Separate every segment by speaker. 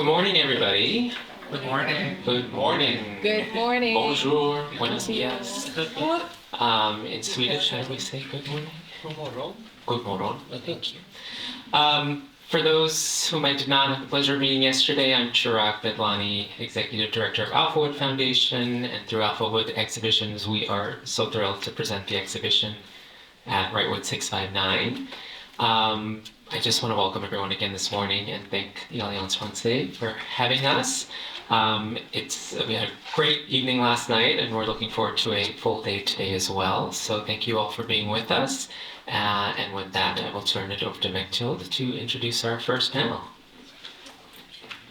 Speaker 1: Good morning, everybody.
Speaker 2: Good morning.
Speaker 1: Good morning.
Speaker 3: Good morning.
Speaker 1: Bonjour. Buenos dias. In Swedish, how do we say good morning?
Speaker 2: God morgon.
Speaker 1: Good morning. Thank you. For those whom I did not have the pleasure of meeting yesterday, I'm Chirag Bedlani, Executive Director of Alphawood Foundation, and through Alphawood Exhibitions, we are so thrilled to present the exhibition at Rightwood 659. I just want to welcome everyone again this morning and thank the Alliance Française for having us. We had a great evening last night and we're looking forward to a full day today as well. So thank you all for being with us. And with that, I will turn it over to Mathilde to introduce our first panel.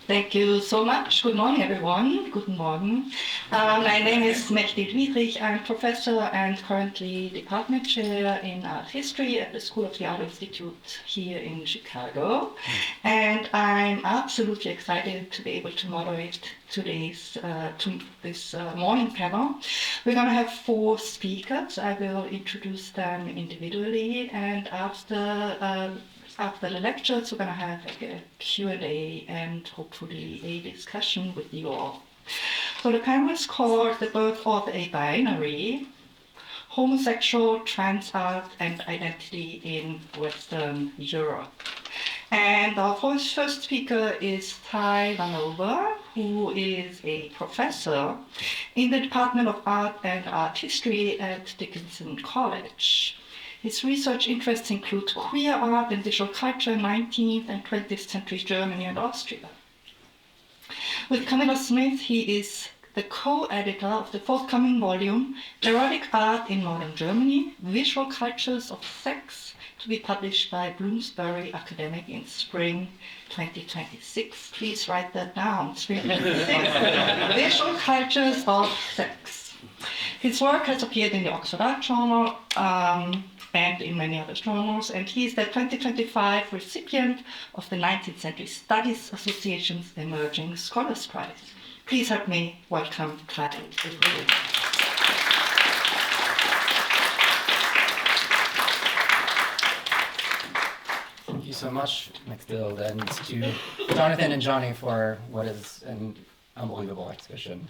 Speaker 4: Thank you so much. Good morning, everyone. Guten Morgen. My name is Mathilde Wiedrich. I'm professor and currently department chair in art history at the School of the Art Institute here in Chicago. And I'm absolutely excited to be able to moderate this morning panel. We're going to have 4 speakers. I will introduce them individually, and after the lectures, we're going to have a Q&A and hopefully a discussion with you all. So the panel is called The Birth of a Binary, Homosexual, Trans Art and Identity in Western Europe. And our first speaker is Vanover, who is a professor in the Department of Art and Art History at Dickinson College. His research interests include queer art and visual culture in 19th and 20th century Germany and Austria. With Camilla Smith, he is the co-editor of the forthcoming volume, Erotic Art in Modern Germany, Visual Cultures of Sex, to be published by Bloomsbury Academic in spring 2026. Please write that down, spring 2026. Visual Cultures of Sex. His work has appeared in the Oxford Art Journal, and in many other journals, and he is the 2025 recipient of the 19th Century Studies Association's Emerging Scholars Prize. Please help me welcome Patrik.
Speaker 2: Thank you so much, Mathilde, and to Jonathan and Johnny for what is an unbelievable exhibition.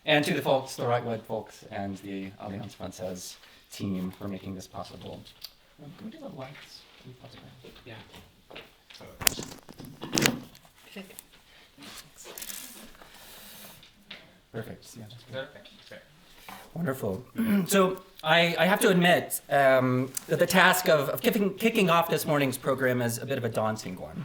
Speaker 2: And to the folks, the Rightwood folks, and the Alliance Française team for making this possible. Can we do the lights?
Speaker 1: Yeah.
Speaker 2: Perfect. Yeah, perfect. Wonderful. So I have to admit that the task of kicking off this morning's program is a bit of a daunting one.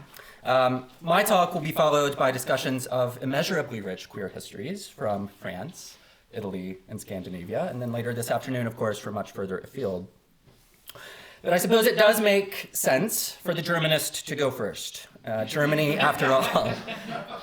Speaker 2: My talk will be followed by discussions of immeasurably rich queer histories from France, Italy, and Scandinavia, and then later this afternoon, of course, for much further afield. But I suppose it does make sense for the Germanist to go first. Germany, after all,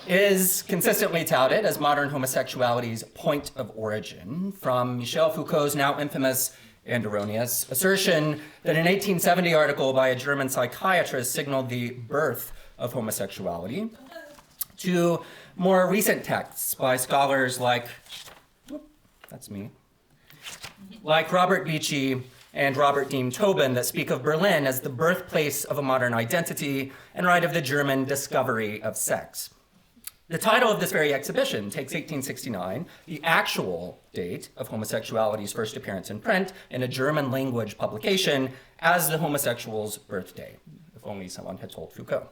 Speaker 2: is consistently touted as modern homosexuality's point of origin, from Michel Foucault's now infamous and erroneous assertion that an 1870 article by a German psychiatrist signaled the birth of homosexuality, to more recent texts by scholars like Robert Beachy and Robert Dean Tobin that speak of Berlin as the birthplace of a modern identity and write of the German discovery of sex. The title of this very exhibition takes 1869, the actual date of homosexuality's first appearance in print in a German language publication, as the homosexual's birthday. If only someone had told Foucault.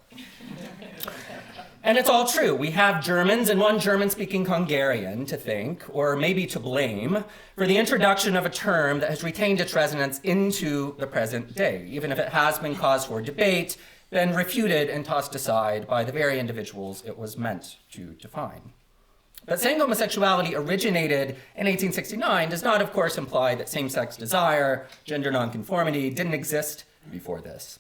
Speaker 2: And it's all true. We have Germans and one German-speaking Hungarian to thank, or maybe to blame, for the introduction of a term that has retained its resonance into the present day, even if it has been cause for debate, been refuted and tossed aside by the very individuals it was meant to define. But saying homosexuality originated in 1869 does not, of course, imply that same-sex desire, gender nonconformity didn't exist before this.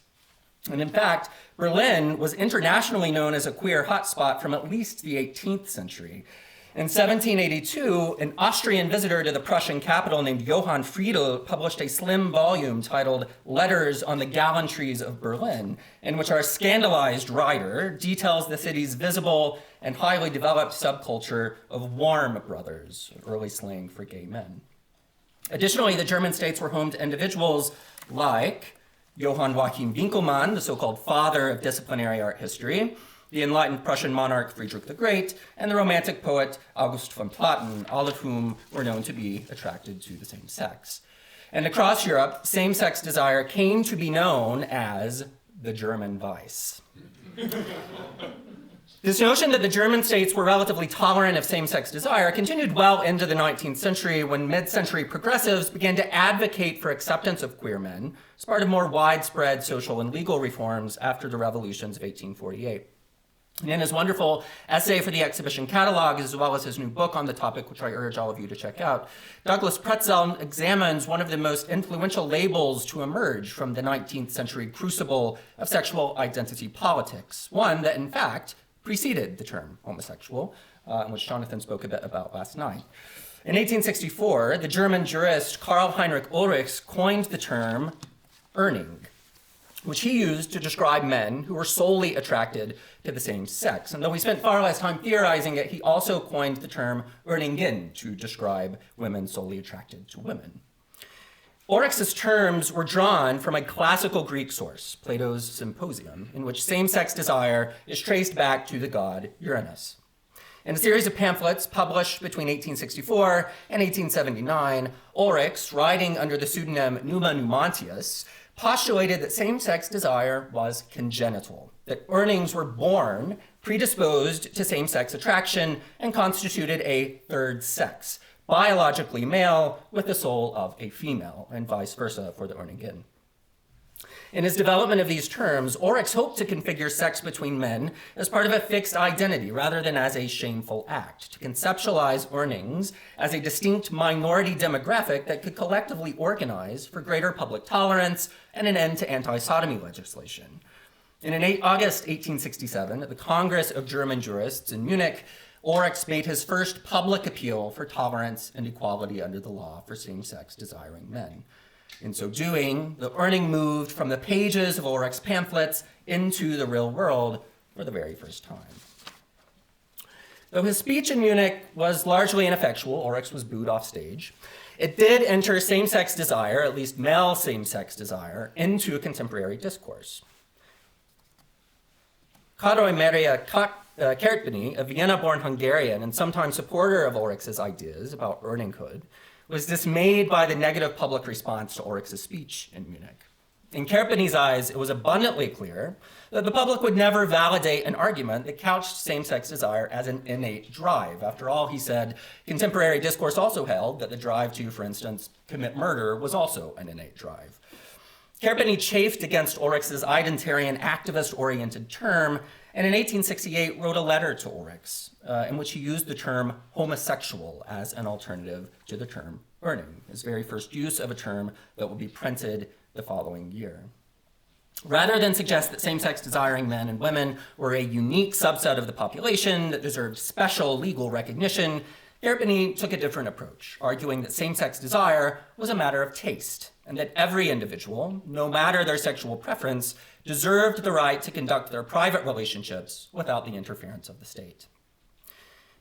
Speaker 2: And in fact, Berlin was internationally known as a queer hotspot from at least the 18th century. In 1782, an Austrian visitor to the Prussian capital named Johann Friedel published a slim volume titled Letters on the Gallantries of Berlin, in which our scandalized writer details the city's visible and highly developed subculture of warm brothers, early slang for gay men. Additionally, the German states were home to individuals like Johann Joachim Winkelmann, the so-called father of disciplinary art history, the enlightened Prussian monarch Friedrich the Great, and the romantic poet August von Platen, all of whom were known to be attracted to the same sex. And across Europe, same-sex desire came to be known as the German vice. This notion that the German states were relatively tolerant of same-sex desire continued well into the 19th century when mid-century progressives began to advocate for acceptance of queer men as part of more widespread social and legal reforms after the revolutions of 1848. And in his wonderful essay for the exhibition catalog, as well as his new book on the topic, which I urge all of you to check out, Douglas Pretzel examines one of the most influential labels to emerge from the 19th century crucible of sexual identity politics, one that, in fact, preceded the term homosexual, which Jonathan spoke a bit about last night. In 1864, the German jurist Karl Heinrich Ulrichs coined the term Urning, which he used to describe men who were solely attracted to the same sex. And though he spent far less time theorizing it, he also coined the term Urningin to describe women solely attracted to women. Ulrichs' terms were drawn from a classical Greek source, Plato's Symposium, in which same-sex desire is traced back to the god Uranus. In a series of pamphlets published between 1864 and 1879, Ulrichs, writing under the pseudonym Numa Numantius, postulated that same-sex desire was congenital, that Urnings were born predisposed to same-sex attraction and constituted a third sex, biologically male with the soul of a female, and vice versa for the Urningin. In his development of these terms, Ulrichs hoped to configure sex between men as part of a fixed identity rather than as a shameful act, to conceptualize Urnings as a distinct minority demographic that could collectively organize for greater public tolerance and an end to anti-sodomy legislation. In August 1867, at the Congress of German Jurists in Munich, Ulrichs made his first public appeal for tolerance and equality under the law for same-sex desiring men. In so doing, the Urning moved from the pages of Ulrichs' pamphlets into the real world for the very first time. Though his speech in Munich was largely ineffectual, Ulrichs was booed off stage, it did enter same-sex desire, at least male same-sex desire, into a contemporary discourse. Károly Merjian Kertbeny, a Vienna-born Hungarian and sometime supporter of Ulrichs' ideas about Urninghood, was dismayed by the negative public response to Ulrichs' speech in Munich. In Kertbeny's eyes, it was abundantly clear that the public would never validate an argument that couched same-sex desire as an innate drive. After all, he said, contemporary discourse also held that the drive to, for instance, commit murder was also an innate drive. Kertbeny chafed against Ulrichs' identarian activist-oriented term, and in 1868 wrote a letter to Ulrichs in which he used the term homosexual as an alternative to the term Urning, his very first use of a term that would be printed the following year. Rather than suggest that same-sex desiring men and women were a unique subset of the population that deserved special legal recognition, Kertbeny took a different approach, arguing that same-sex desire was a matter of taste, and that every individual, no matter their sexual preference, deserved the right to conduct their private relationships without the interference of the state.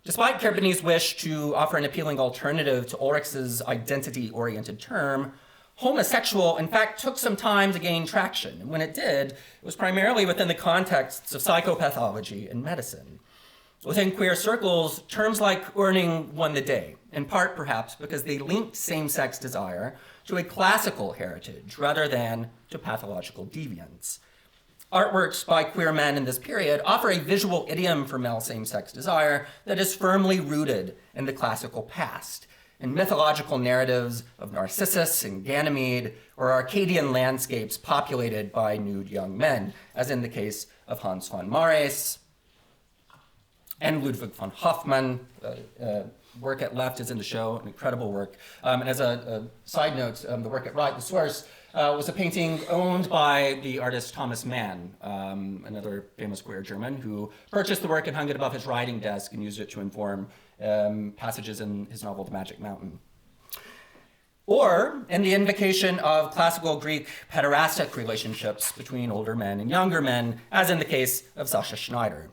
Speaker 2: Despite Kertbeny's wish to offer an appealing alternative to Ulrichs' identity-oriented term, homosexual, in fact, took some time to gain traction. And when it did, it was primarily within the contexts of psychopathology and medicine. Within queer circles, terms like Urning won the day, in part perhaps because they linked same-sex desire to a classical heritage rather than to pathological deviance. Artworks by queer men in this period offer a visual idiom for male same-sex desire that is firmly rooted in the classical past, in mythological narratives of Narcissus and Ganymede, or Arcadian landscapes populated by nude young men, as in the case of Hans von Marais and Ludwig von Hoffmann. Work at left is in the show, an incredible work. And as a side note, the work at right, the source, was a painting owned by the artist Thomas Mann, another famous queer German, who purchased the work and hung it above his writing desk and used it to inform passages in his novel The Magic Mountain. Or in the invocation of classical Greek pederastic relationships between older men and younger men, as in the case of Sascha Schneider.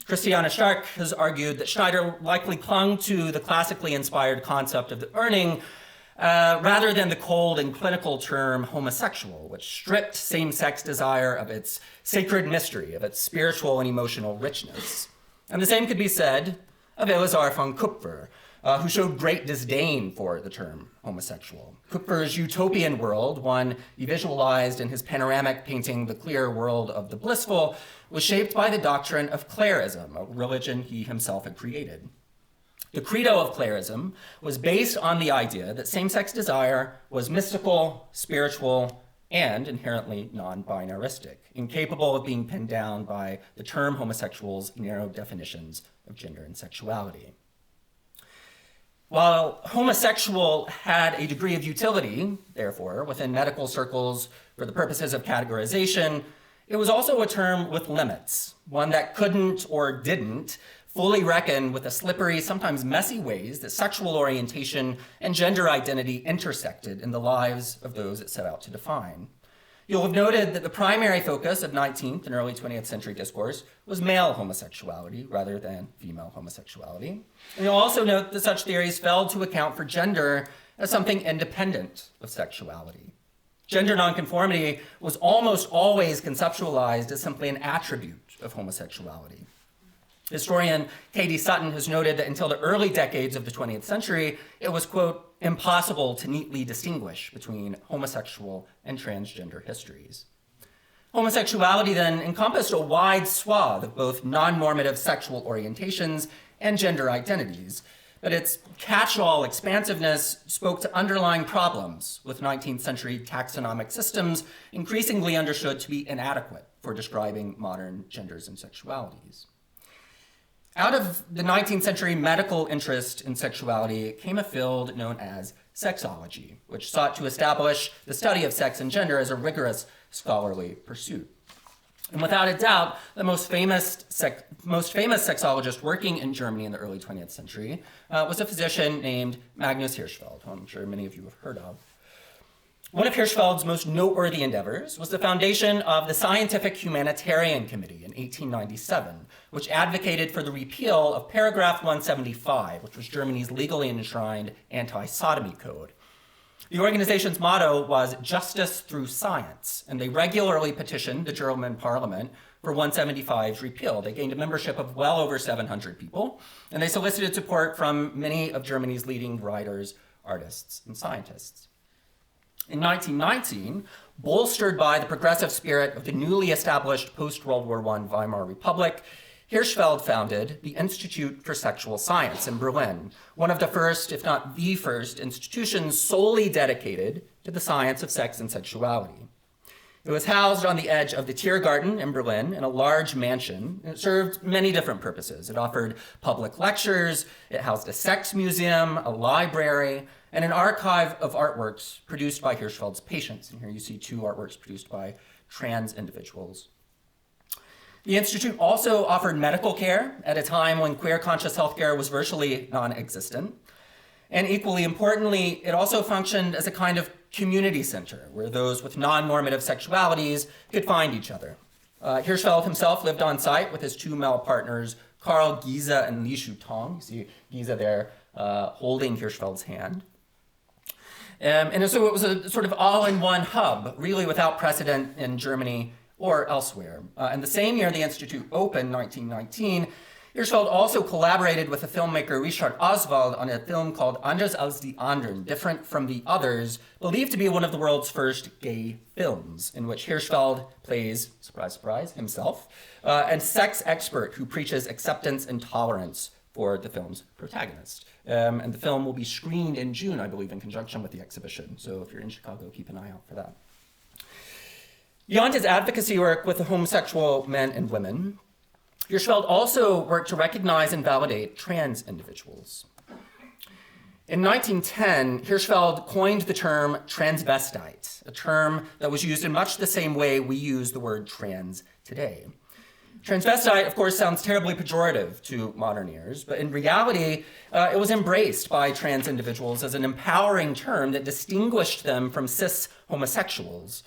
Speaker 2: Christiane Stark has argued that Schneider likely clung to the classically inspired concept of the Urning rather than the cold and clinical term homosexual, which stripped same-sex desire of its sacred mystery, of its spiritual and emotional richness. And the same could be said of Eleazar von Kupfer, who showed great disdain for the term homosexual. Kupfer's utopian world, one he visualized in his panoramic painting The Clear World of the Blissful, was shaped by the doctrine of Clarism, a religion he himself had created. The credo of Clarism was based on the idea that same-sex desire was mystical, spiritual, and inherently non-binaristic, incapable of being pinned down by the term homosexual's narrow definitions of gender and sexuality. While homosexual had a degree of utility, therefore, within medical circles for the purposes of categorization, it was also a term with limits, one that couldn't or didn't fully reckon with the slippery, sometimes messy ways that sexual orientation and gender identity intersected in the lives of those it set out to define. You'll have noted that the primary focus of 19th and early 20th century discourse was male homosexuality rather than female homosexuality. And you'll also note that such theories failed to account for gender as something independent of sexuality. Gender nonconformity was almost always conceptualized as simply an attribute of homosexuality. Historian Katie Sutton has noted that until the early decades of the 20th century, it was, quote, impossible to neatly distinguish between homosexual and transgender histories. Homosexuality then encompassed a wide swath of both non-normative sexual orientations and gender identities, but its catch-all expansiveness spoke to underlying problems with 19th century taxonomic systems increasingly understood to be inadequate for describing modern genders and sexualities. Out of the 19th century medical interest in sexuality came a field known as sexology, which sought to establish the study of sex and gender as a rigorous scholarly pursuit. And without a doubt, the most famous sexologist working in Germany in the early 20th century was a physician named Magnus Hirschfeld, who I'm sure many of you have heard of. One of Hirschfeld's most noteworthy endeavors was the foundation of the Scientific Humanitarian Committee in 1897, which advocated for the repeal of paragraph 175, which was Germany's legally enshrined anti-sodomy code. The organization's motto was justice through science, and they regularly petitioned the German parliament for 175's repeal. They gained a membership of well over 700 people, and they solicited support from many of Germany's leading writers, artists, and scientists. In 1919, bolstered by the progressive spirit of the newly established post-World War I Weimar Republic, Hirschfeld founded the Institute for Sexual Science in Berlin, one of the first, if not the first, institutions solely dedicated to the science of sex and sexuality. It was housed on the edge of the Tiergarten in Berlin in a large mansion, and it served many different purposes. It offered public lectures, it housed a sex museum, a library, and an archive of artworks produced by Hirschfeld's patients. And here you see two artworks produced by trans individuals. The Institute also offered medical care at a time when queer-conscious healthcare was virtually non-existent. And equally importantly, it also functioned as a kind of community center where those with non-normative sexualities could find each other. Hirschfeld himself lived on site with his two male partners, Karl Giese and Li Shutong. You see Giese there holding Hirschfeld's hand. And so it was a sort of all-in-one hub, really without precedent in Germany or elsewhere. And the same year the Institute opened, 1919, Hirschfeld also collaborated with the filmmaker Richard Oswald on a film called Anders als die Andern, Different from the Others, believed to be one of the world's first gay films, in which Hirschfeld plays, surprise, surprise, himself, a sex expert who preaches acceptance and tolerance for the film's protagonist. And the film will be screened in June, I believe, in conjunction with the exhibition. So if you're in Chicago, keep an eye out for that. Beyond his advocacy work with the homosexual men and women, Hirschfeld also worked to recognize and validate trans individuals. In 1910, Hirschfeld coined the term transvestite, a term that was used in much the same way we use the word trans today. Transvestite, of course, sounds terribly pejorative to modern ears, but in reality, it was embraced by trans individuals as an empowering term that distinguished them from cis homosexuals.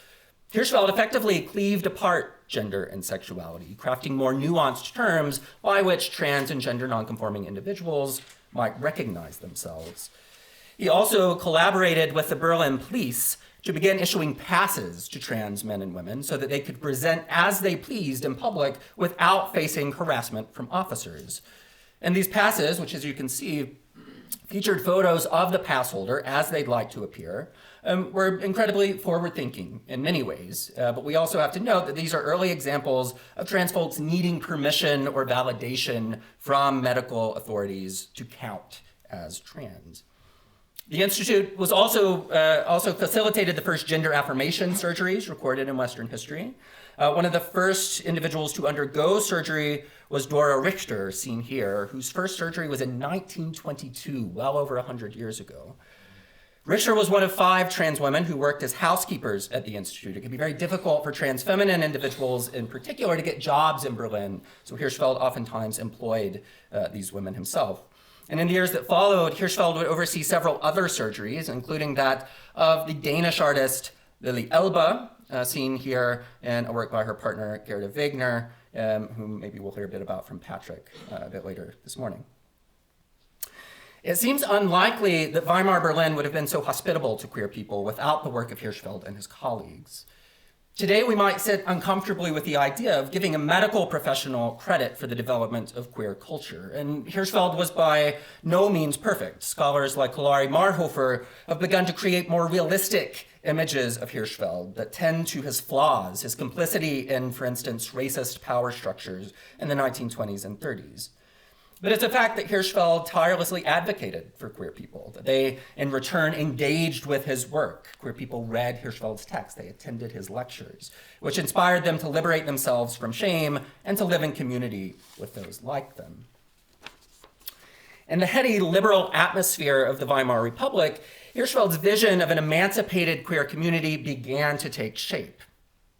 Speaker 2: Hirschfeld effectively cleaved apart gender and sexuality, crafting more nuanced terms by which trans and gender nonconforming individuals might recognize themselves. He also collaborated with the Berlin police to begin issuing passes to trans men and women so that they could present as they pleased in public without facing harassment from officers. And these passes, which as you can see, featured photos of the pass holder as they'd like to appear, were incredibly forward-thinking in many ways. But we also have to note that these are early examples of trans folks needing permission or validation from medical authorities to count as trans. The Institute was also facilitated the first gender affirmation surgeries recorded in Western history. One of the first individuals to undergo surgery was Dora Richter, seen here, whose first surgery was in 1922, well over 100 years ago. Richter was one of 5 trans women who worked as housekeepers at the Institute. It can be very difficult for trans feminine individuals in particular to get jobs in Berlin, so Hirschfeld oftentimes employed these women himself. And in the years that followed, Hirschfeld would oversee several other surgeries, including that of the Danish artist Lily Elba, seen here in a work by her partner Gerda Wegner, whom maybe we'll hear a bit about from Patrik a bit later this morning. It seems unlikely that Weimar Berlin would have been so hospitable to queer people without the work of Hirschfeld and his colleagues. Today, we might sit uncomfortably with the idea of giving a medical professional credit for the development of queer culture. And Hirschfeld was by no means perfect. Scholars like Hilary Marhofer have begun to create more realistic images of Hirschfeld that tend to his flaws, his complicity in, for instance, racist power structures in the 1920s and 30s. But it's a fact that Hirschfeld tirelessly advocated for queer people, that they, in return, engaged with his work. Queer people read Hirschfeld's text, they attended his lectures, which inspired them to liberate themselves from shame and to live in community with those like them. In the heady liberal atmosphere of the Weimar Republic, Hirschfeld's vision of an emancipated queer community began to take shape.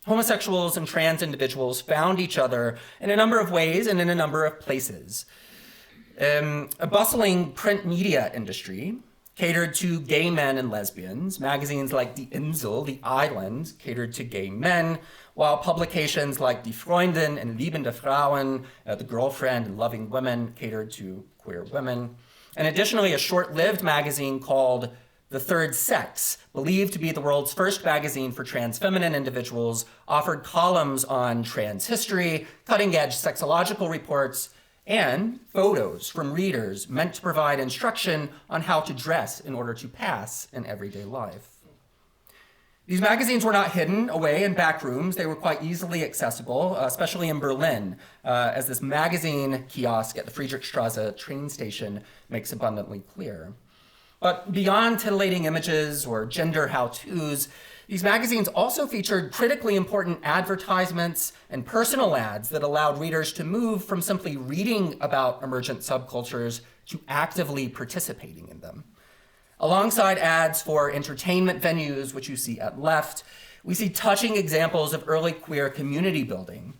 Speaker 2: Homosexuals and trans individuals found each other in a number of ways and in a number of places. A bustling print media industry catered to gay men and lesbians. Magazines like Die Insel, The Island, catered to gay men, while publications like Die Freundin and Liebende Frauen, The Girlfriend and Loving Women, catered to queer women. And additionally, a short-lived magazine called The Third Sex, believed to be the world's first magazine for trans feminine individuals, offered columns on trans history, cutting-edge sexological reports, and photos from readers meant to provide instruction on how to dress in order to pass in everyday life. These magazines were not hidden away in back rooms. They were quite easily accessible, especially in Berlin, as this magazine kiosk at the Friedrichstrasse train station makes abundantly clear. But beyond titillating images or gender how-tos, these magazines also featured critically important advertisements and personal ads that allowed readers to move from simply reading about emergent subcultures to actively participating in them. Alongside ads for entertainment venues, which you see at left, we see touching examples of early queer community building.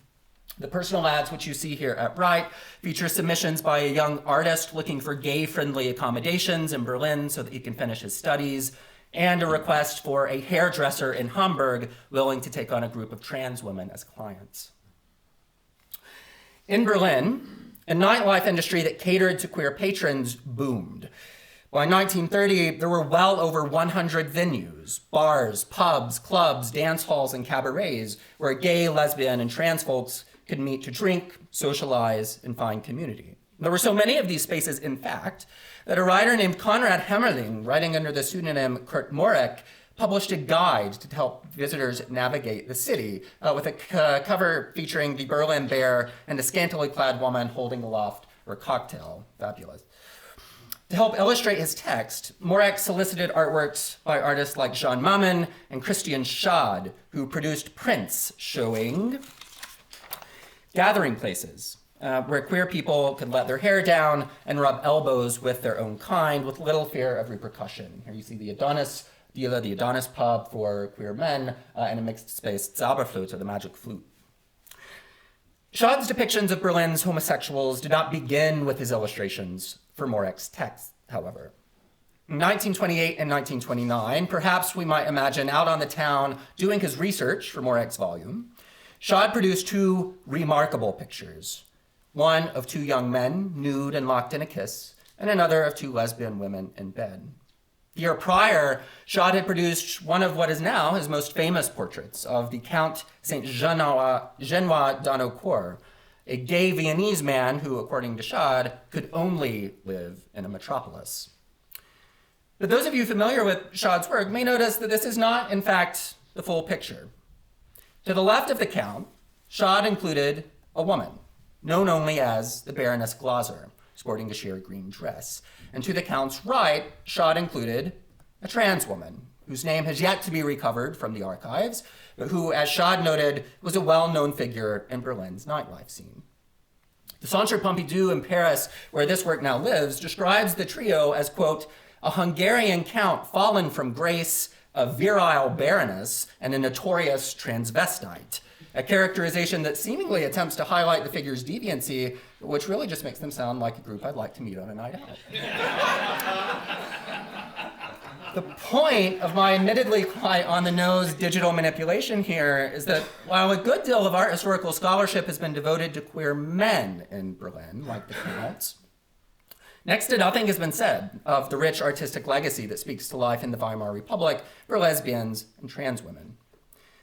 Speaker 2: The personal ads, which you see here at right, feature submissions by a young artist looking for gay-friendly accommodations in Berlin so that he can finish his studies, and a request for a hairdresser in Hamburg willing to take on a group of trans women as clients. In Berlin, a nightlife industry that catered to queer patrons boomed. By 1930, there were well over 100 venues, bars, pubs, clubs, dance halls, and cabarets where gay, lesbian, and trans folks could meet to drink, socialize, and find community. There were so many of these spaces, in fact, that a writer named Konrad Hemmerling, writing under the pseudonym Kurt Morek, published a guide to help visitors navigate the city, with a cover featuring the Berlin Bear and a scantily clad woman holding aloft her cocktail. Fabulous. To help illustrate his text, Morek solicited artworks by artists like Jean Mamin and Christian Schad, who produced prints showing gathering places, where queer people could let their hair down and rub elbows with their own kind with little fear of repercussion. Here you see the Adonis Dealer, the Adonis pub for queer men, and a mixed space Zauberflute, or the magic flute. Schad's depictions of Berlin's homosexuals did not begin with his illustrations for Morek's text, however. In 1928 and 1929, perhaps we might imagine out on the town doing his research for Morek's volume, Schad produced 2 remarkable pictures. One of 2 young men, nude and locked in a kiss, and another of 2 lesbian women in bed. The year prior, Schad had produced one of what is now his most famous portraits of the Count Saint Genois d'Anocourt, a gay Viennese man who, according to Schad, could only live in a metropolis. But those of you familiar with Schad's work may notice that this is not, in fact, the full picture. To the left of the Count, Schad included a woman, known only as the Baroness Glaser, sporting a sheer green dress. And to the Count's right, Schad included a trans woman, whose name has yet to be recovered from the archives, but who, as Schad noted, was a well-known figure in Berlin's nightlife scene. The Centre Pompidou in Paris, where this work now lives, describes the trio as, quote, a Hungarian count fallen from grace, a virile baroness, and a notorious transvestite, a characterization that seemingly attempts to highlight the figure's deviancy, which really just makes them sound like a group I'd like to meet on a night out. The point of my admittedly quite on-the-nose digital manipulation here is that while a good deal of art historical scholarship has been devoted to queer men in Berlin, like the Counts, next to nothing has been said of the rich artistic legacy that speaks to life in the Weimar Republic for lesbians and trans women.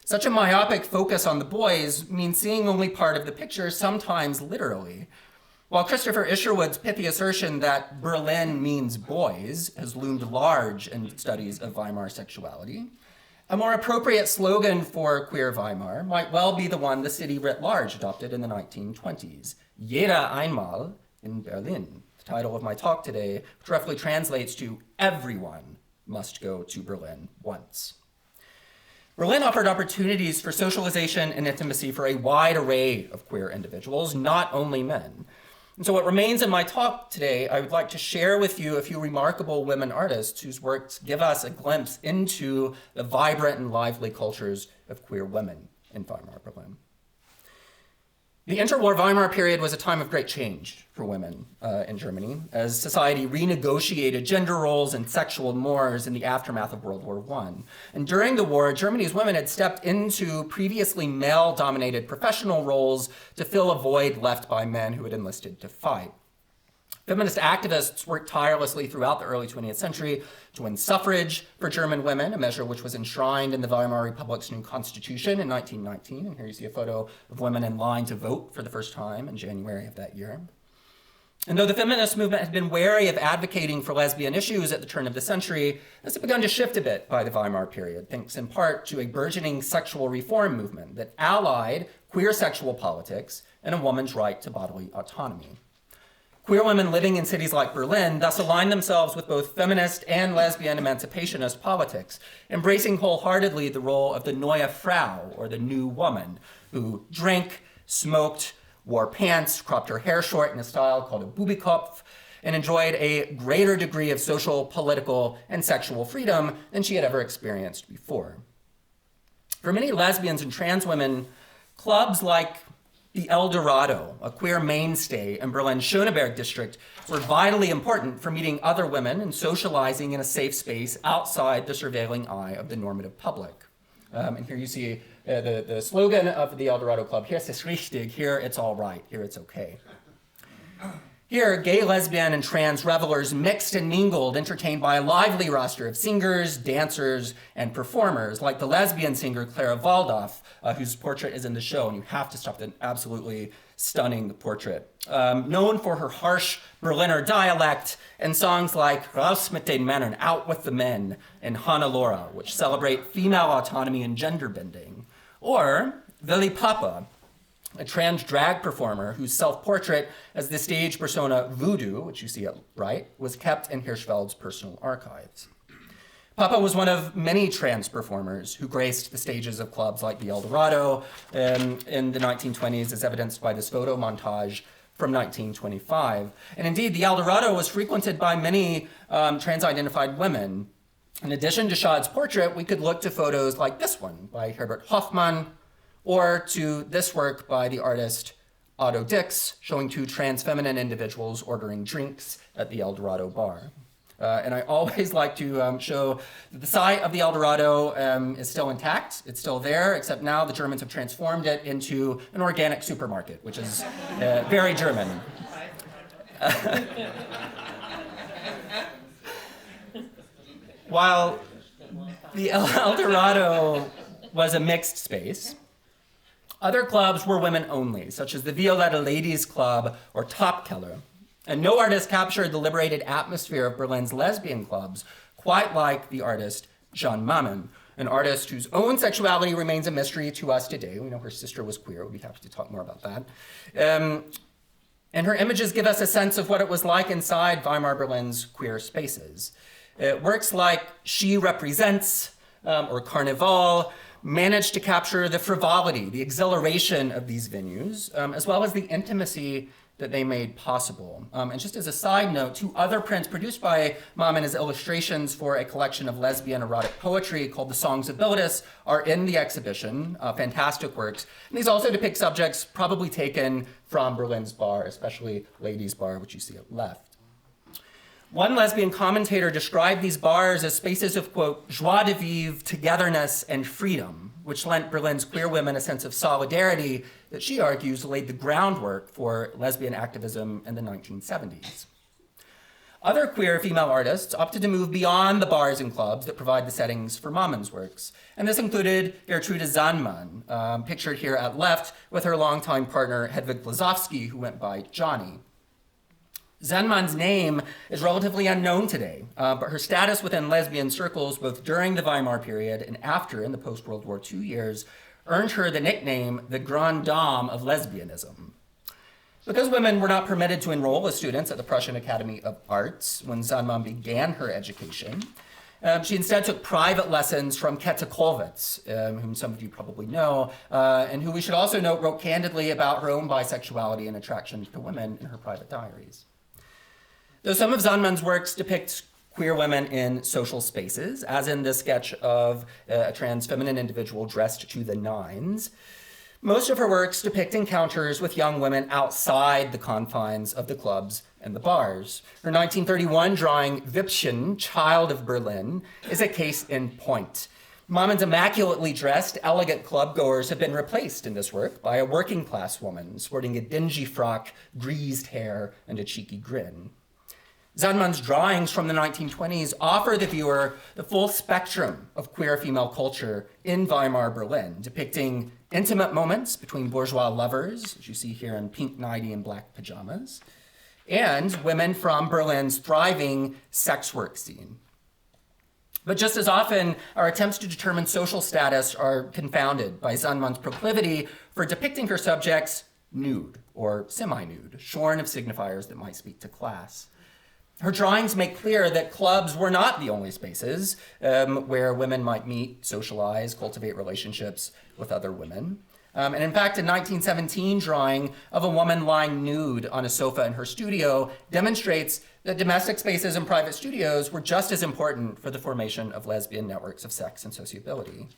Speaker 2: Such a myopic focus on the boys means seeing only part of the picture, sometimes literally. While Christopher Isherwood's pithy assertion that Berlin means boys has loomed large in studies of Weimar sexuality, a more appropriate slogan for queer Weimar might well be the one the city writ large adopted in the 1920s, Jeder einmal in Berlin, the title of my talk today, which roughly translates to everyone must go to Berlin once. Berlin offered opportunities for socialization and intimacy for a wide array of queer individuals, not only men. And so what remains in my talk today, I would like to share with you a few remarkable women artists whose works give us a glimpse into the vibrant and lively cultures of queer women in Weimar Berlin. The interwar Weimar period was a time of great change for women in Germany, as society renegotiated gender roles and sexual mores in the aftermath of World War I. And during the war, Germany's women had stepped into previously male-dominated professional roles to fill a void left by men who had enlisted to fight. Feminist activists worked tirelessly throughout the early 20th century to win suffrage for German women, a measure which was enshrined in the Weimar Republic's new constitution in 1919. And here you see a photo of women in line to vote for the first time in January of that year. And though the feminist movement had been wary of advocating for lesbian issues at the turn of the century, this had begun to shift a bit by the Weimar period, thanks in part to a burgeoning sexual reform movement that allied queer sexual politics and a woman's right to bodily autonomy. Queer women living in cities like Berlin thus aligned themselves with both feminist and lesbian emancipationist politics, embracing wholeheartedly the role of the Neue Frau, or the new woman, who drank, smoked, wore pants, cropped her hair short in a style called a Bubikopf, and enjoyed a greater degree of social, political, and sexual freedom than she had ever experienced before. For many lesbians and trans women, clubs like the El Dorado, a queer mainstay in Berlin's Schöneberg district, were vitally important for meeting other women and socializing in a safe space outside the surveilling eye of the normative public. And here you see the slogan of the El Dorado Club, Hier ist es richtig, here it's all right, here it's okay. Here, gay, lesbian, and trans revelers mixed and mingled, entertained by a lively roster of singers, dancers, and performers, like the lesbian singer Clara Waldorf, whose portrait is in the show, and you have to stop the absolutely stunning portrait. Known for her harsh Berliner dialect and songs like Raus mit den Männern, Out with the Men, and Hannelore, which celebrate female autonomy and gender bending. Or Willy Papa, a trans drag performer whose self-portrait as the stage persona Voodoo, which you see at right, was kept in Hirschfeld's personal archives. Papa was one of many trans performers who graced the stages of clubs like the El Dorado in the 1920s, as evidenced by this photo montage from 1925. And indeed, the El Dorado was frequented by many trans-identified women. In addition to Schad's portrait, we could look to photos like this one by Herbert Hoffmann, or to this work by the artist Otto Dix, showing two trans feminine individuals ordering drinks at the El Dorado bar. And I always like to show that the site of the El Dorado is still intact. It's still there, except now the Germans have transformed it into an organic supermarket, which is very German. While the El Dorado was a mixed space, other clubs were women only, such as the Violetta Ladies Club or Top Keller. And no artist captured the liberated atmosphere of Berlin's lesbian clubs quite like the artist Jeanne Mamen, an artist whose own sexuality remains a mystery to us today. We know her sister was queer. We'll be happy to talk more about that. And her images give us a sense of what it was like inside Weimar Berlin's queer spaces. Works like She Represents or Carnival managed to capture the frivolity, the exhilaration of these venues, as well as the intimacy that they made possible. And just as a side note, 2 other prints produced by Mamen as illustrations for a collection of lesbian erotic poetry called The Songs of Bilitis are in the exhibition, fantastic works. And these also depict subjects probably taken from Berlin's bar, especially Ladies' Bar, which you see at left. One lesbian commentator described these bars as spaces of, quote, joie de vivre, togetherness, and freedom, which lent Berlin's queer women a sense of solidarity that she argues laid the groundwork for lesbian activism in the 1970s. Other queer female artists opted to move beyond the bars and clubs that provide the settings for Mamen's works. And this included Gertrude Zannmann, pictured here at left, with her longtime partner Hedwig Blazowski, who went by Johnny. Zannmann's name is relatively unknown today, but her status within lesbian circles, both during the Weimar period and after in the post-World War II years, earned her the nickname the Grande Dame of lesbianism. Because women were not permitted to enroll as students at the Prussian Academy of Arts when Zannmann began her education, she instead took private lessons from Käthe Kollwitz, whom some of you probably know, and who we should also note wrote candidly about her own bisexuality and attraction to women in her private diaries. Though some of Zannmann's works depict queer women in social spaces, as in this sketch of a trans feminine individual dressed to the nines, most of her works depict encounters with young women outside the confines of the clubs and the bars. Her 1931 drawing Wippchen, Child of Berlin, is a case in point. Mamen's immaculately dressed, elegant clubgoers have been replaced in this work by a working class woman sporting a dingy frock, greased hair, and a cheeky grin. Zannmann's drawings from the 1920s offer the viewer the full spectrum of queer female culture in Weimar Berlin, depicting intimate moments between bourgeois lovers, as you see here in pink nightie and black pajamas, and women from Berlin's thriving sex work scene. But just as often, our attempts to determine social status are confounded by Zannmann's proclivity for depicting her subjects nude or semi-nude, shorn of signifiers that might speak to class. Her drawings make clear that clubs were not the only spaces where women might meet, socialize, cultivate relationships with other women. And in fact, a 1917 drawing of a woman lying nude on a sofa in her studio demonstrates that domestic spaces and private studios were just as important for the formation of lesbian networks of sex and sociability.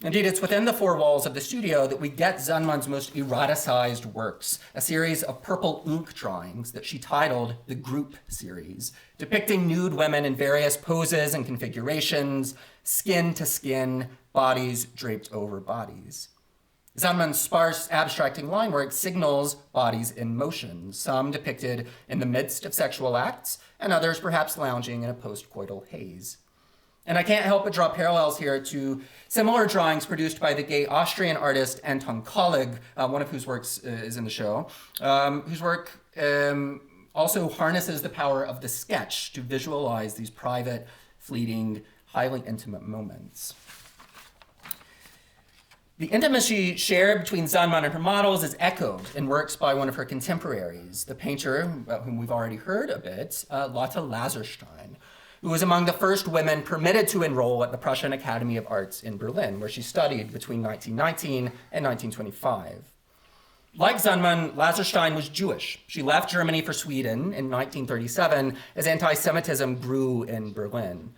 Speaker 2: Indeed, it's within the 4 walls of the studio that we get Zannmann's most eroticized works, a series of purple ink drawings that she titled the Group Series, depicting nude women in various poses and configurations, skin to skin, bodies draped over bodies. Zannmann's sparse, abstracting line work signals bodies in motion, some depicted in the midst of sexual acts, and others perhaps lounging in a post-coital haze. And I can't help but draw parallels here to similar drawings produced by the gay Austrian artist Anton Kollig, one of whose works is in the show, whose work also harnesses the power of the sketch to visualize these private, fleeting, highly intimate moments. The intimacy shared between Zannmann and her models is echoed in works by one of her contemporaries, the painter, whom we've already heard a bit, Lotte Laserstein, who was among the first women permitted to enroll at the Prussian Academy of Arts in Berlin, where she studied between 1919 and 1925. Like Zannmann, Laserstein was Jewish. She left Germany for Sweden in 1937 as anti-Semitism grew in Berlin.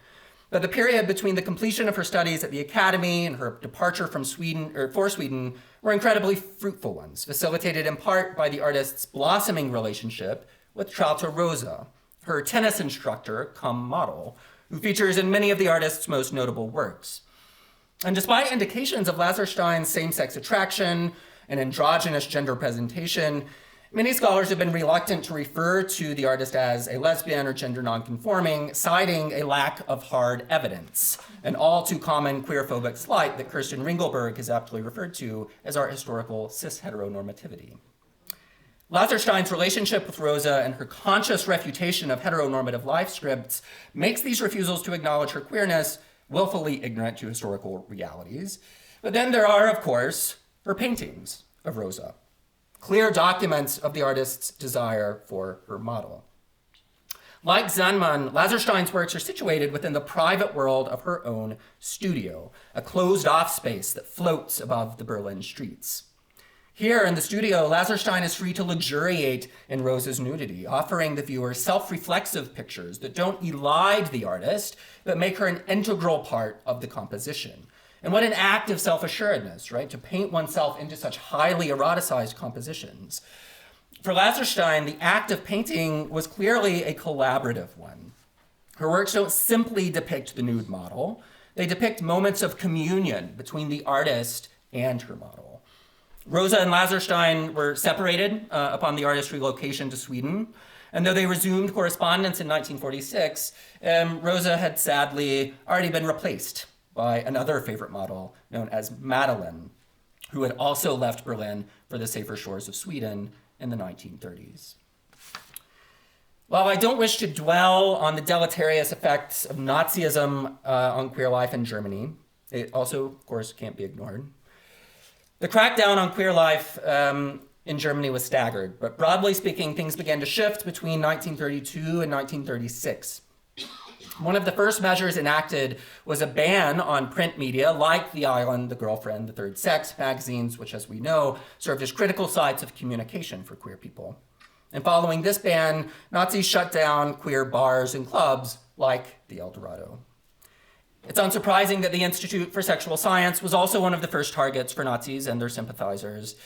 Speaker 2: But the period between the completion of her studies at the academy and her departure from for Sweden were incredibly fruitful ones, facilitated in part by the artist's blossoming relationship with Traute Rosa, her tennis instructor cum model, who features in many of the artist's most notable works. And despite indications of Laserstein's same-sex attraction and androgynous gender presentation, Many scholars have been reluctant to refer to the artist as a lesbian or gender nonconforming, citing a lack of hard evidence, an all too common queerphobic slight that Kirstin Ringelberg has aptly referred to as art historical cis-heteronormativity. Laserstein's relationship with Rosa and her conscious refutation of heteronormative life scripts makes these refusals to acknowledge her queerness willfully ignorant to historical realities. But then there are, of course, her paintings of Rosa, clear documents of the artist's desire for her model. Like Zanman, Laserstein's works are situated within the private world of her own studio, a closed-off space that floats above the Berlin streets. Here in the studio, Laserstein is free to luxuriate in Rosa's nudity, offering the viewer self-reflexive pictures that don't elide the artist, but make her an integral part of the composition. And what an act of self-assuredness, right? To paint oneself into such highly eroticized compositions. For Laserstein, the act of painting was clearly a collaborative one. Her works don't simply depict the nude model. They depict moments of communion between the artist and her model. Rosa and Laserstein were separated upon the artist's relocation to Sweden. And though they resumed correspondence in 1946, Rosa had sadly already been replaced by another favorite model known as Madeline, who had also left Berlin for the safer shores of Sweden in the 1930s. While I don't wish to dwell on the deleterious effects of Nazism on queer life in Germany, it also, of course, can't be ignored. The crackdown on queer life in Germany was staggered, but broadly speaking, things began to shift between 1932 and 1936. One of the first measures enacted was a ban on print media like The Island, The Girlfriend, The Third Sex magazines, which, as we know, served as critical sites of communication for queer people. And following this ban, Nazis shut down queer bars and clubs like the El Dorado. It's unsurprising that the Institute for Sexual Science was also one of the first targets for Nazis and their sympathizers.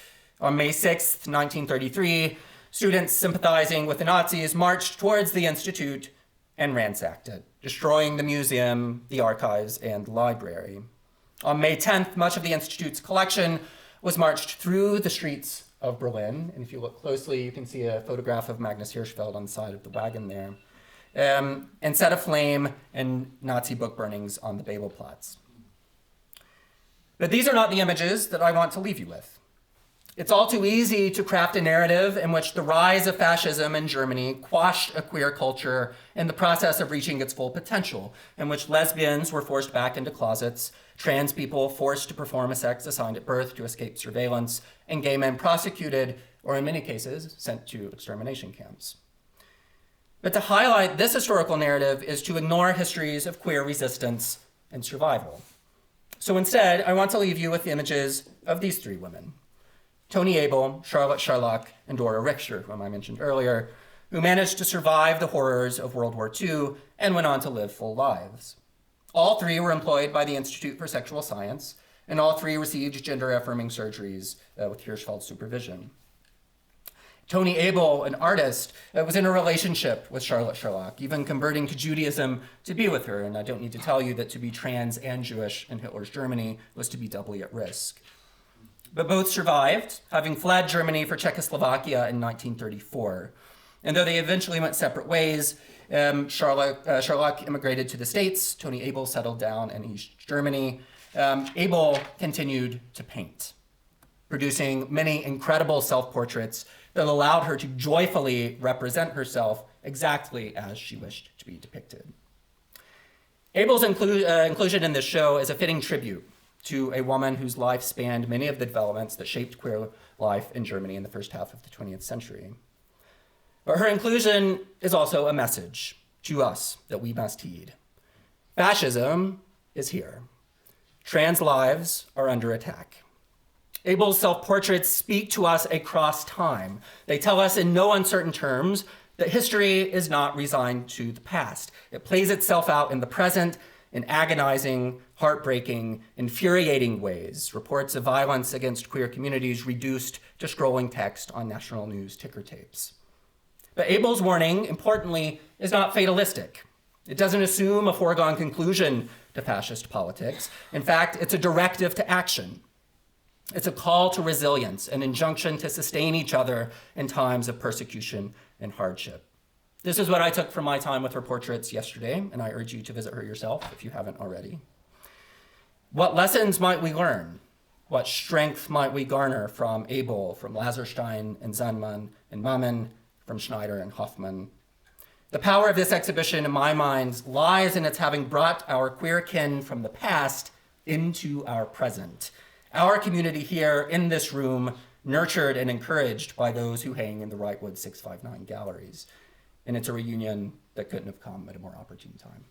Speaker 2: On May 6, 1933, students sympathizing with the Nazis marched towards the Institute and ransacked it, destroying the museum, the archives, and the library. On May 10th, much of the Institute's collection was marched through the streets of Berlin. And if you look closely, you can see a photograph of Magnus Hirschfeld on the side of the wagon there, and set aflame in Nazi book burnings on the Babelplatz. But these are not the images that I want to leave you with. It's all too easy to craft a narrative in which the rise of fascism in Germany quashed a queer culture in the process of reaching its full potential, in which lesbians were forced back into closets, trans people forced to perform a sex assigned at birth to escape surveillance, and gay men prosecuted, or in many cases, sent to extermination camps. But to highlight this historical narrative is to ignore histories of queer resistance and survival. So instead, I want to leave you with images of these three women: Toni Abel, Charlotte Scharlach, and Dora Richter, whom I mentioned earlier, who managed to survive the horrors of World War II and went on to live full lives. All three were employed by the Institute for Sexual Science, and all three received gender-affirming surgeries with Hirschfeld's supervision. Toni Abel, an artist, was in a relationship with Charlotte Scharlach, even converting to Judaism to be with her, and I don't need to tell you that to be trans and Jewish in Hitler's Germany was to be doubly at risk. But both survived, having fled Germany for Czechoslovakia in 1934. And though they eventually went separate ways, Scharlach immigrated to the States, Toni Abel settled down in East Germany. Abel continued to paint, producing many incredible self-portraits that allowed her to joyfully represent herself exactly as she wished to be depicted. Abel's inclusion in this show is a fitting tribute to a woman whose life spanned many of the developments that shaped queer life in Germany in the first half of the 20th century. But her inclusion is also a message to us that we must heed. Fascism is here. Trans lives are under attack. Abel's self-portraits speak to us across time. They tell us in no uncertain terms that history is not resigned to the past. It plays itself out in the present in agonizing, heartbreaking, infuriating ways. Reports of violence against queer communities reduced to scrolling text on national news ticker tapes. But Abel's warning, importantly, is not fatalistic. It doesn't assume a foregone conclusion to fascist politics. In fact, it's a directive to action. It's a call to resilience, an injunction to sustain each other in times of persecution and hardship. This is what I took from my time with her portraits yesterday, and I urge you to visit her yourself if you haven't already. What lessons might we learn? What strength might we garner from Abel, from Laserstein and Zannmann and Mamen, from Schneider and Hoffmann? The power of this exhibition, in my mind, lies in its having brought our queer kin from the past into our present. Our community here in this room, nurtured and encouraged by those who hang in the Wrightwood 659 galleries. And it's a reunion that couldn't have come at a more opportune time.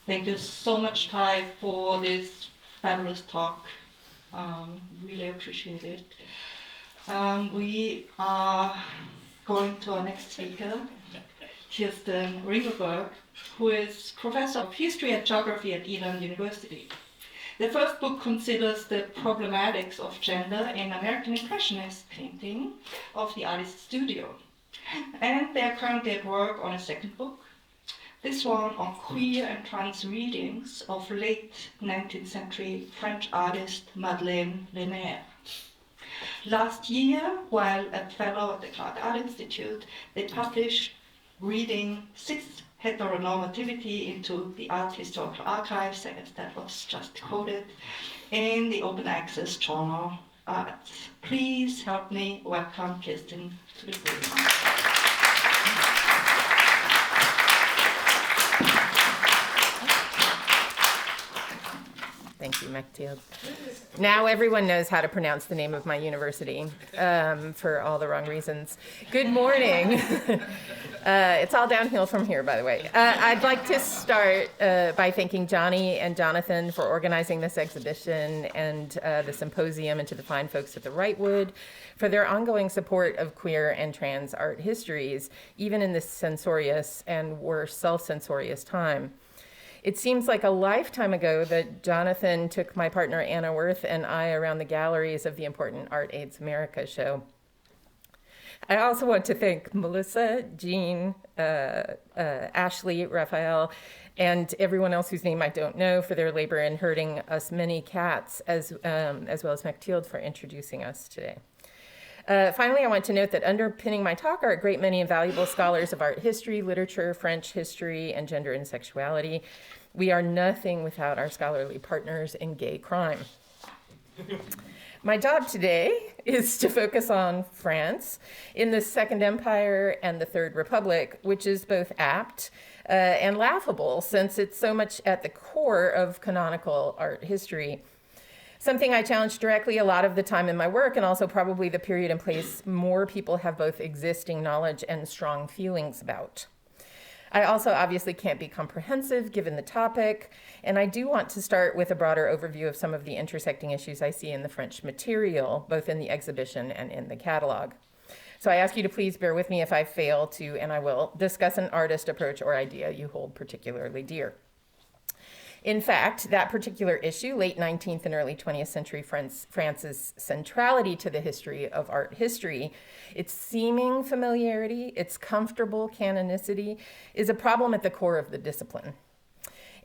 Speaker 4: Thank you so much, Kai, for this fabulous talk. Really appreciate it. We are going to our next speaker, Kirstin Ringelberg, who is professor of history and geography at Elam University. The first book considers the problematics of gender in American Impressionist painting of the artist's studio. And they are currently at work on a second book, this one on queer and trans readings of late 19th century French artist Madeleine Lemaire. Last year, while a fellow at the Clark Art Institute, they published reading Cis Heteronormativity into the Art Historical Archives, as that was just quoted, in the open access journal Arts. Please help me welcome Kirstin to the podium.
Speaker 3: Thank you, Mathilde. Now everyone knows how to pronounce the name of my university for all the wrong reasons. Good morning. It's all downhill from here, by the way. I'd like to start by thanking Johnny and Jonathan for organizing this exhibition and the symposium, and to the fine folks at the Wrightwood for their ongoing support of queer and trans art histories, even in this censorious and worse self-censorious time. It seems like a lifetime ago that Jonathan took my partner Anna Worth and I around the galleries of the important Art AIDS America show. I also want to thank Melissa, Jean, Ashley, Raphael, and everyone else whose name I don't know for their labor in herding us many cats, as well as Mathilde for introducing us today. Finally, I want to note that underpinning my talk are a great many invaluable scholars of art history, literature, French history, and gender and sexuality. We are nothing without our scholarly partners in gay crime. My job today is to focus on France in the Second Empire and the Third Republic, which is both apt and laughable, since it's so much at the core of canonical art history. Something I challenge directly a lot of the time in my work, and also probably the period and place more people have both existing knowledge and strong feelings about. I also obviously can't be comprehensive given the topic, and I do want to start with a broader overview of some of the intersecting issues I see in the French material, both in the exhibition and in the catalog. So I ask you to please bear with me if I fail to, and I will, discuss an artist approach or idea you hold particularly dear. In fact, that particular issue, late 19th and early 20th century France's centrality to the history of art history, its seeming familiarity, its comfortable canonicity, is a problem at the core of the discipline.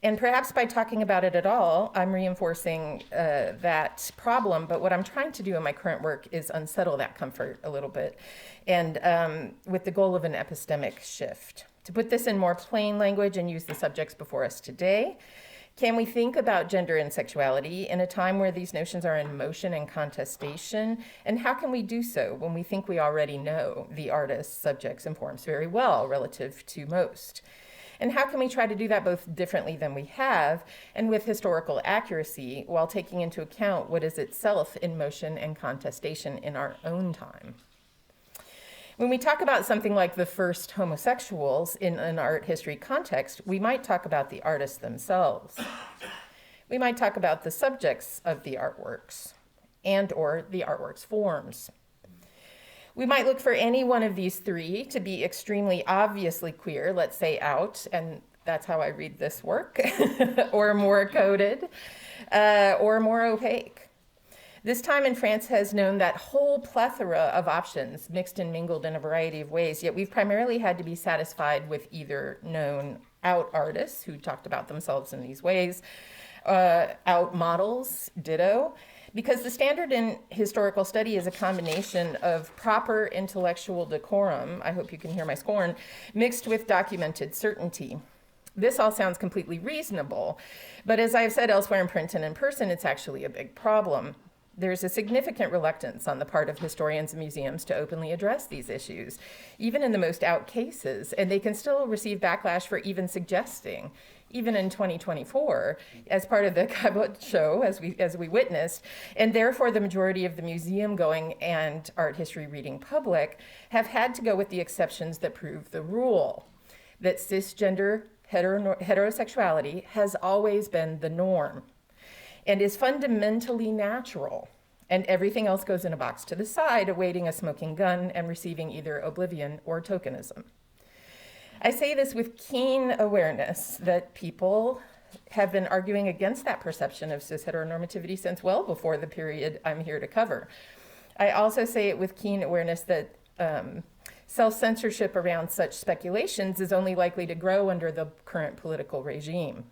Speaker 3: And perhaps by talking about it at all, I'm reinforcing that problem, but what I'm trying to do in my current work is unsettle that comfort a little bit, and with the goal of an epistemic shift. To put this in more plain language and use the subjects before us today, can we think about gender and sexuality in a time where these notions are in motion and contestation? And how can we do so when we think we already know the artist's, subjects, and forms very well relative to most? And how can we try to do that both differently than we have and with historical accuracy while taking into account what is itself in motion and contestation in our own time? When we talk about something like the first homosexuals in an art history context, we might talk about the artists themselves. We might talk about the subjects of the artworks and or the artwork's forms. We might look for any one of these three to be extremely obviously queer, let's say out, and that's how I read this work, or more coded, or more opaque. This time in France has known that whole plethora of options, mixed and mingled in a variety of ways, yet we've primarily had to be satisfied with either known out artists who talked about themselves in these ways, out models, ditto, because the standard in historical study is a combination of proper intellectual decorum, I hope you can hear my scorn, mixed with documented certainty. This all sounds completely reasonable, but as I've said elsewhere in print and in person, it's actually a big problem. There's a significant reluctance on the part of historians and museums to openly address these issues, even in the most out cases, and they can still receive backlash for even suggesting, even in 2024, as part of the Cabot show, as we witnessed, and therefore the majority of the museum-going and art history reading public have had to go with the exceptions that prove the rule, that cisgender heterosexuality has always been the norm and is fundamentally natural, and everything else goes in a box to the side, awaiting a smoking gun and receiving either oblivion or tokenism. I say this with keen awareness that people have been arguing against that perception of cis heteronormativity since well before the period I'm here to cover. I also say it with keen awareness that self-censorship around such speculations is only likely to grow under the current political regime,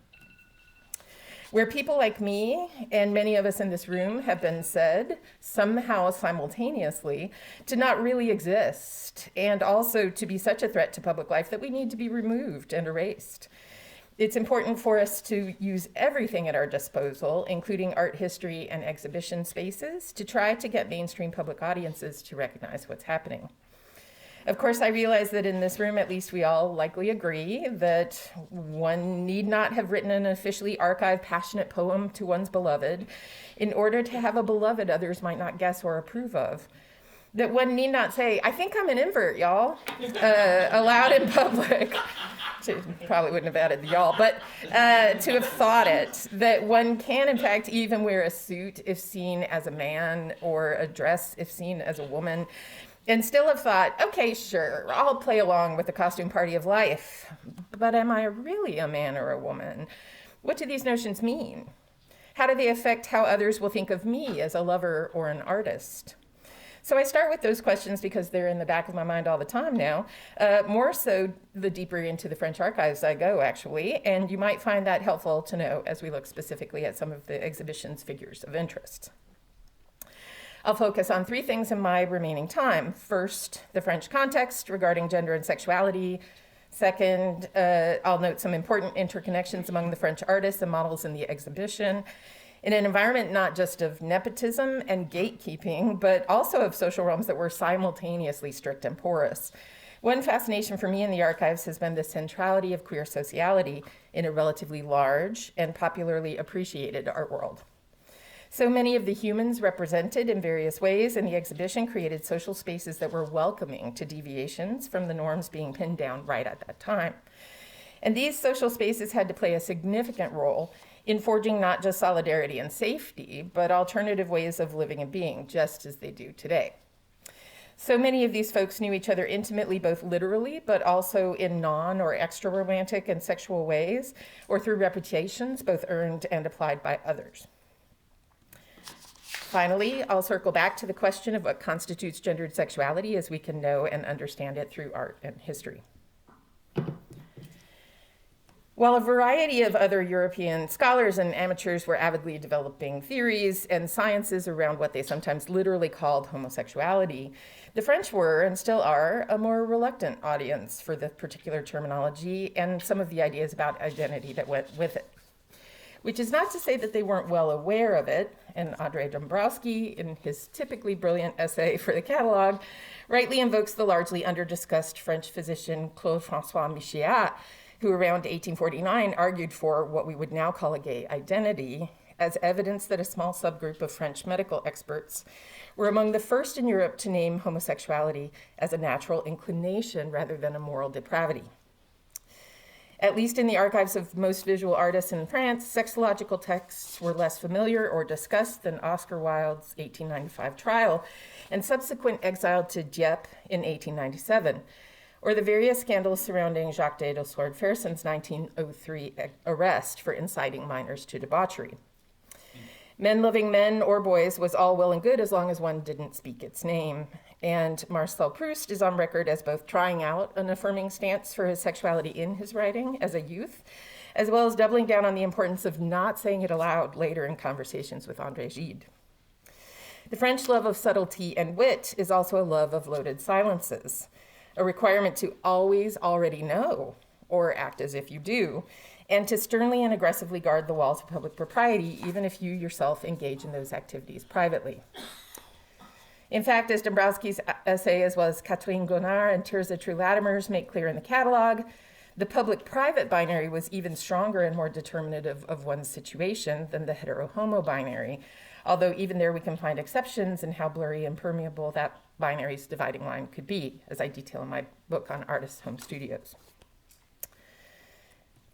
Speaker 3: where people like me and many of us in this room have been said, somehow simultaneously, to not really exist, and also to be such a threat to public life that we need to be removed and erased. It's important for us to use everything at our disposal, including art history and exhibition spaces, to try to get mainstream public audiences to recognize what's happening. Of course, I realize that in this room, at least we all likely agree that one need not have written an officially archived passionate poem to one's beloved in order to have a beloved others might not guess or approve of. That one need not say, I think I'm an invert, y'all, aloud in public. Probably wouldn't have added the y'all, but to have thought it, that one can in fact even wear a suit if seen as a man or a dress if seen as a woman, and still have thought, okay, sure, I'll play along with the costume party of life, but am I really a man or a woman? What do these notions mean? How do they affect how others will think of me as a lover or an artist? So I start with those questions because they're in the back of my mind all the time now, more so the deeper into the French archives I go, actually, and you might find that helpful to know as we look specifically at some of the exhibition's figures of interest. I'll focus on three things in my remaining time. First, the French context regarding gender and sexuality. Second, I'll note some important interconnections among the French artists and models in the exhibition in an environment not just of nepotism and gatekeeping, but also of social realms that were simultaneously strict and porous. One fascination for me in the archives has been the centrality of queer sociality in a relatively large and popularly appreciated art world. So many of the humans represented in various ways in the exhibition created social spaces that were welcoming to deviations from the norms being pinned down right at that time. And these social spaces had to play a significant role in forging not just solidarity and safety, but alternative ways of living and being, just as they do today. So many of these folks knew each other intimately, both literally, but also in non or extra romantic and sexual ways, or through reputations, both earned and applied by others. Finally, I'll circle back to the question of what constitutes gendered sexuality as we can know and understand it through art and history. While a variety of other European scholars and amateurs were avidly developing theories and sciences around what they sometimes literally called homosexuality, the French were, and still are, a more reluctant audience for the particular terminology and some of the ideas about identity that went with it. Which is not to say that they weren't well aware of it, and André Dombrowski, in his typically brilliant essay for the catalog, rightly invokes the largely under-discussed French physician Claude-François Michéat, who around 1849 argued for what we would now call a gay identity, as evidence that a small subgroup of French medical experts were among the first in Europe to name homosexuality as a natural inclination rather than a moral depravity. At least in the archives of most visual artists in France, sexological texts were less familiar or discussed than Oscar Wilde's 1895 trial and subsequent exile to Dieppe in 1897, or the various scandals surrounding Jacques de Sword-Ferson's 1903 arrest for inciting minors to debauchery. Men loving men or boys was all well and good as long as one didn't speak its name. And Marcel Proust is on record as both trying out an affirming stance for his sexuality in his writing as a youth, as well as doubling down on the importance of not saying it aloud later in conversations with André Gide. The French love of subtlety and wit is also a love of loaded silences, a requirement to always already know or act as if you do, and to sternly and aggressively guard the walls of public propriety, even if you yourself engage in those activities privately. In fact, as Dombrowski's essay, as well as Catherine Gonard and Tirza True-Latimer's make clear in the catalog, the public-private binary was even stronger and more determinative of one's situation than the hetero-homo binary, although even there we can find exceptions in how blurry and permeable that binary's dividing line could be, as I detail in my book on artists' home studios.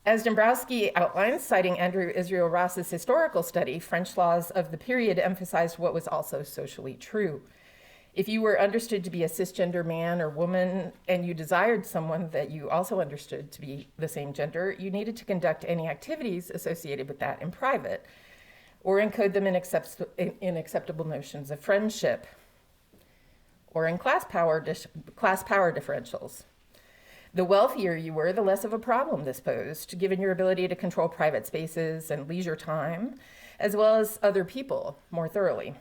Speaker 3: As Dombrowski outlines, citing Andrew Israel Ross's historical study, French laws of the period emphasized what was also socially true. If you were understood to be a cisgender man or woman and you desired someone that you also understood to be the same gender, you needed to conduct any activities associated with that in private or encode them in acceptable notions of friendship or in class power differentials. The wealthier you were, the less of a problem this posed, given your ability to control private spaces and leisure time, as well as other people more thoroughly.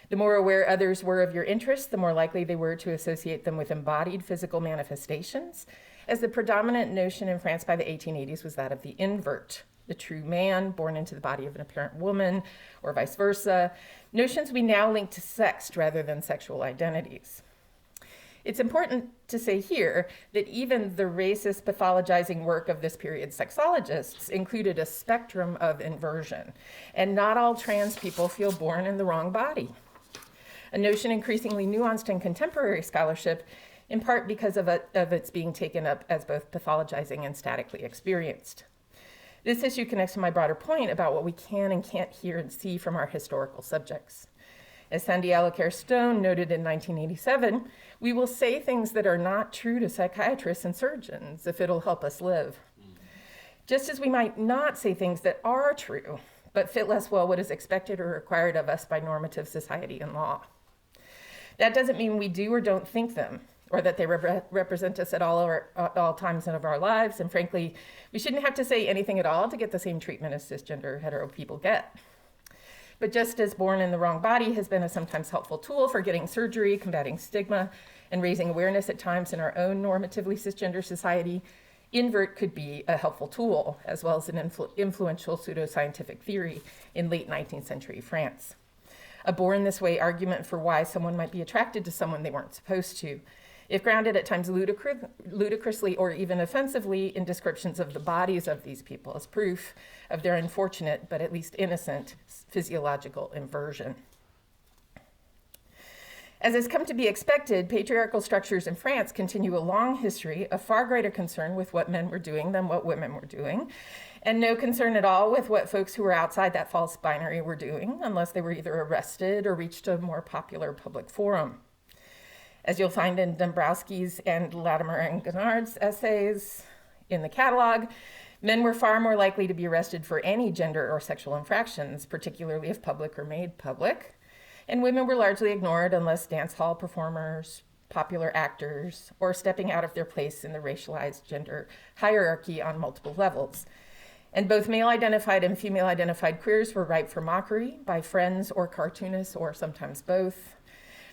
Speaker 3: The more aware others were of your interests, the more likely they were to associate them with embodied physical manifestations, as the predominant notion in France by the 1880s was that of the invert, the true man born into the body of an apparent woman, or vice versa, notions we now link to sex rather than sexual identities. It's important to say here that even the racist pathologizing work of this period's sexologists included a spectrum of inversion, and not all trans people feel born in the wrong body. A notion increasingly nuanced in contemporary scholarship, in part because of its being taken up as both pathologizing and statically experienced. This issue connects to my broader point about what we can and can't hear and see from our historical subjects. As Sandy Kirstin noted in 1987, we will say things that are not true to psychiatrists and surgeons if it'll help us live. Just as we might not say things that are true, but fit less well what is expected or required of us by normative society and law. That doesn't mean we do or don't think them, or that they represent us at all times of our lives, and frankly, we shouldn't have to say anything at all to get the same treatment as cisgender hetero people get. But just as born in the wrong body has been a sometimes helpful tool for getting surgery, combating stigma, and raising awareness at times in our own normatively cisgender society, invert could be a helpful tool, as well as an influential pseudoscientific theory in late 19th century France. A born this way argument for why someone might be attracted to someone they weren't supposed to, if grounded at times ludicrously or even offensively in descriptions of the bodies of these people as proof of their unfortunate, but at least innocent, physiological inversion. As has come to be expected, patriarchal structures in France continue a long history of far greater concern with what men were doing than what women were doing, and no concern at all with what folks who were outside that false binary were doing, unless they were either arrested or reached a more popular public forum. As you'll find in Dombrowski's and Latimer and Gonard's essays in the catalog, men were far more likely to be arrested for any gender or sexual infractions, particularly if public or made public, and women were largely ignored unless dance hall performers, popular actors, or stepping out of their place in the racialized gender hierarchy on multiple levels. And both male-identified and female-identified queers were ripe for mockery by friends or cartoonists, or sometimes both,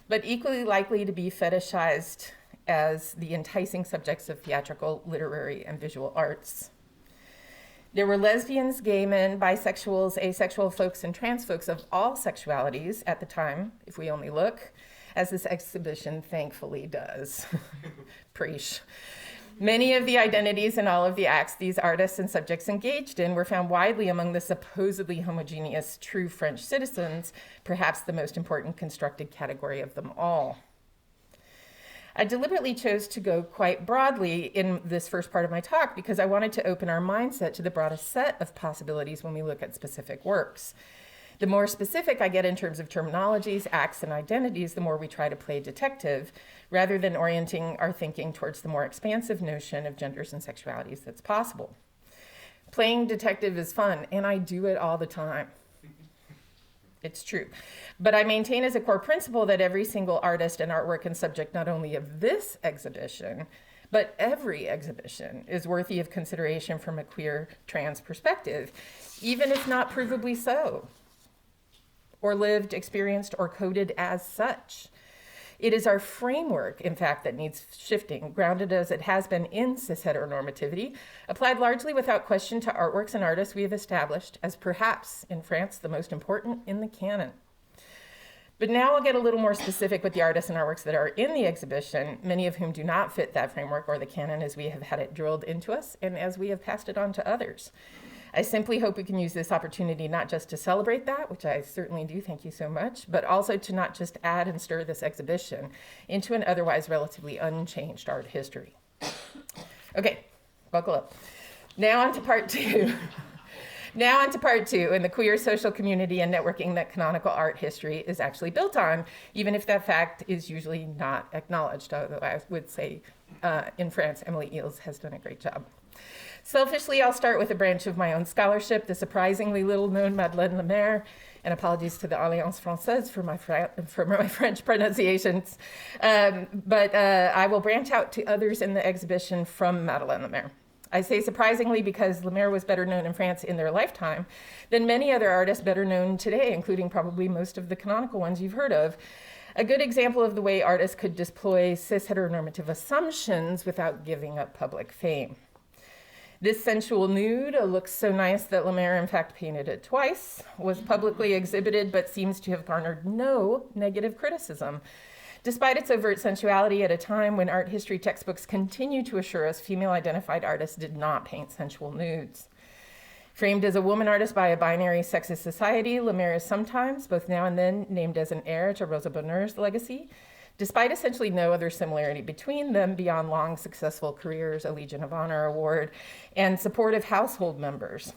Speaker 3: but equally likely to be fetishized as the enticing subjects of theatrical, literary, and visual arts. There were lesbians, gay men, bisexuals, asexual folks, and trans folks of all sexualities at the time, if we only look, as this exhibition thankfully does. Preach. Many of the identities and all of the acts these artists and subjects engaged in were found widely among the supposedly homogeneous true French citizens, perhaps the most important constructed category of them all. I deliberately chose to go quite broadly in this first part of my talk because I wanted to open our mindset to the broadest set of possibilities when we look at specific works. The more specific I get in terms of terminologies, acts, and identities, the more we try to play detective, rather than orienting our thinking towards the more expansive notion of genders and sexualities that's possible. Playing detective is fun, and I do it all the time. It's true. But I maintain as a core principle that every single artist and artwork and subject, not only of this exhibition, but every exhibition is worthy of consideration from a queer trans perspective, even if not provably so, or lived, experienced, or coded as such. It is our framework, in fact, that needs shifting, grounded as it has been in cis heteronormativity, applied largely without question to artworks and artists we have established as perhaps, in France, the most important in the canon. But now I'll get a little more specific with the artists and artworks that are in the exhibition, many of whom do not fit that framework or the canon as we have had it drilled into us and as we have passed it on to others. I simply hope we can use this opportunity not just to celebrate that, which I certainly do, thank you so much, but also to not just add and stir this exhibition into an otherwise relatively unchanged art history. Okay, buckle up. Now on to part two. And the queer social community and networking that canonical art history is actually built on, even if that fact is usually not acknowledged, although I would say in France, Emily Eales has done a great job. Selfishly, I'll start with a branch of my own scholarship, the surprisingly little-known Madeleine Lemaire, and apologies to the Alliance Française for my French pronunciations. But I will branch out to others in the exhibition from Madeleine Lemaire. I say surprisingly because Lemaire was better known in France in their lifetime than many other artists better known today, including probably most of the canonical ones you've heard of. A good example of the way artists could deploy cis heteronormative assumptions without giving up public fame. This sensual nude, a look so nice that Lemaire in fact painted it twice, was publicly exhibited but seems to have garnered no negative criticism, despite its overt sensuality at a time when art history textbooks continue to assure us female-identified artists did not paint sensual nudes. Framed as a woman artist by a binary sexist society, Lemaire is sometimes, both now and then, named as an heir to Rosa Bonheur's legacy, despite essentially no other similarity between them beyond long successful careers, a Legion of Honor award, and supportive household members.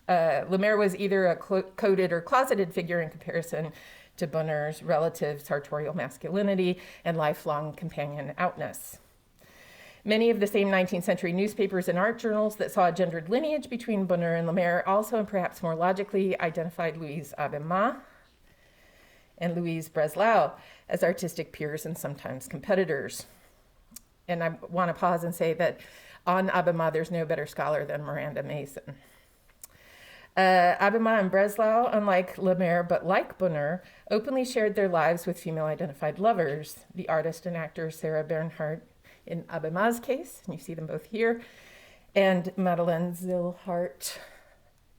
Speaker 3: Lemaire was either a coded or closeted figure in comparison to Bonheur's relative sartorial masculinity and lifelong companion outness. Many of the same 19th century newspapers and art journals that saw a gendered lineage between Bonheur and Lemaire also, and perhaps more logically, identified Louise Abema and Louise Breslau as artistic peers and sometimes competitors. And I want to pause and say that on Abema, there's no better scholar than Miranda Mason. Abema and Breslau, unlike Lemaire but like Bonheur, openly shared their lives with female-identified lovers, the artist and actor Sarah Bernhardt in Abema's case, and you see them both here, and Madeleine Zillhardt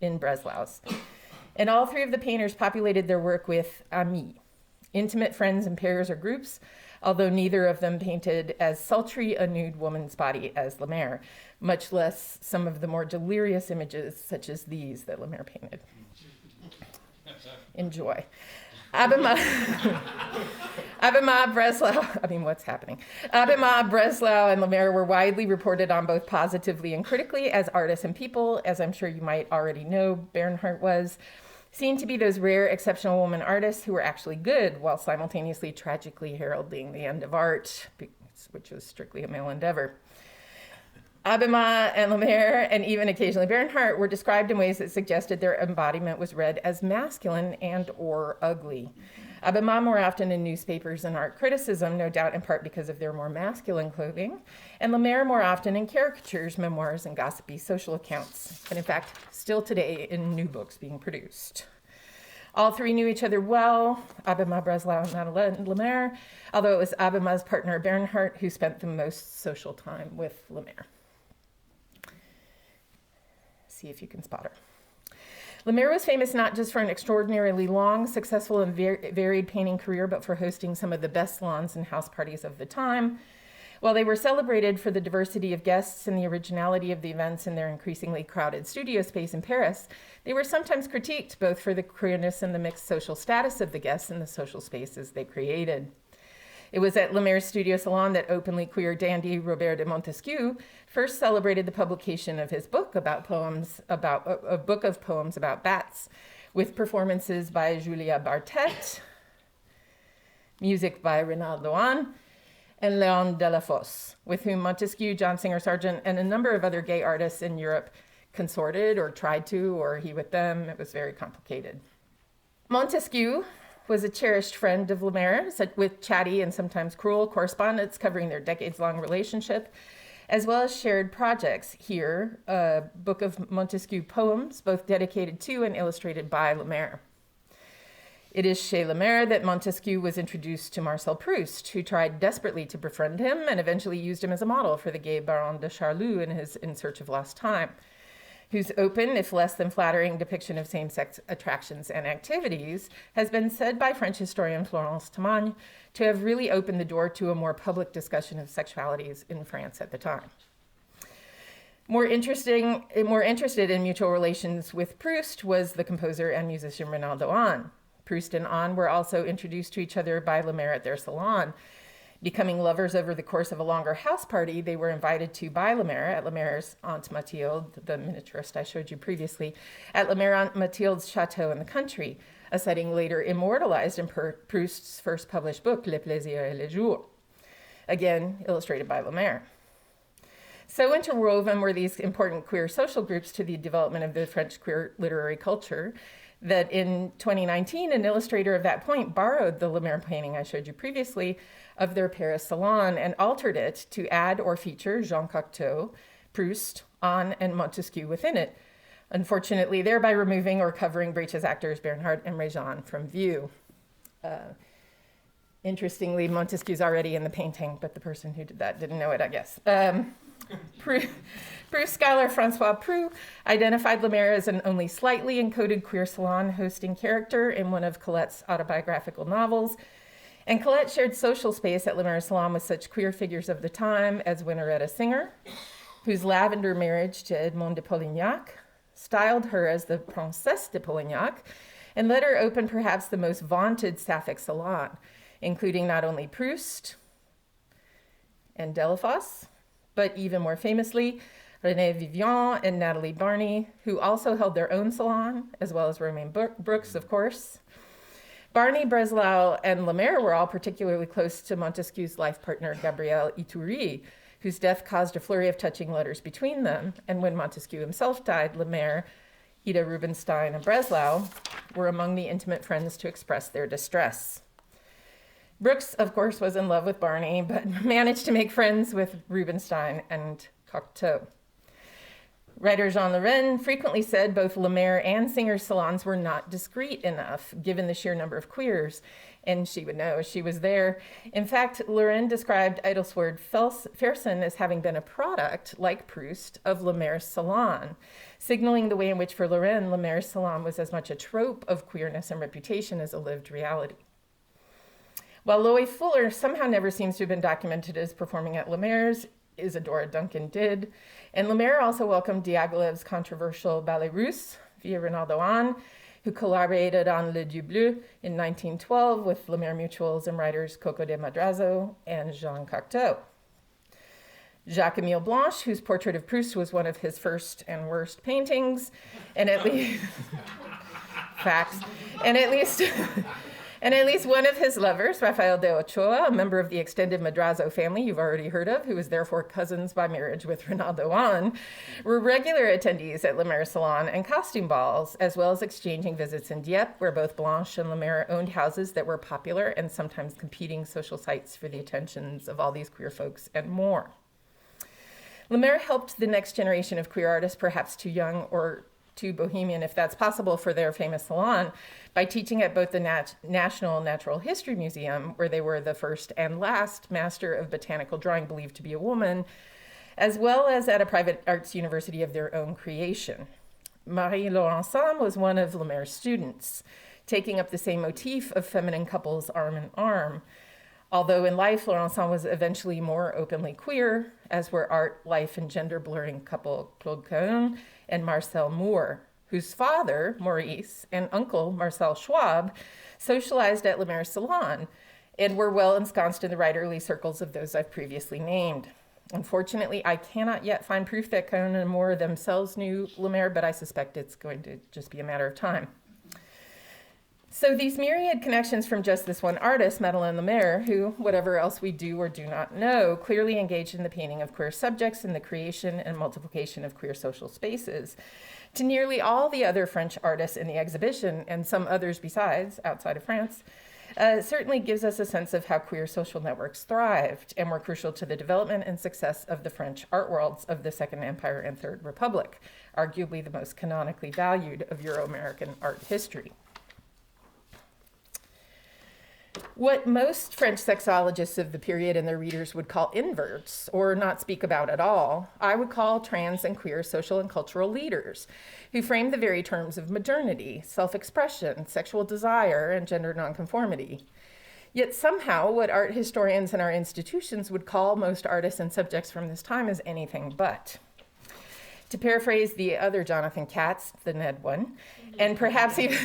Speaker 3: in Breslau's. And all three of the painters populated their work with amis, intimate friends and pairs or groups, although neither of them painted as sultry a nude woman's body as Lemaire, much less some of the more delirious images such as these that Lemaire painted. Enjoy. Abema, Breslau, what's happening? Abema, Breslau, and Lemaire were widely reported on both positively and critically as artists and people, as I'm sure you might already know Bernhardt was, seen to be those rare, exceptional woman artists who were actually good while simultaneously tragically heralding the end of art, which was strictly a male endeavor. Abema and Lemaire, and even occasionally Bernhardt, were described in ways that suggested their embodiment was read as masculine and or ugly. Abema more often in newspapers and art criticism, no doubt in part because of their more masculine clothing, and Lemaire more often in caricatures, memoirs, and gossipy social accounts, and in fact, still today in new books being produced. All three knew each other well, Abema, Breslau, and Madeleine Lemaire, although it was Abema's partner Bernhardt who spent the most social time with Lemaire. See if you can spot her. Lemaire was famous not just for an extraordinarily long, successful, and varied painting career, but for hosting some of the best salons and house parties of the time. While they were celebrated for the diversity of guests and the originality of the events in their increasingly crowded studio space in Paris, they were sometimes critiqued both for the queerness and the mixed social status of the guests and the social spaces they created. It was at Lemaire's studio salon that openly queer dandy Robert de Montesquieu first celebrated the publication of his book a book of poems about bats, with performances by Julia Bartet, music by Renald Lohan, and Léon Delafosse, with whom Montesquieu, John Singer Sargent, and a number of other gay artists in Europe consorted or tried to, or he with them. It was very complicated. Montesquieu was a cherished friend of Lemaire's, with chatty and sometimes cruel correspondence covering their decades-long relationship, as well as shared projects. Here, a book of Montesquieu poems, both dedicated to and illustrated by Lemaire. It is chez Lemaire that Montesquieu was introduced to Marcel Proust, who tried desperately to befriend him and eventually used him as a model for the gay Baron de Charlus in his In Search of Lost Time, whose open, if less than flattering, depiction of same-sex attractions and activities has been said by French historian Florence Tamagne to have really opened the door to a more public discussion of sexualities in France at the time. More interested in mutual relations with Proust was the composer and musician Rinaldo Hahn. Proust and Hahn were also introduced to each other by Lemaire at their salon. Becoming lovers over the course of a longer house party, they were invited to by Lemaire at Lemaire's Aunt Mathilde, the miniaturist I showed you previously, at Lemaire Aunt Mathilde's chateau in the country, a setting later immortalized in Proust's first published book, Les Plaisirs et les Jours, again illustrated by Lemaire. So interwoven were these important queer social groups to the development of the French queer literary culture that in 2019, an illustrator of that point borrowed the Lemaire painting I showed you previously of their Paris salon and altered it to add or feature Jean Cocteau, Proust, Hahn, and Montesquieu within it, unfortunately thereby removing or covering Brecht's actors Bernhardt and Merjian from view. Interestingly, Montesquieu's already in the painting, but the person who did that didn't know it, I guess. Proust scholar Francois Proust identified Lemaire as an only slightly encoded queer salon hosting character in one of Colette's autobiographical novels, and Colette shared social space at Lemaire's salon with such queer figures of the time as Winnaretta Singer, whose lavender marriage to Edmond de Polignac styled her as the Princesse de Polignac and let her open perhaps the most vaunted sapphic salon, including not only Proust and Delafosse, but even more famously, Renée Vivian and Natalie Barney, who also held their own salon, as well as Romaine Brooks, of course. Barney, Breslau, and Lemaire were all particularly close to Montesquieu's life partner, Gabrielle Itourie, whose death caused a flurry of touching letters between them. And when Montesquieu himself died, Lemaire, Ida Rubinstein, and Breslau were among the intimate friends to express their distress. Brooks, of course, was in love with Barney, but managed to make friends with Rubinstein and Cocteau. Writer Jean Lorrain frequently said both Lemaire and Singer's salons were not discreet enough, given the sheer number of queers, and she would know, she was there. In fact, Lorrain described Idlesword Fersen as having been a product, like Proust, of Lemaire's salon, signaling the way in which for Lorrain, Lemaire's salon was as much a trope of queerness and reputation as a lived reality. While Loie Fuller somehow never seems to have been documented as performing at Lemaire's, Isadora Duncan did, and Lemaire also welcomed Diaghilev's controversial Ballet Russe via Rinaldo Hahn, who collaborated on Le Dieu Bleu in 1912 with Lemaire mutuals and writers Coco de Madrazo and Jean Cocteau. Jacques-Émile Blanche, whose portrait of Proust was one of his first and worst paintings, and at least facts, and at least one of his lovers, Rafael de Ochoa, a member of the extended Madrazo family you've already heard of, who was therefore cousins by marriage with Rinaldo Hahn, were regular attendees at Lemaire's salon and costume balls, as well as exchanging visits in Dieppe, where both Blanche and Lemaire owned houses that were popular and sometimes competing social sites for the attentions of all these queer folks and more. Lemaire helped the next generation of queer artists, perhaps too young or too bohemian, if that's possible, for their famous salon, by teaching at both the National Natural History Museum, where they were the first and last master of botanical drawing believed to be a woman, as well as at a private arts university of their own creation. Marie Laurencin was one of Lemaire's students, taking up the same motif of feminine couples arm in arm. Although in life, Laurencin was eventually more openly queer, as were art, life, and gender-blurring couple Claude Cahun and Marcel Moore, whose father, Maurice, and uncle, Marcel Schwab, socialized at Lemaire's salon and were well ensconced in the writerly circles of those I've previously named. Unfortunately, I cannot yet find proof that Cahun and Moore themselves knew Lemaire, but I suspect it's going to just be a matter of time. So these myriad connections from just this one artist, Madeleine Lemaire, who, whatever else we do or do not know, clearly engaged in the painting of queer subjects and the creation and multiplication of queer social spaces, to nearly all the other French artists in the exhibition, and some others besides, outside of France, certainly gives us a sense of how queer social networks thrived and were crucial to the development and success of the French art worlds of the Second Empire and Third Republic, arguably the most canonically valued of Euro-American art history. What most French sexologists of the period and their readers would call inverts, or not speak about at all, I would call trans and queer social and cultural leaders, who framed the very terms of modernity, self-expression, sexual desire, and gender nonconformity. Yet somehow, what art historians in our institutions would call most artists and subjects from this time is anything but. To paraphrase the other Jonathan Katz, the Ned one, and perhaps even,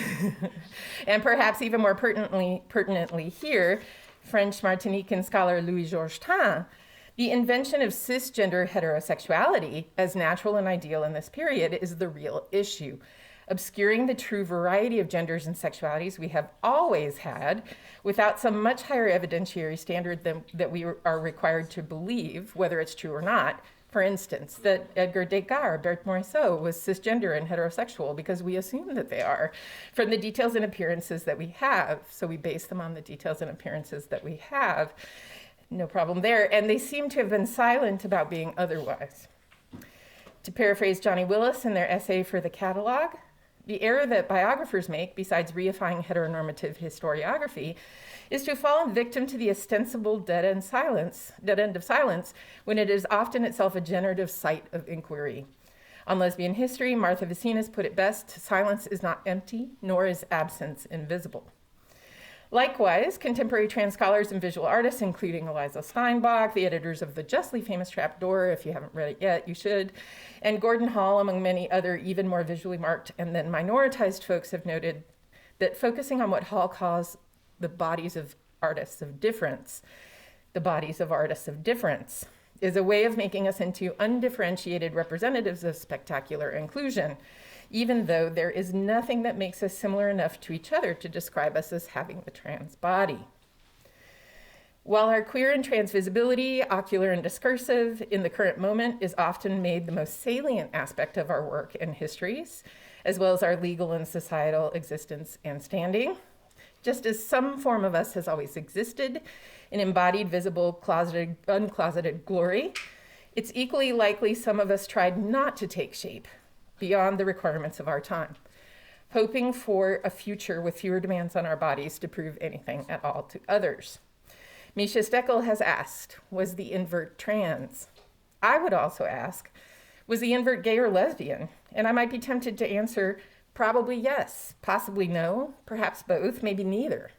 Speaker 3: more pertinently here, French Martinican scholar Louis-Georges Tin, the invention of cisgender heterosexuality as natural and ideal in this period is the real issue, obscuring the true variety of genders and sexualities we have always had without some much higher evidentiary standard than that we are required to believe, whether it's true or not. For instance, that Edgar Degas or Berthe Morisot was cisgender and heterosexual because we assume that they are from the details and appearances that we have. So we base them on the details and appearances that we have. No problem there. And they seem to have been silent about being otherwise. To paraphrase Johnny Willis in their essay for the catalog, the error that biographers make, besides reifying heteronormative historiography, is to fall victim to the ostensible dead end of silence, when it is often itself a generative site of inquiry. On lesbian history, Martha Vicinas put it best, silence is not empty, nor is absence invisible. Likewise, contemporary trans scholars and visual artists, including Eliza Steinbach, the editors of the justly famous Trapdoor, if you haven't read it yet, you should, and Gordon Hall, among many other even more visually marked and then minoritized folks, have noted that focusing on what Hall calls the bodies of artists of difference, is a way of making us into undifferentiated representatives of spectacular inclusion, even though there is nothing that makes us similar enough to each other to describe us as having the trans body. While our queer and trans visibility, ocular and discursive, in the current moment is often made the most salient aspect of our work and histories, as well as our legal and societal existence and standing, just as some form of us has always existed in embodied, visible, closeted, uncloseted glory, it's equally likely some of us tried not to take shape beyond the requirements of our time, hoping for a future with fewer demands on our bodies to prove anything at all to others. Misha Steckel has asked, was the invert trans? I would also ask, was the invert gay or lesbian? And I might be tempted to answer, probably yes, possibly no, perhaps both, maybe neither.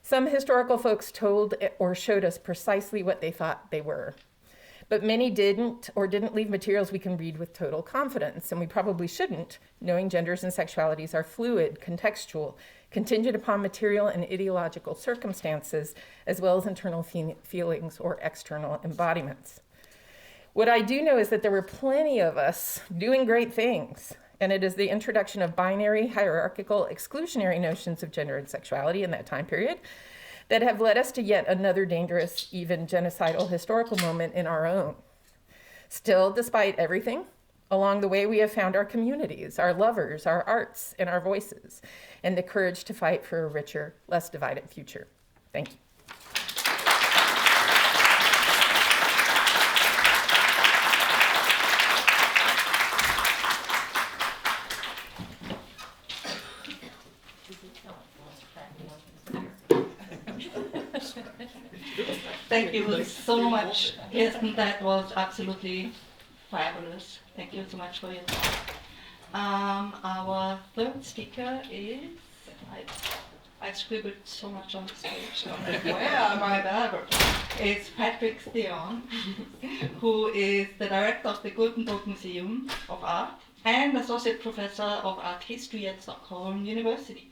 Speaker 3: Some historical folks told or showed us precisely what they thought they were, but many didn't leave materials we can read with total confidence, and we probably shouldn't, knowing genders and sexualities are fluid, contextual, contingent upon material and ideological circumstances, as well as internal feelings or external embodiments. What I do know is that there were plenty of us doing great things, and it is the introduction of binary, hierarchical, exclusionary notions of gender and sexuality in that time period that have led us to yet another dangerous, even genocidal historical moment in our own. Still, despite everything, along the way we have found our communities, our lovers, our arts, and our voices, and the courage to fight for a richer, less divided future. Thank you.
Speaker 4: Thank you so much, Kirstin. That was absolutely fabulous. Thank you so much for your time. Our third speaker is, I scribbled so much on the stage. Where am I there? It's Patrik Steorn, who is the director of the Gutenberg Museum of Art and associate professor of art history at Stockholm University.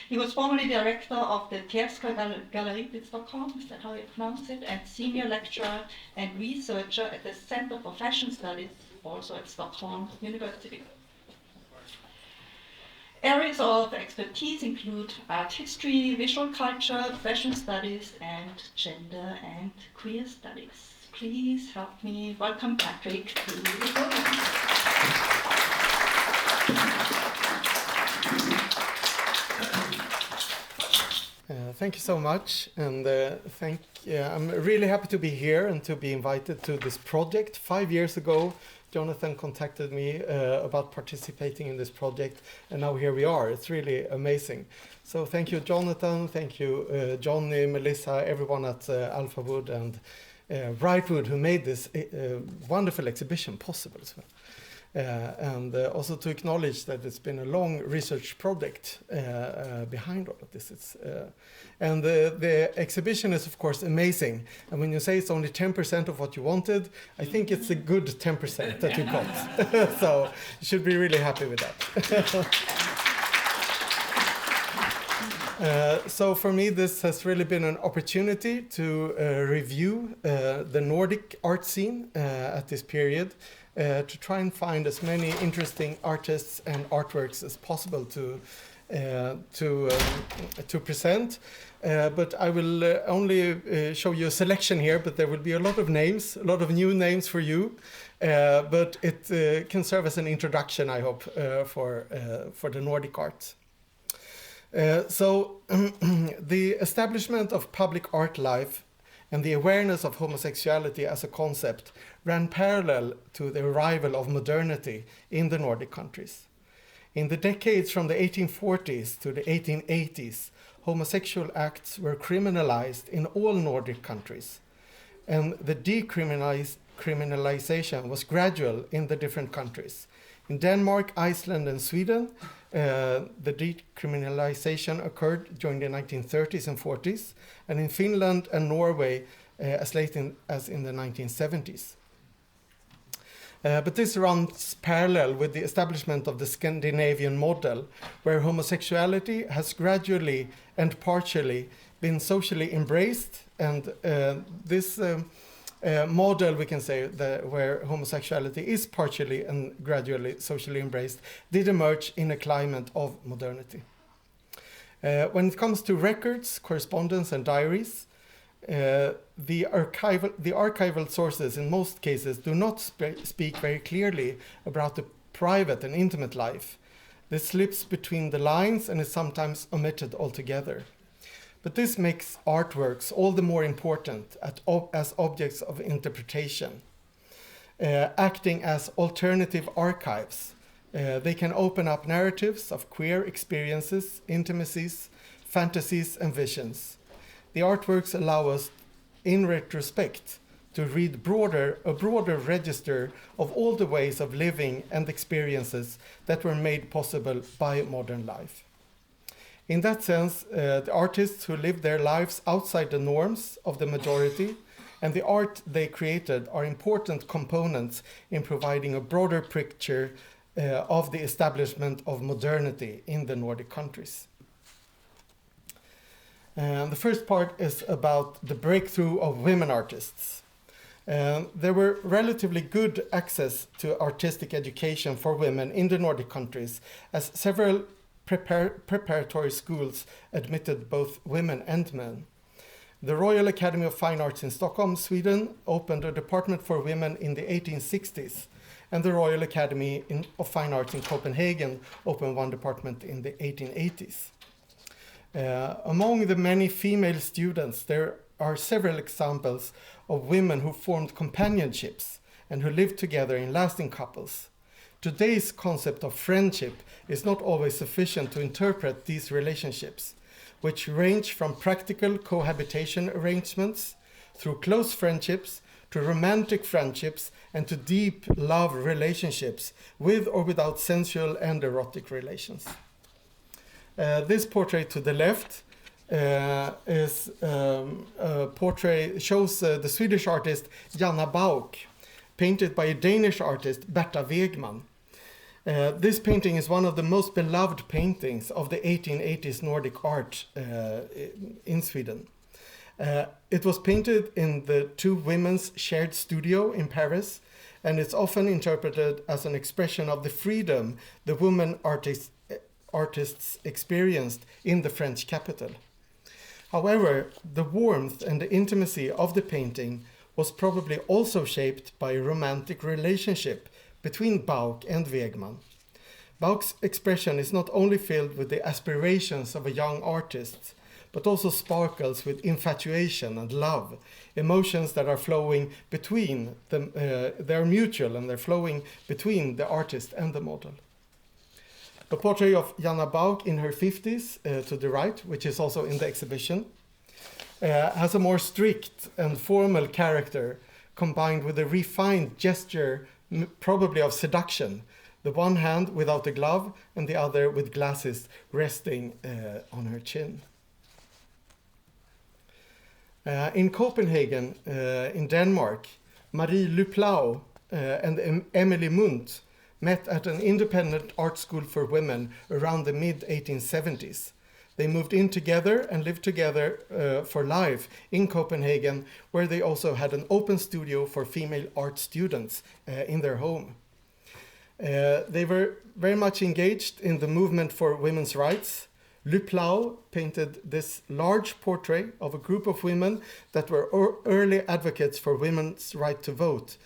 Speaker 4: He was formerly director of the Teaterska Galleriet in Stockholm, is that how you pronounce it, and senior lecturer and researcher at the Center for Fashion Studies, also at Stockholm University. Areas of expertise include art history, visual culture, fashion studies, and gender and queer studies. Please help me welcome Patrik to the program.
Speaker 5: Thank you so much, and I'm really happy to be here and to be invited to this project. 5 years ago, Jonathan contacted me about participating in this project, and now here we are. It's really amazing. So thank you, Jonathan. Thank you, Johnny, Melissa, everyone at Alphawood and Brightwood who made this wonderful exhibition possible as well. And also to acknowledge that it's been a long research project behind all of this. And the exhibition is, of course, amazing. And when you say it's only 10% of what you wanted, I think it's a good 10% that you got. So you should be really happy with that. So for me, this has really been an opportunity to review the Nordic art scene at this period. To try and find as many interesting artists and artworks as possible to present. But I will only show you a selection here, but there will be a lot of names, a lot of new names for you. But it can serve as an introduction, I hope, for the Nordic arts. So the establishment of public art life and the awareness of homosexuality as a concept ran parallel to the arrival of modernity in the Nordic countries. In the decades from the 1840s to the 1880s, homosexual acts were criminalized in all Nordic countries, and the decriminalization was gradual in the different countries. In Denmark, Iceland, and Sweden, the decriminalization occurred during the 1930s and 40s, and in Finland and Norway as late as in the 1970s. But this runs parallel with the establishment of the Scandinavian model, where homosexuality has gradually and partially been socially embraced, and this model, we can say, where homosexuality is partially and gradually socially embraced, did emerge in a climate of modernity. When it comes to records, correspondence, and diaries, the archival sources in most cases do not speak very clearly about the private and intimate life. This slips between the lines and is sometimes omitted altogether. But this makes artworks all the more important as objects of interpretation, acting as alternative archives. They can open up narratives of queer experiences, intimacies, fantasies, and visions. The artworks allow us, in retrospect, to read a broader register of all the ways of living and experiences that were made possible by modern life. In that sense, the artists who live their lives outside the norms of the majority and the art they created are important components in providing a broader picture of the establishment of modernity in the Nordic countries. The first part is about the breakthrough of women artists. There were relatively good access to artistic education for women in the Nordic countries, as several preparatory schools admitted both women and men. The Royal Academy of Fine Arts in Stockholm, Sweden, opened a department for women in the 1860s, and the Royal Academy of Fine Arts in Copenhagen opened one department in the 1880s. Among the many female students, there are several examples of women who formed companionships and who lived together in lasting couples. Today's concept of friendship is not always sufficient to interpret these relationships, which range from practical cohabitation arrangements through close friendships to romantic friendships and to deep love relationships with or without sensual and erotic relations. This portrait to the left is a portrait, shows the Swedish artist Janna Bauk, painted by a Danish artist, Berta Wegman. This painting is one of the most beloved paintings of the 1880s Nordic art in Sweden. It was painted in the two women's shared studio in Paris, and it's often interpreted as an expression of the freedom the woman artist artists experienced in the French capital. However, the warmth and the intimacy of the painting was probably also shaped by a romantic relationship between Bauck and Wegman. Bauck's expression is not only filled with the aspirations of a young artist, but also sparkles with infatuation and love, emotions that are flowing between them, they're mutual and they're flowing between the artist and the model. A portrait of Jana Bauck in her 50s to the right, which is also in the exhibition, has a more strict and formal character combined with a refined gesture, probably of seduction, the one hand without a glove and the other with glasses resting on her chin. In Copenhagen, in Denmark, Marie Luplau and Emily Munt met at an independent art school for women around the mid-1870s. They moved in together and lived together for life in Copenhagen, where they also had an open studio for female art students in their home. They were very much engaged in the movement for women's rights. Luplau painted this large portrait of a group of women that were early advocates for women's right to vote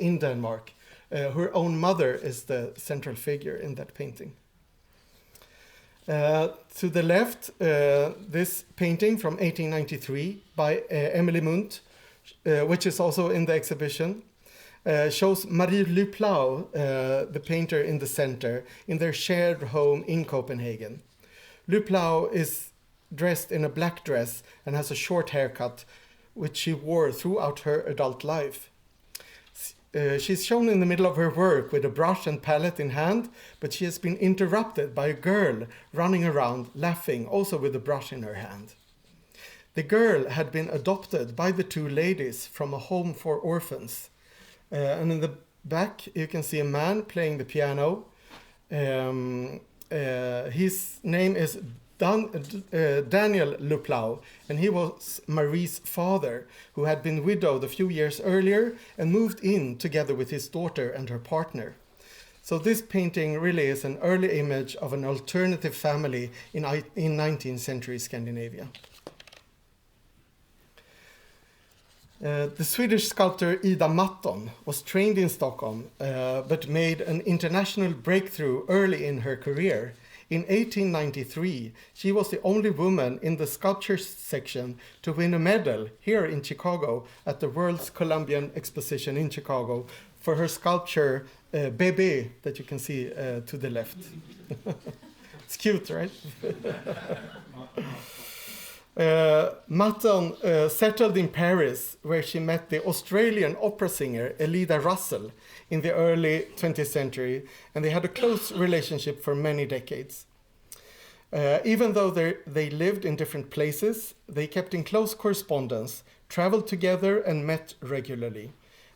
Speaker 5: in Denmark. Her own mother is the central figure in that painting. To the left, this painting from 1893 by Emily Munt, which is also in the exhibition, shows Marie Luplau, the painter, in the center, in their shared home in Copenhagen. Luplau is dressed in a black dress and has a short haircut, which she wore throughout her adult life. She's shown in the middle of her work with a brush and palette in hand, but she has been interrupted by a girl running around laughing, also with a brush in her hand. The girl had been adopted by the two ladies from a home for orphans. And in the back, you can see a man playing the piano. His name is Daniel Luplau, and he was Marie's father, who had been widowed a few years earlier and moved in together with his daughter and her partner. So this painting really is an early image of an alternative family in 19th century Scandinavia. The Swedish sculptor Ida Matton was trained in Stockholm, but made an international breakthrough early in her career. In 1893, she was the only woman in the sculpture section to win a medal here in Chicago at the World's Columbian Exposition in Chicago for her sculpture Bébé, that you can see to the left. It's cute, right? Matton settled in Paris, where she met the Australian opera singer Elida Russell in the early 20th century, and they had a close relationship for many decades. Even though they lived in different places, they kept in close correspondence, traveled together, and met regularly.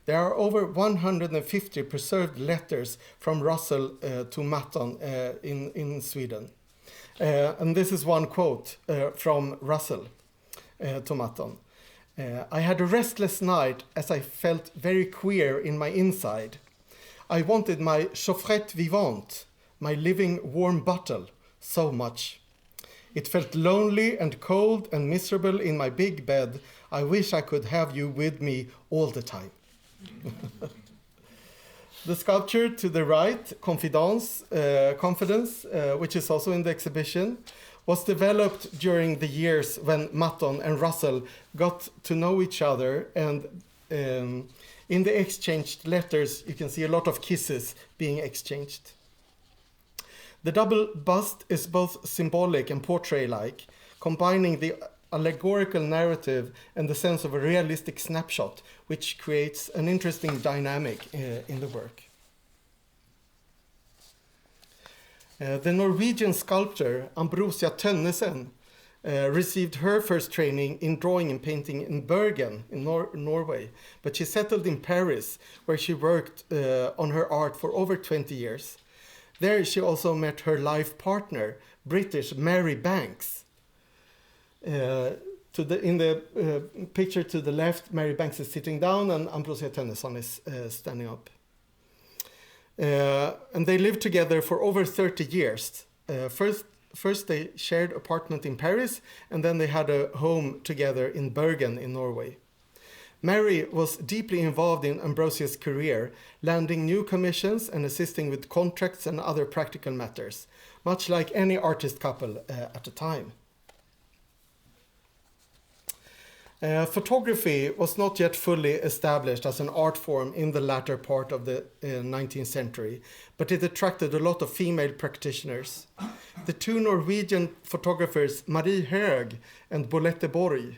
Speaker 5: There are over 150 preserved letters from Russell to Matton in Sweden. And this is one quote from Russell to Matton. I had a restless night as I felt very queer in my inside. I wanted my chaufferette vivante, my living warm bottle, so much. It felt lonely and cold and miserable in my big bed. I wish I could have you with me all the time. The sculpture to the right, Confidence, which is also in the exhibition, was developed during the years when Matton and Russell got to know each other, and in the exchanged letters you can see a lot of kisses being exchanged. The double bust is both symbolic and portrait-like, combining the allegorical narrative and the sense of a realistic snapshot, which creates an interesting dynamic in the work. The Norwegian sculptor Ambrosia Tønnesen received her first training in drawing and painting in Bergen in Norway, but she settled in Paris, where she worked on her art for over 20 years. There she also met her life partner, British Mary Banks. In the picture to the left, Mary Banks is sitting down and Ambrosia Tønnesen is standing up. And they lived together for over 30 years. First they shared apartment in Paris, and then they had a home together in Bergen in Norway. Mary was deeply involved in Ambrosia's career, landing new commissions and assisting with contracts and other practical matters, much like any artist couple at the time. Photography was not yet fully established as an art form in the latter part of the 19th century, but it attracted a lot of female practitioners. The two Norwegian photographers Marie Höeg and Bolette Borg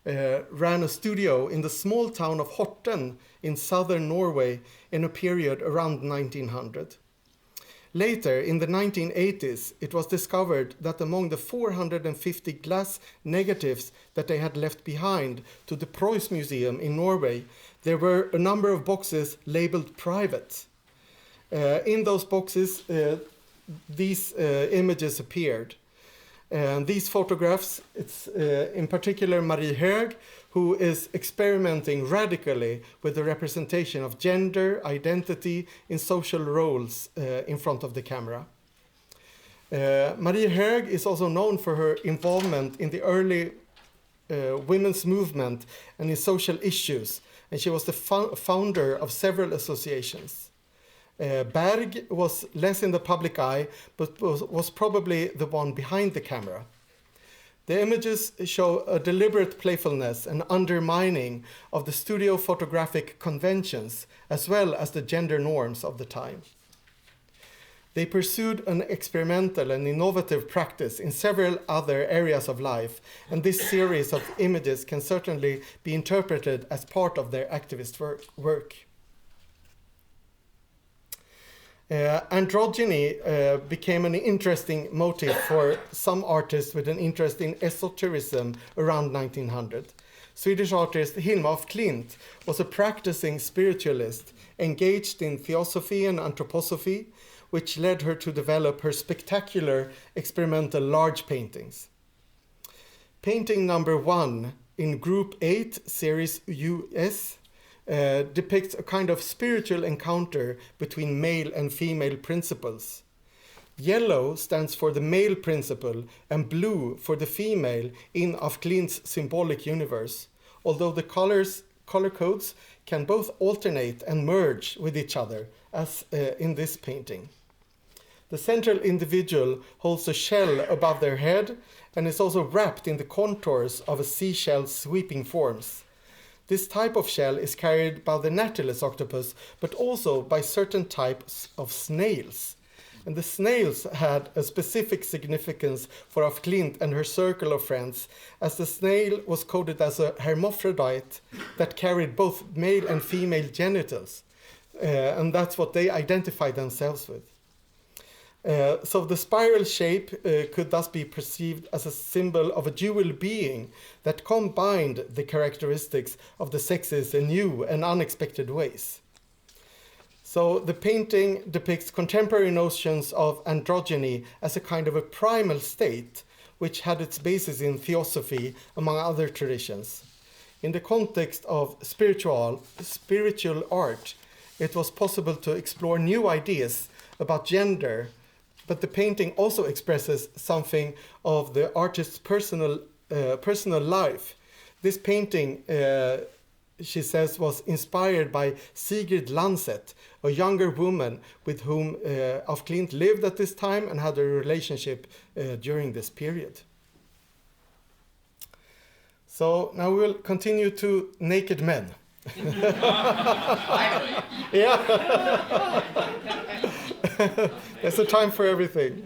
Speaker 5: ran a studio in the small town of Horten in southern Norway in a period around 1900. Later, in the 1980s, it was discovered that among the 450 glass negatives that they had left behind to the Preuss Museum in Norway, there were a number of boxes labeled private. In those boxes, these images appeared. And these photographs, it's in particular Marie Höeg, who is experimenting radically with the representation of gender, identity, in social roles in front of the camera. Marie Höeg is also known for her involvement in the early women's movement and in social issues, and she was the founder of several associations. Berg was less in the public eye, but was probably the one behind the camera. The images show a deliberate playfulness and undermining of the studio photographic conventions, as well as the gender norms of the time. They pursued an experimental and innovative practice in several other areas of life, and this series of images can certainly be interpreted as part of their activist work. Androgyny became an interesting motive for some artists with an interest in esotericism around 1900. Swedish artist Hilma af Klint was a practicing spiritualist engaged in theosophy and anthroposophy, which led her to develop her spectacular experimental large paintings. Painting number 1 in Group 8, Series US, depicts a kind of spiritual encounter between male and female principles. Yellow stands for the male principle and blue for the female in af Klint's symbolic universe, although the color codes can both alternate and merge with each other, as in this painting. The central individual holds a shell above their head and is also wrapped in the contours of a seashell's sweeping forms. This type of shell is carried by the Nautilus octopus, but also by certain types of snails. And the snails had a specific significance for af Klint and her circle of friends, as the snail was coded as a hermaphrodite that carried both male and female genitals. And that's what they identified themselves with. So the spiral shape could thus be perceived as a symbol of a dual being that combined the characteristics of the sexes in new and unexpected ways. So the painting depicts contemporary notions of androgyny as a kind of a primal state, which had its basis in theosophy, among other traditions. In the context of spiritual art, it was possible to explore new ideas about gender, but the painting also expresses something of the artist's personal life. This painting, she says, was inspired by Sigrid Lanset, a younger woman with whom af Klint lived at this time and had a relationship during this period. So now we will continue to naked men. Yeah. There's a time for everything.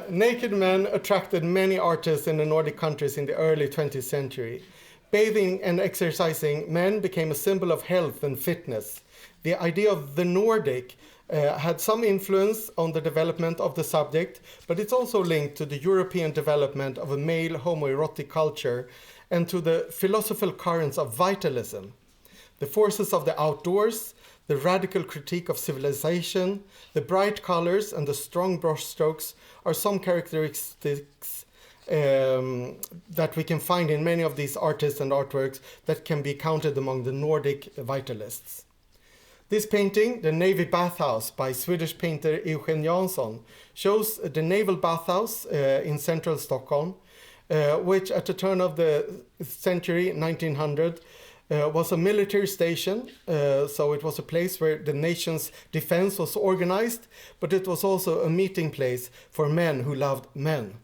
Speaker 5: Naked men attracted many artists in the Nordic countries in the early 20th century. Bathing and exercising men became a symbol of health and fitness. The idea of the Nordic had some influence on the development of the subject, but it's also linked to the European development of a male homoerotic culture and to the philosophical currents of vitalism. The forces of the outdoors, the radical critique of civilization, the bright colors and the strong brushstrokes are some characteristics that we can find in many of these artists and artworks that can be counted among the Nordic vitalists. This painting, The Navy Bathhouse by Swedish painter Eugen Jansson, shows the naval bathhouse in central Stockholm, which at the turn of the century, 1900, was a military station, so it was a place where the nation's defense was organized, but it was also a meeting place for men who loved men.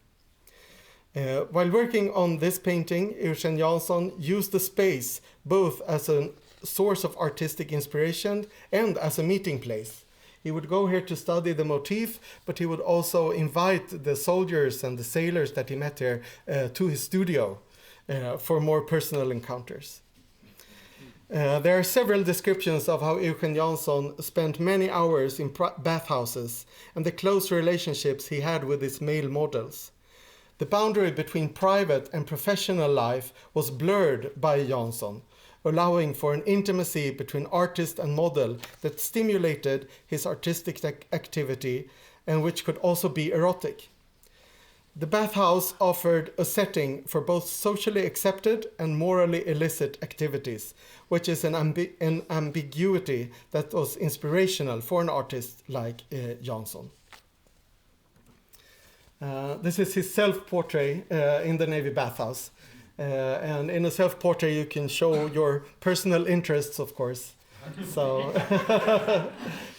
Speaker 5: While working on this painting, Eugen Jansson used the space both as a source of artistic inspiration and as a meeting place. He would go here to study the motif, but he would also invite the soldiers and the sailors that he met here to his studio for more personal encounters. There are several descriptions of how Eugen Jansson spent many hours in bathhouses and the close relationships he had with his male models. The boundary between private and professional life was blurred by Jansson, allowing for an intimacy between artist and model that stimulated his artistic activity and which could also be erotic. The bathhouse offered a setting for both socially accepted and morally illicit activities, which is an ambiguity that was inspirational for an artist like Jansson. This is his self-portrait in the Navy bathhouse. And in a self-portrait you can show your personal interests, of course. So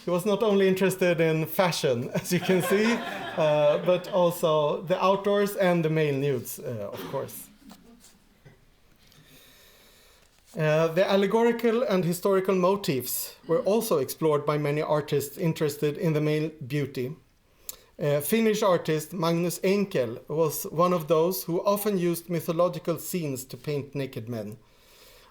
Speaker 5: he was not only interested in fashion, as you can see, but also the outdoors and the male nudes, of course. The allegorical and historical motifs were also explored by many artists interested in the male beauty. Finnish artist Magnus Enkel was one of those who often used mythological scenes to paint naked men.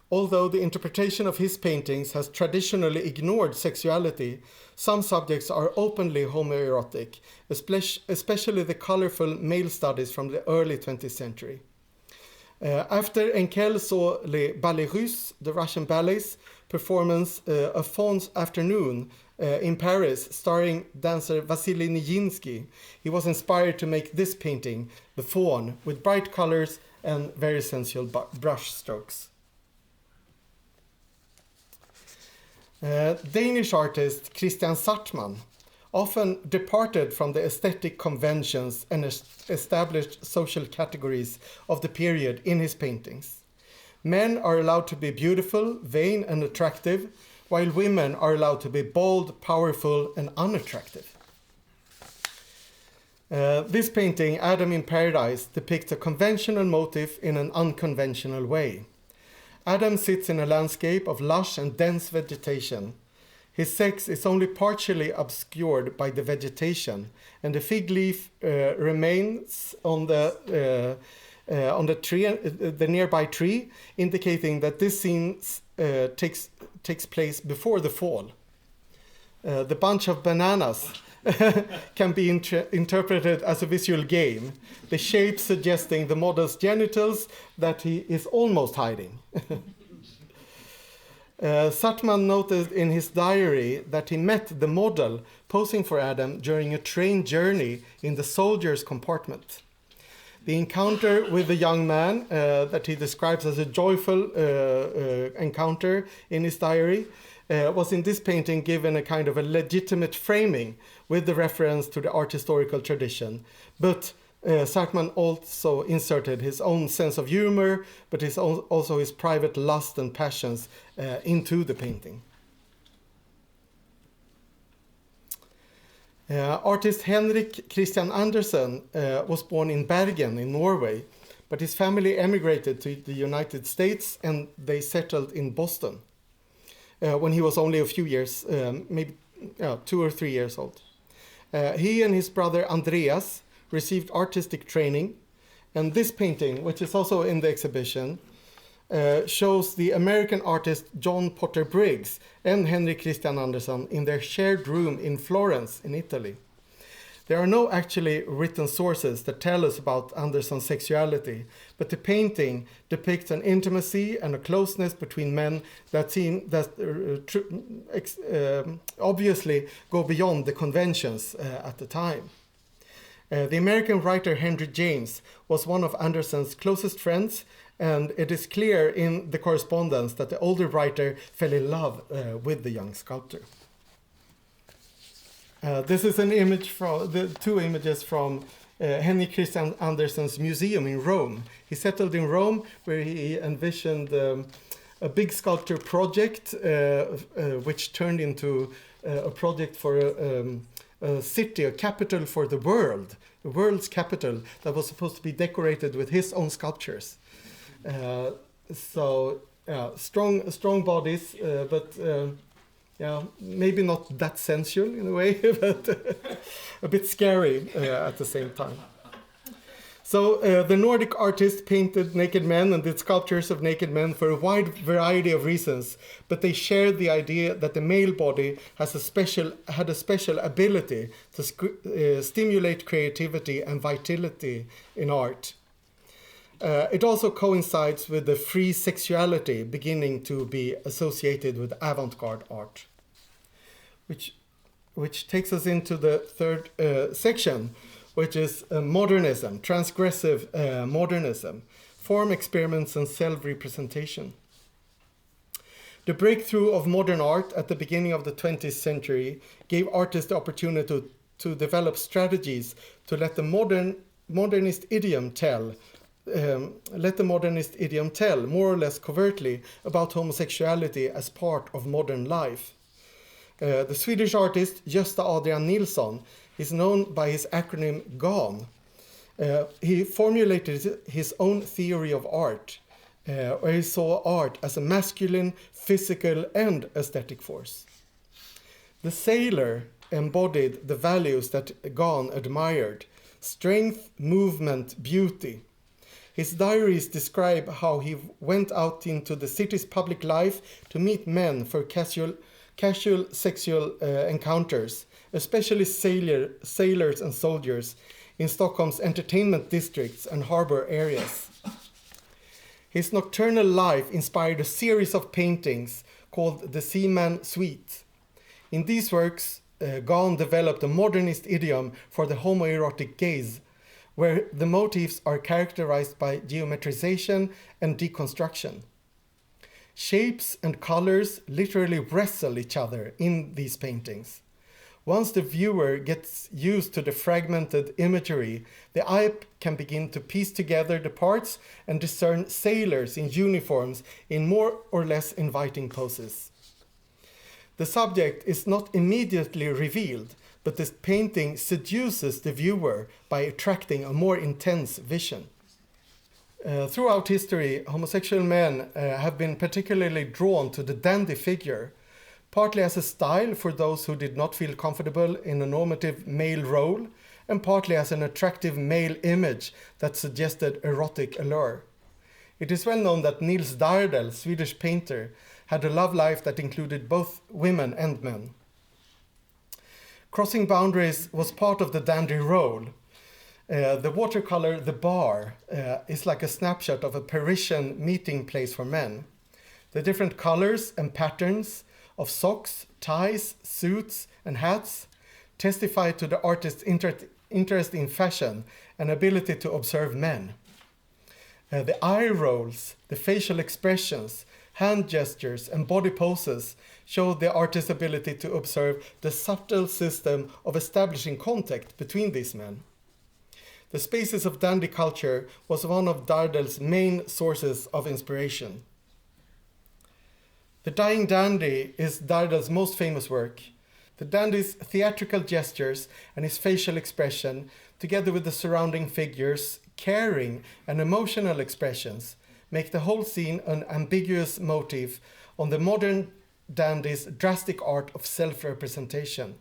Speaker 5: Although the interpretation of his paintings has traditionally ignored sexuality, some subjects are openly homoerotic, especially the colorful male studies from the early 20th century. After Enkel saw Les Ballets Russes, the Russian ballet's performance, A Faun's Afternoon, in Paris, starring dancer Vasily Nijinsky, he was inspired to make this painting, The Faun, with bright colors and very sensual brush strokes. Danish artist Christian Sartman often departed from the aesthetic conventions and established social categories of the period in his paintings. Men are allowed to be beautiful, vain, and attractive, while women are allowed to be bold, powerful, and unattractive. This painting, Adam in Paradise, depicts a conventional motif in an unconventional way. Adam sits in a landscape of lush and dense vegetation. His sex is only partially obscured by the vegetation, and the fig leaf remains on the tree, the nearby tree, indicating that this scene takes place before the fall. The bunch of bananas can be interpreted as a visual game, the shape suggesting the model's genitals that he is almost hiding. Sartman noted in his diary that he met the model posing for Adam during a train journey in the soldier's compartment. The encounter with the young man, that he describes as a joyful encounter in his diary, was in this painting given a kind of a legitimate framing with the reference to the art historical tradition. But Sartman also inserted his own sense of humor, but also his private lust and passions into the painting. Artist Henrik Christian Andersen was born in Bergen in Norway, but his family emigrated to the United States and they settled in Boston when he was only a few years, maybe 2 or 3 years old. He and his brother Andreas received artistic training, and this painting, which is also in the exhibition, shows the American artist John Potter Briggs and Henrik Christian Andersen in their shared room in Florence in Italy. There are no actually written sources that tell us about Andersen's sexuality, but the painting depicts an intimacy and a closeness between men that obviously go beyond the conventions at the time. The American writer Henry James was one of Andersen's closest friends, and it is clear in the correspondence that the older writer fell in love with the young sculptor. This is an image from the two images from Henrik Christian Andersen's museum in Rome. He settled in Rome, where he envisioned a big sculpture project, which turned into a project for a city, a capital for the world's capital, that was supposed to be decorated with his own sculptures. Strong bodies, but maybe not that sensual in a way, but a bit scary at the same time. So the Nordic artist painted naked men and did sculptures of naked men for a wide variety of reasons, but they shared the idea that the male body had a special ability to stimulate creativity and vitality in art. It also coincides with the free sexuality beginning to be associated with avant-garde art, which takes us into the third section, which is modernism, transgressive modernism, form experiments and self-representation. The breakthrough of modern art at the beginning of the 20th century gave artists the opportunity to develop strategies to let the modernist idiom tell, more or less covertly, about homosexuality as part of modern life. The Swedish artist Gösta Adrian Nilsson is known by his acronym GAN. He formulated his own theory of art, where he saw art as a masculine, physical, and aesthetic force. The sailor embodied the values that GAN admired: strength, movement, beauty. His diaries describe how he went out into the city's public life to meet men for casual sexual encounters, especially sailors and soldiers in Stockholm's entertainment districts and harbor areas. His nocturnal life inspired a series of paintings called the Seaman Suite. In these works, Gahn developed a modernist idiom for the homoerotic gaze, where the motifs are characterized by geometrization and deconstruction. Shapes and colors literally wrestle each other in these paintings. Once the viewer gets used to the fragmented imagery, the eye can begin to piece together the parts and discern sailors in uniforms in more or less inviting poses. The subject is not immediately revealed, but this painting seduces the viewer by attracting a more intense vision. Throughout history, homosexual men have been particularly drawn to the dandy figure, partly as a style for those who did not feel comfortable in a normative male role, and partly as an attractive male image that suggested erotic allure. It is well known that Nils Dardel, Swedish painter, had a love life that included both women and men. Crossing boundaries was part of the dandy role. The watercolor The Bar is like a snapshot of a Parisian meeting place for men. The different colors and patterns of socks, ties, suits, and hats testify to the artist's interest in fashion and ability to observe men. The eye rolls, the facial expressions, hand gestures, and body poses show the artist's ability to observe the subtle system of establishing contact between these men. The spaces of dandy culture was one of Dardel's main sources of inspiration. The Dying Dandy is Dardel's most famous work. The dandy's theatrical gestures and his facial expression, together with the surrounding figures, caring and emotional expressions, make the whole scene an ambiguous motif on the modern dandy's drastic art of self-representation.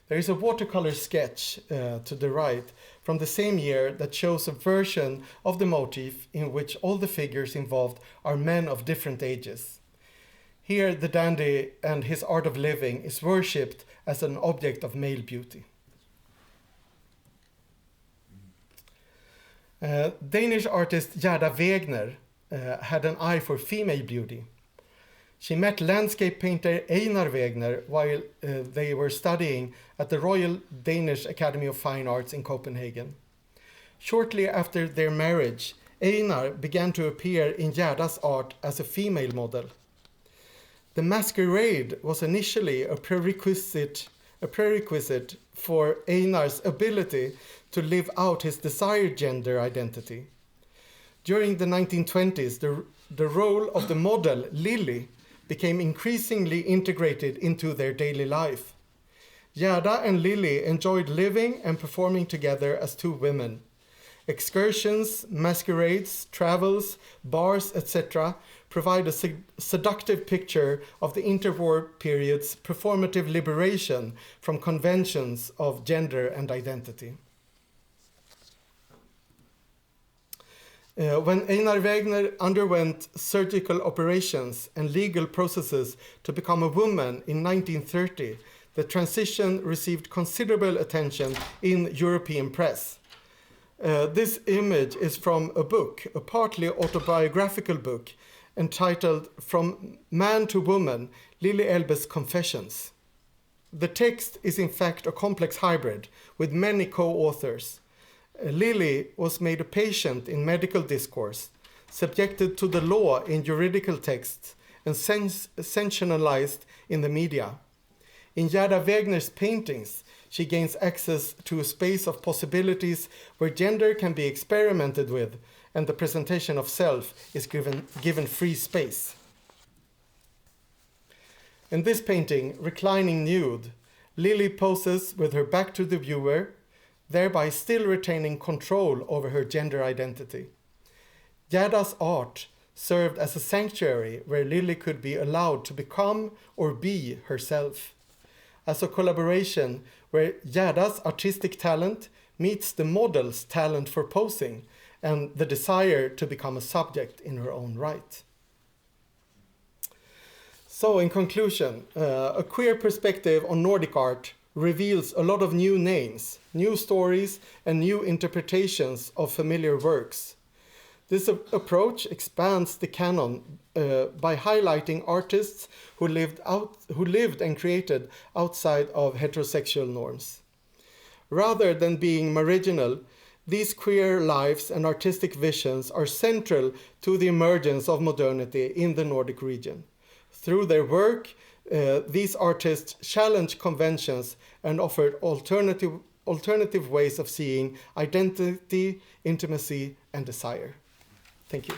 Speaker 5: There is a watercolor sketch to the right from the same year that shows a version of the motif in which all the figures involved are men of different ages. Here, the dandy and his art of living is worshipped as an object of male beauty. Danish artist Gerda Wegner had an eye for female beauty. She met landscape painter Einar Wegner while they were studying at the Royal Danish Academy of Fine Arts in Copenhagen. Shortly after their marriage, Einar began to appear in Gerda's art as a female model. The masquerade was initially a prerequisite for Einar's ability to live out his desired gender identity. During the 1920s, the role of the model, Lily, became increasingly integrated into their daily life. Gerda and Lily enjoyed living and performing together as two women. Excursions, masquerades, travels, bars, etc. provide a seductive picture of the interwar period's performative liberation from conventions of gender and identity. When Einar Wegner underwent surgical operations and legal processes to become a woman in 1930, the transition received considerable attention in European press. This image is from a book, a partly autobiographical book, entitled From Man to Woman, Lily Elbe's Confessions. The text is in fact a complex hybrid with many co-authors. Lily was made a patient in medical discourse, subjected to the law in juridical texts, and sensationalized in the media. In Gerda Wegner's paintings, she gains access to a space of possibilities where gender can be experimented with and the presentation of self is given free space. In this painting, Reclining Nude, Lily poses with her back to the viewer, thereby still retaining control over her gender identity. Gerda's art served as a sanctuary where Lily could be allowed to become or be herself, as a collaboration where Gerda's artistic talent meets the model's talent for posing and the desire to become a subject in her own right. So in conclusion, a queer perspective on Nordic art reveals a lot of new names, new stories, and new interpretations of familiar works. This approach expands the canon by highlighting artists who lived and created outside of heterosexual norms. Rather than being marginal, these queer lives and artistic visions are central to the emergence of modernity in the Nordic region. Through their work, these artists challenge conventions and offered alternative ways of seeing identity, intimacy, and desire. Thank you.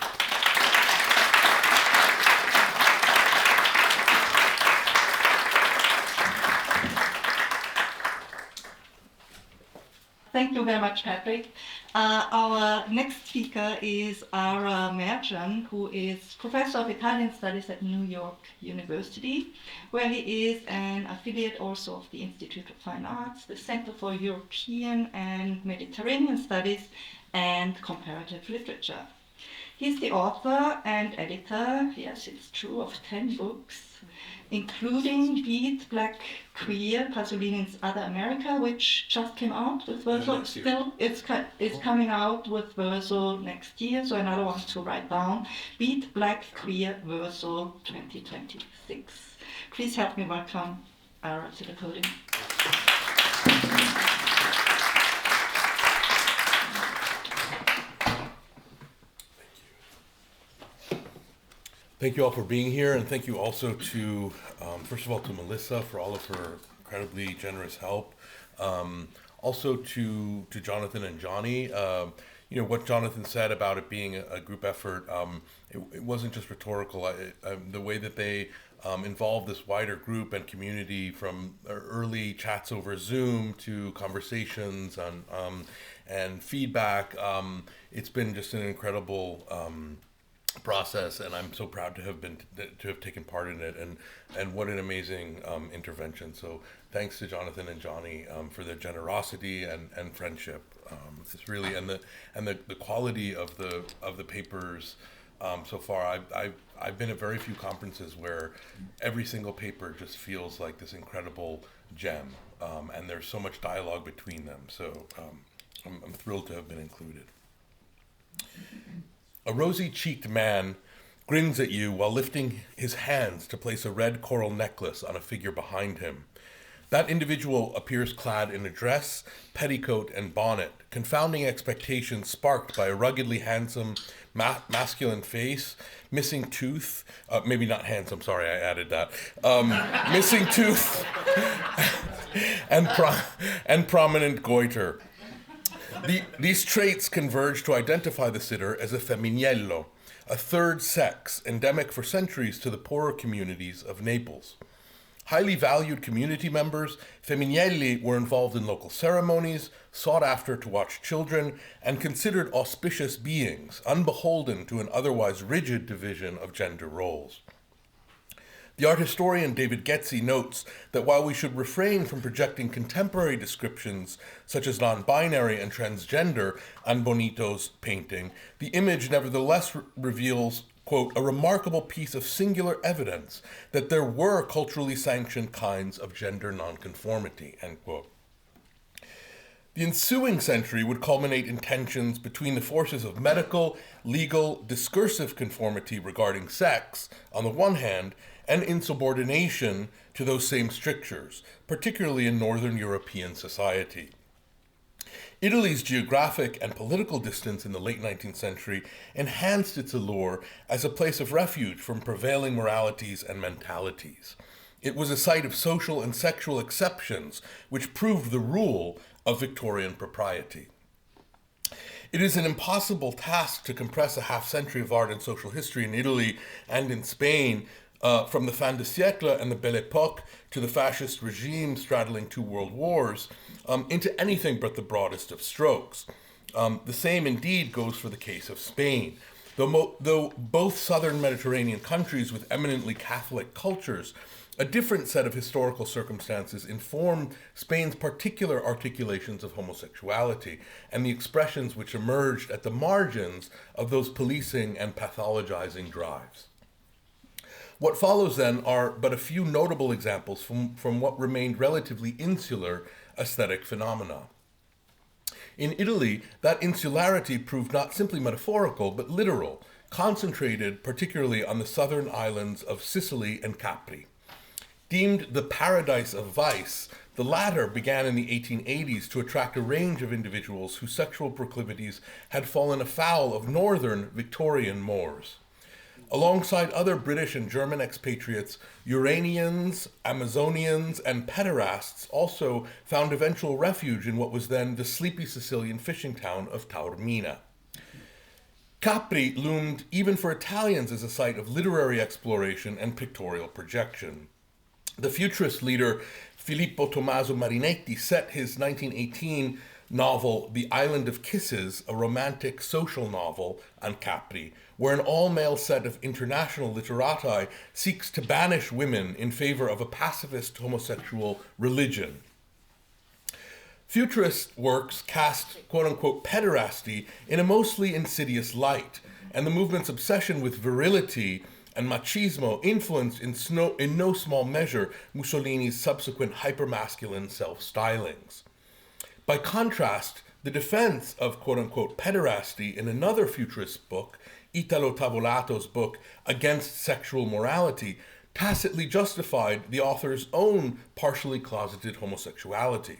Speaker 4: Thank you very much, Patrik. Our next speaker is Ara Merjian, who is Professor of Italian Studies at New York University, where he is an affiliate also of the Institute of Fine Arts, the Center for European and Mediterranean Studies, and Comparative Literature. He's the author and editor, yes, it's true, of 10 books, including Beat, Black, Queer, Pasolini's Other America, which just came out with Verso. Still, it's coming out with Verso next year, so another one to write down. Beat, Black, Queer, Verso 2026. Please help me welcome Ara to the podium.
Speaker 6: Thank you all for being here, and thank you also to, first of all, to Melissa for all of her incredibly generous help. Also to Jonathan and Johnny. What Jonathan said about it being a group effort, it wasn't just rhetorical. The way that they involved this wider group and community, from early chats over Zoom to conversations and feedback, it's been just an incredible process, and I'm so proud to have taken part in it, and what an amazing intervention. So thanks to Jonathan and Johnny for their generosity and friendship. It's really and the quality of the papers so far. I've been at very few conferences where every single paper just feels like this incredible gem, and there's so much dialogue between them. So I'm thrilled to have been included. A rosy-cheeked man grins at you while lifting his hands to place a red coral necklace on a figure behind him. That individual appears clad in a dress, petticoat, and bonnet, confounding expectations sparked by a ruggedly handsome, masculine face, missing tooth, maybe not handsome, sorry, I added that, missing tooth, and prominent goiter. These traits converge to identify the sitter as a femminillo, a third sex endemic for centuries to the poorer communities of Naples. Highly valued community members, femminilli were involved in local ceremonies, sought after to watch children, and considered auspicious beings, unbeholden to an otherwise rigid division of gender roles. The art historian David Getzi notes that while we should refrain from projecting contemporary descriptions such as non-binary and transgender on Bonito's painting, the image nevertheless reveals, quote, a remarkable piece of singular evidence that there were culturally sanctioned kinds of gender nonconformity, end quote. The ensuing century would culminate in tensions between the forces of medical, legal, discursive conformity regarding sex, on the one hand, and insubordination to those same strictures, particularly in Northern European society. Italy's geographic and political distance in the late 19th century enhanced its allure as a place of refuge from prevailing moralities and mentalities. It was a site of social and sexual exceptions, which proved the rule of Victorian propriety. It is an impossible task to compress a half-century of art and social history in Italy and in Spain, from the fin de siècle and the Belle Époque to the fascist regime straddling two world wars, into anything but the broadest of strokes. The same indeed goes for the case of Spain. Though both southern Mediterranean countries with eminently Catholic cultures, a different set of historical circumstances inform Spain's particular articulations of homosexuality and the expressions which emerged at the margins of those policing and pathologizing drives. What follows then are but a few notable examples from what remained relatively insular aesthetic phenomena. In Italy, that insularity proved not simply metaphorical, but literal, concentrated particularly on the southern islands of Sicily and Capri. Deemed the paradise of vice, the latter began in the 1880s to attract a range of individuals whose sexual proclivities had fallen afoul of northern Victorian Moors. Alongside other British and German expatriates, Uranians, Amazonians, and pederasts also found eventual refuge in what was then the sleepy Sicilian fishing town of Taormina. Capri loomed even for Italians as a site of literary exploration and pictorial projection. The futurist leader Filippo Tommaso Marinetti set his 1918 novel The Island of Kisses, a romantic social novel, on Capri, where an all-male set of international literati seeks to banish women in favor of a pacifist homosexual religion. Futurist works cast quote-unquote pederasty in a mostly insidious light, and the movement's obsession with virility and machismo influenced in no small measure Mussolini's subsequent hypermasculine self-stylings. By contrast, the defense of quote-unquote pederasty in another futurist book, Italo Tavolato's book Against Sexual Morality, tacitly justified the author's own partially closeted homosexuality.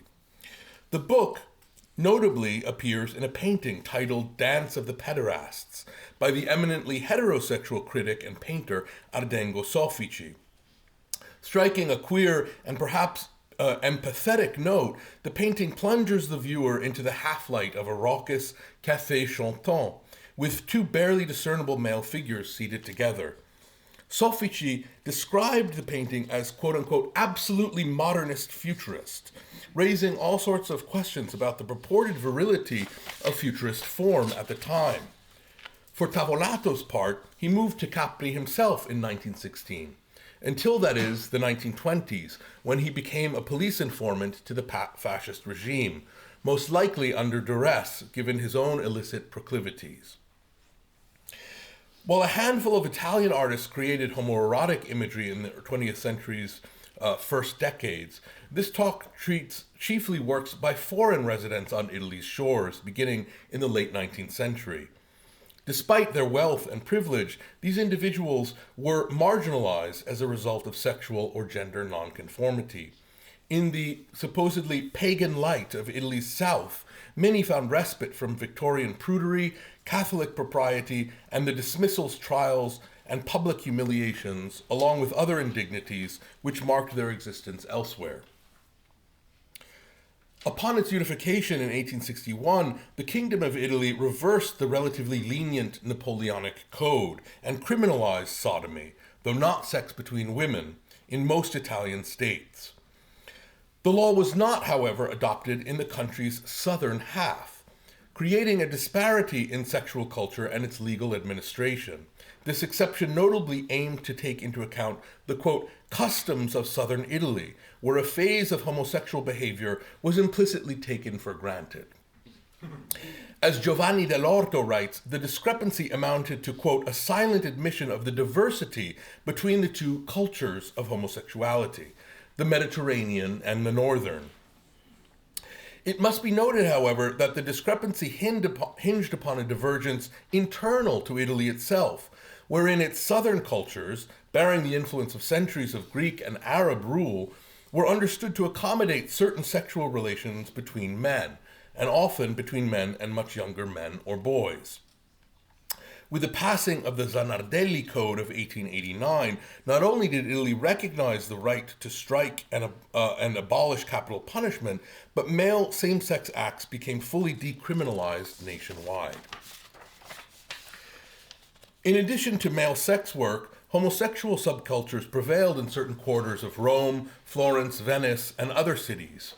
Speaker 6: The book notably appears in a painting titled Dance of the Pederasts by the eminently heterosexual critic and painter Ardengo Soffici. Striking a queer and perhaps empathetic note, the painting plunges the viewer into the half-light of a raucous café chantant, with two barely discernible male figures seated together. Soffici described the painting as quote-unquote absolutely modernist futurist, raising all sorts of questions about the purported virility of futurist form at the time. For Tavolato's part, he moved to Capri himself in 1916, until, that is, the 1920s, when he became a police informant to the fascist regime, most likely under duress given his own illicit proclivities. While a handful of Italian artists created homoerotic imagery in the 20th century's first decades, this talk treats chiefly works by foreign residents on Italy's shores, beginning in the late 19th century. Despite their wealth and privilege, these individuals were marginalized as a result of sexual or gender nonconformity. In the supposedly pagan light of Italy's south, many found respite from Victorian prudery, Catholic propriety, and the dismissals, trials, and public humiliations, along with other indignities which marked their existence elsewhere. Upon its unification in 1861, the Kingdom of Italy reversed the relatively lenient Napoleonic Code and criminalized sodomy, though not sex between women, in most Italian states. The law was not, however, adopted in the country's southern half, creating a disparity in sexual culture and its legal administration. This exception notably aimed to take into account the, quote, customs of southern Italy, where a phase of homosexual behavior was implicitly taken for granted. As Giovanni dell'Orto writes, the discrepancy amounted to, quote, a silent admission of the diversity between the two cultures of homosexuality, the Mediterranean and the northern. It must be noted, however, that the discrepancy hinged upon a divergence internal to Italy itself, wherein its southern cultures, bearing the influence of centuries of Greek and Arab rule, were understood to accommodate certain sexual relations between men, and often between men and much younger men or boys. With the passing of the Zanardelli Code of 1889, not only did Italy recognize the right to strike and abolish capital punishment, but male same-sex acts became fully decriminalized nationwide. In addition to male sex work, homosexual subcultures prevailed in certain quarters of Rome, Florence, Venice, and other cities.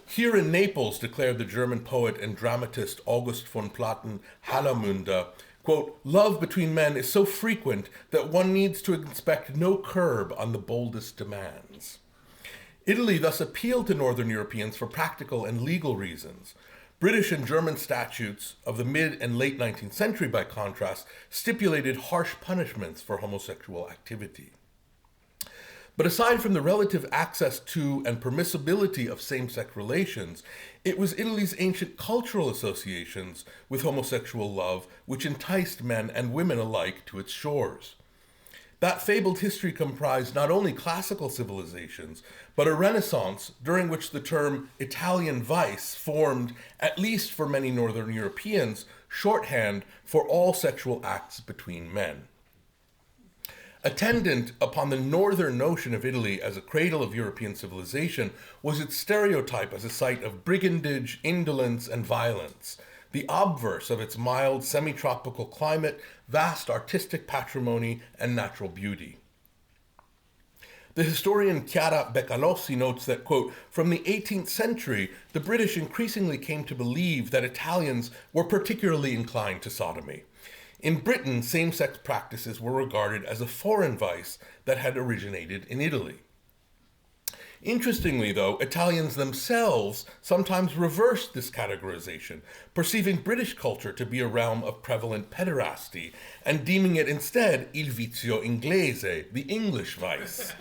Speaker 6: Here in Naples, declared the German poet and dramatist August von Platen Hallermünde, quote, love between men is so frequent that one needs to expect no curb on the boldest demands. Italy thus appealed to Northern Europeans for practical and legal reasons. British and German statutes of the mid and late 19th century, by contrast, stipulated harsh punishments for homosexual activity. But aside from the relative access to and permissibility of same-sex relations, it was Italy's ancient cultural associations with homosexual love which enticed men and women alike to its shores. That fabled history comprised not only classical civilizations, but a Renaissance during which the term Italian vice formed, at least for many Northern Europeans, shorthand for all sexual acts between men. Attendant upon the northern notion of Italy as a cradle of European civilization was its stereotype as a site of brigandage, indolence, and violence, the obverse of its mild, semi-tropical climate, vast artistic patrimony, and natural beauty. The historian Chiara Beccalossi notes that, quote, from the 18th century, the British increasingly came to believe that Italians were particularly inclined to sodomy. In Britain, same-sex practices were regarded as a foreign vice that had originated in Italy. Interestingly, though, Italians themselves sometimes reversed this categorization, perceiving British culture to be a realm of prevalent pederasty and deeming it instead il vizio inglese, the English vice.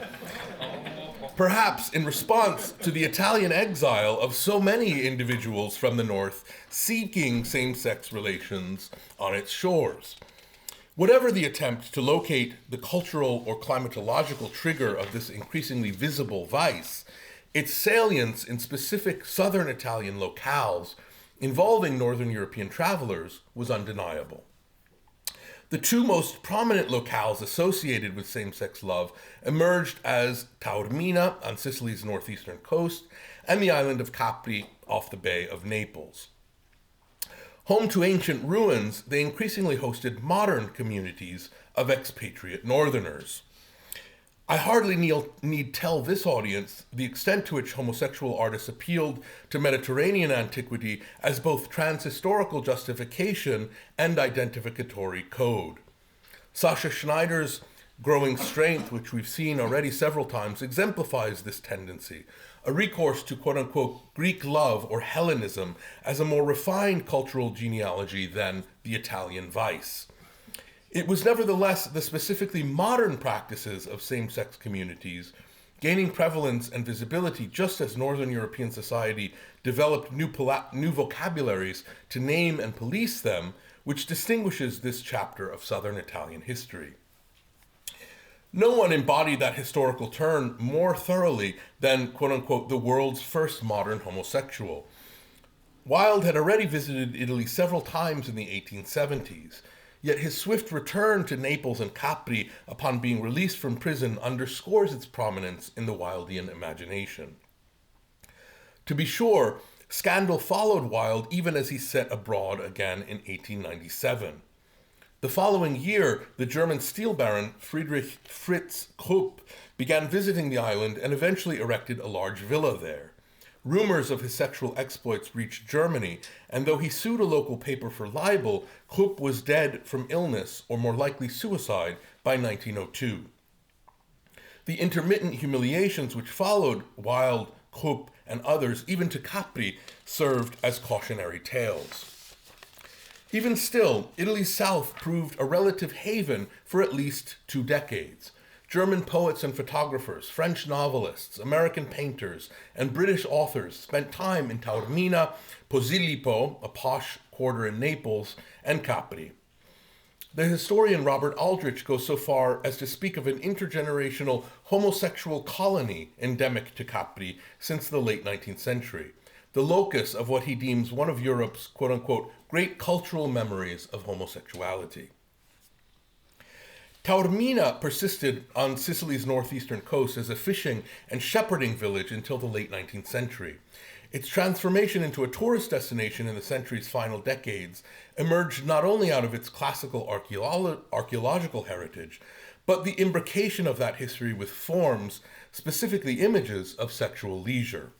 Speaker 6: Perhaps in response to the Italian exile of so many individuals from the north seeking same-sex relations on its shores. Whatever the attempt to locate the cultural or climatological trigger of this increasingly visible vice, its salience in specific southern Italian locales involving Northern European travelers was undeniable. The two most prominent locales associated with same-sex love emerged as Taormina on Sicily's northeastern coast and the island of Capri off the Bay of Naples. Home to ancient ruins, they increasingly hosted modern communities of expatriate northerners. I hardly need tell this audience the extent to which homosexual artists appealed to Mediterranean antiquity as both transhistorical justification and identificatory code. Sascha Schneider's Growing Strength, which we've seen already several times, exemplifies this tendency, a recourse to quote-unquote Greek love or Hellenism as a more refined cultural genealogy than the Italian vice. It was nevertheless the specifically modern practices of same-sex communities, gaining prevalence and visibility just as Northern European society developed new vocabularies to name and police them, which distinguishes this chapter of Southern Italian history. No one embodied that historical turn more thoroughly than, quote-unquote, the world's first modern homosexual. Wilde had already visited Italy several times in the 1870s, yet his swift return to Naples and Capri upon being released from prison underscores its prominence in the Wildean imagination. To be sure, scandal followed Wilde even as he set abroad again in 1897. The following year, the German steel baron Friedrich Fritz Krupp began visiting the island and eventually erected a large villa there. Rumors of his sexual exploits reached Germany, and though he sued a local paper for libel, Krupp was dead from illness, or more likely suicide, by 1902. The intermittent humiliations which followed Wilde, Krupp, and others, even to Capri, served as cautionary tales. Even still, Italy's south proved a relative haven for at least 2 decades. German poets and photographers, French novelists, American painters, and British authors spent time in Taormina, Posillipo, a posh quarter in Naples, and Capri. The historian Robert Aldrich goes so far as to speak of an intergenerational homosexual colony endemic to Capri since the late 19th century, the locus of what he deems one of Europe's, quote-unquote, great cultural memories of homosexuality. Taormina persisted on Sicily's northeastern coast as a fishing and shepherding village until the late 19th century. Its transformation into a tourist destination in the century's final decades emerged not only out of its classical archaeological heritage, but the imbrication of that history with forms, specifically images of sexual leisure.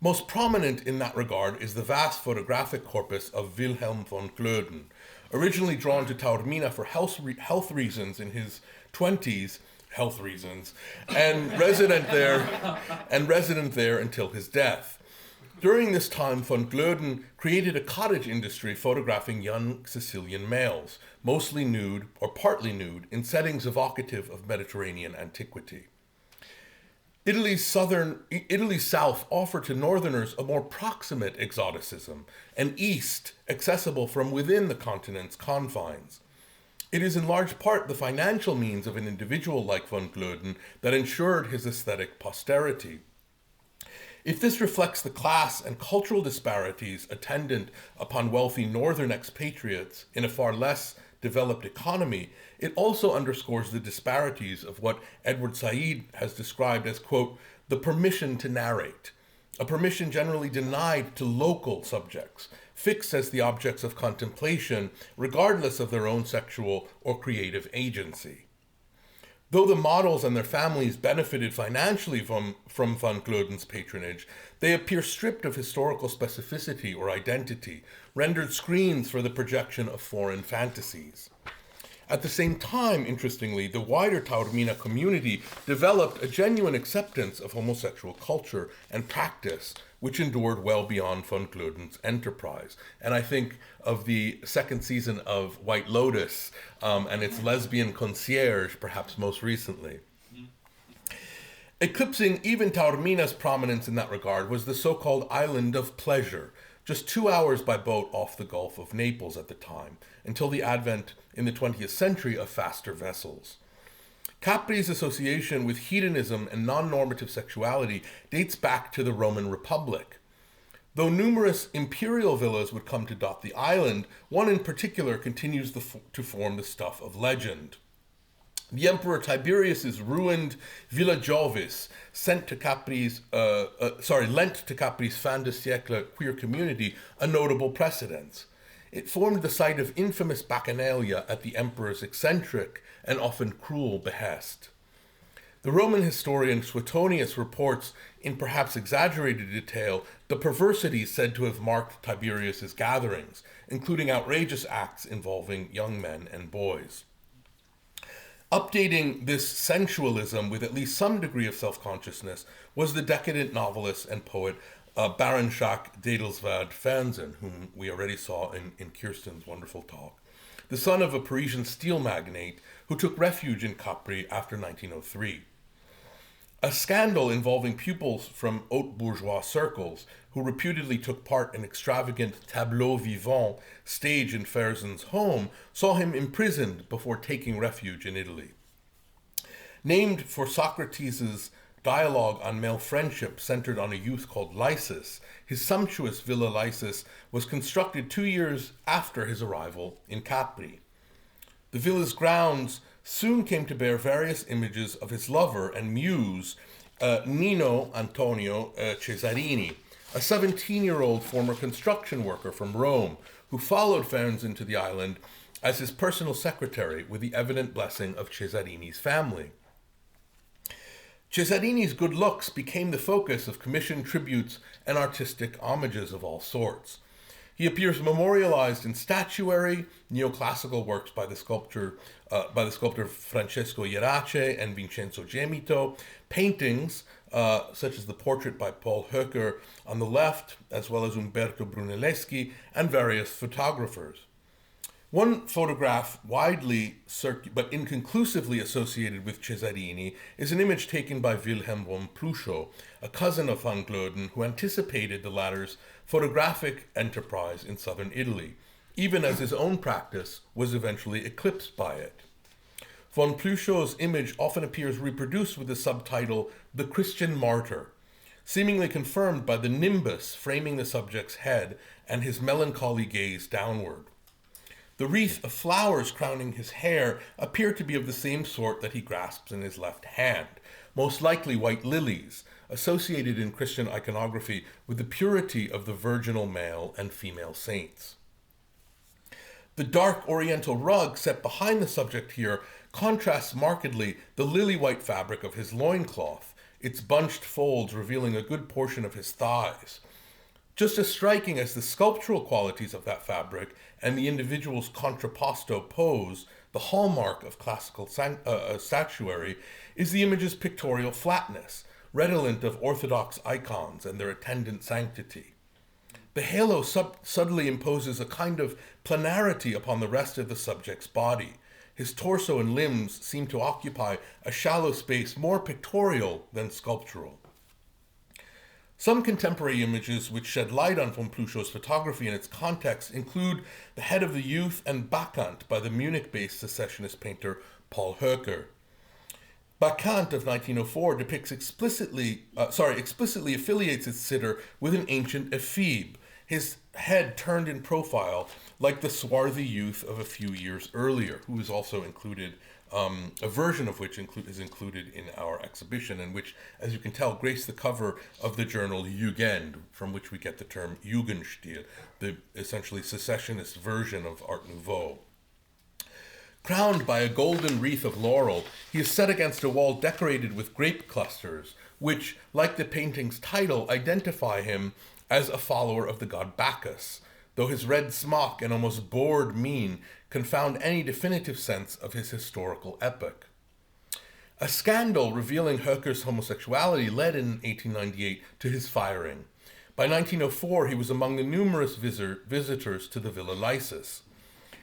Speaker 6: Most prominent in that regard is the vast photographic corpus of Wilhelm von Glöden, originally drawn to Taormina for health reasons in his 20s, and resident there until his death. During this time, von Glöden created a cottage industry photographing young Sicilian males, mostly nude or partly nude, in settings evocative of Mediterranean antiquity. Italy's south offered to northerners a more proximate exoticism, an east accessible from within the continent's confines. It is in large part the financial means of an individual like von Glöden that ensured his aesthetic posterity. If this reflects the class and cultural disparities attendant upon wealthy northern expatriates in a far less developed economy, it also underscores the disparities of what Edward Said has described as, quote, the permission to narrate, a permission generally denied to local subjects, fixed as the objects of contemplation, regardless of their own sexual or creative agency. Though the models and their families benefited financially from von Glöden's patronage, they appear stripped of historical specificity or identity, rendered screens for the projection of foreign fantasies. At the same time, interestingly, the wider Taormina community developed a genuine acceptance of homosexual culture and practice, which endured well beyond von Glöden's enterprise. And I think of the second season of White Lotus and its lesbian concierge, perhaps most recently. Eclipsing even Taormina's prominence in that regard was the so-called Island of Pleasure, just 2 hours by boat off the Gulf of Naples at the time, until the advent in the 20th century of faster vessels. Capri's association with hedonism and non-normative sexuality dates back to the Roman Republic. Though numerous imperial villas would come to dot the island, one in particular continues to form the stuff of legend. The Emperor Tiberius's ruined Villa Jovis lent to Capri's fin de siècle queer community a notable precedence. It formed the site of infamous bacchanalia at the emperor's eccentric and often cruel behest. The Roman historian Suetonius reports, in perhaps exaggerated detail, the perversities said to have marked Tiberius's gatherings, including outrageous acts involving young men and boys. Updating this sensualism with at least some degree of self-consciousness was the decadent novelist and poet Baron Jacques d'Edelswerd Fersen, whom we already saw in Kirstin's wonderful talk, the son of a Parisian steel magnate who took refuge in Capri after 1903. A scandal involving pupils from haute bourgeois circles who reputedly took part in extravagant tableaux vivants staged in Fersen's home saw him imprisoned before taking refuge in Italy. Named for Socrates' dialogue on male friendship centered on a youth called Lysis, his sumptuous Villa Lysis was constructed 2 years after his arrival in Capri. The villa's grounds soon came to bear various images of his lover and muse, Nino Antonio Cesarini, a 17-year-old former construction worker from Rome who followed Fersen to the island as his personal secretary with the evident blessing of Cesarini's family. Cesarini's good looks became the focus of commissioned tributes and artistic homages of all sorts. He appears memorialized in statuary, neoclassical works by the sculptor Francesco Jerace and Vincenzo Gemito, paintings such as the portrait by Paul Höcker on the left, as well as Umberto Brunelleschi and various photographers. One photograph widely but inconclusively associated with Cesarini is an image taken by Wilhelm von Plüschow, a cousin of van Gloeden, who anticipated the latter's photographic enterprise in southern Italy, even as his own practice was eventually eclipsed by it. Von Plüschow's image often appears reproduced with the subtitle The Christian Martyr, seemingly confirmed by the nimbus framing the subject's head and his melancholy gaze downward. The wreath of flowers crowning his hair appear to be of the same sort that he grasps in his left hand, most likely white lilies, associated in Christian iconography with the purity of the virginal male and female saints. The dark oriental rug set behind the subject here contrasts markedly the lily-white fabric of his loincloth, its bunched folds revealing a good portion of his thighs. Just as striking as the sculptural qualities of that fabric and the individual's contrapposto pose, the hallmark of classical statuary, is the image's pictorial flatness, redolent of orthodox icons and their attendant sanctity. The halo subtly imposes a kind of planarity upon the rest of the subject's body. His torso and limbs seem to occupy a shallow space more pictorial than sculptural. Some contemporary images which shed light on von Plüschow's photography and its context include The Head of the Youth and Bacchant by the Munich-based secessionist painter Paul Höcker. Bacchant of 1904 depicts explicitly affiliates its sitter with an ancient ephebe, his head turned in profile like the swarthy youth of a few years earlier, who is also included, a version of which is included in our exhibition, and which, as you can tell, graced the cover of the journal Jugend, from which we get the term Jugendstil, the essentially secessionist version of Art Nouveau. Crowned by a golden wreath of laurel, he is set against a wall decorated with grape clusters, which, like the painting's title, identify him as a follower of the god Bacchus, though his red smock and almost bored mien confound any definitive sense of his historical epoch. A scandal revealing Höcker's homosexuality led in 1898 to his firing. By 1904, he was among the numerous visitors to the Villa Lysis.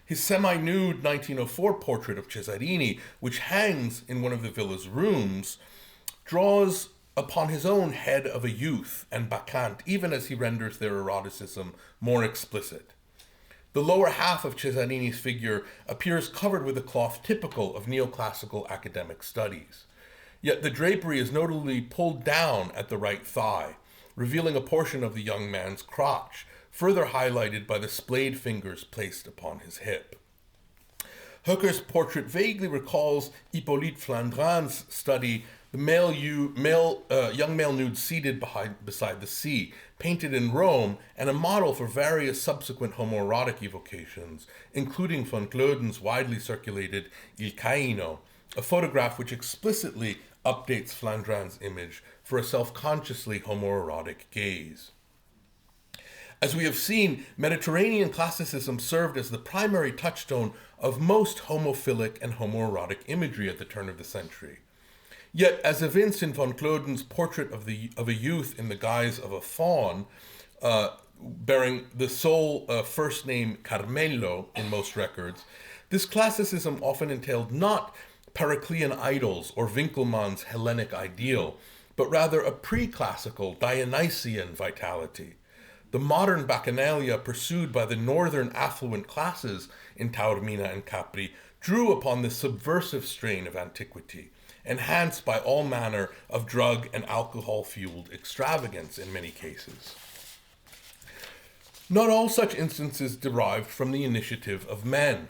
Speaker 6: His semi-nude 1904 portrait of Cesarini, which hangs in one of the villa's rooms, draws upon his own head of a youth and Bacchant, even as he renders their eroticism more explicit. The lower half of Cesarini's figure appears covered with a cloth typical of neoclassical academic studies. Yet the drapery is notably pulled down at the right thigh, revealing a portion of the young man's crotch, further highlighted by the splayed fingers placed upon his hip. Höcker's portrait vaguely recalls Hippolyte Flandrin's study, the young male nude seated beside the sea, painted in Rome, and a model for various subsequent homoerotic evocations, including von Gloeden's widely circulated Il Caino, a photograph which explicitly updates Flandrin's image for a self-consciously homoerotic gaze. As we have seen, Mediterranean classicism served as the primary touchstone of most homophilic and homoerotic imagery at the turn of the century. Yet, as evinced in von Gloeden's portrait of a youth in the guise of a faun, bearing the sole first name Carmelo in most records, this classicism often entailed not Periclean idols or Winckelmann's Hellenic ideal, but rather a pre-classical Dionysian vitality. The modern bacchanalia pursued by the northern affluent classes in Taormina and Capri drew upon the subversive strain of antiquity, enhanced by all manner of drug and alcohol-fueled extravagance in many cases. Not all such instances derived from the initiative of men.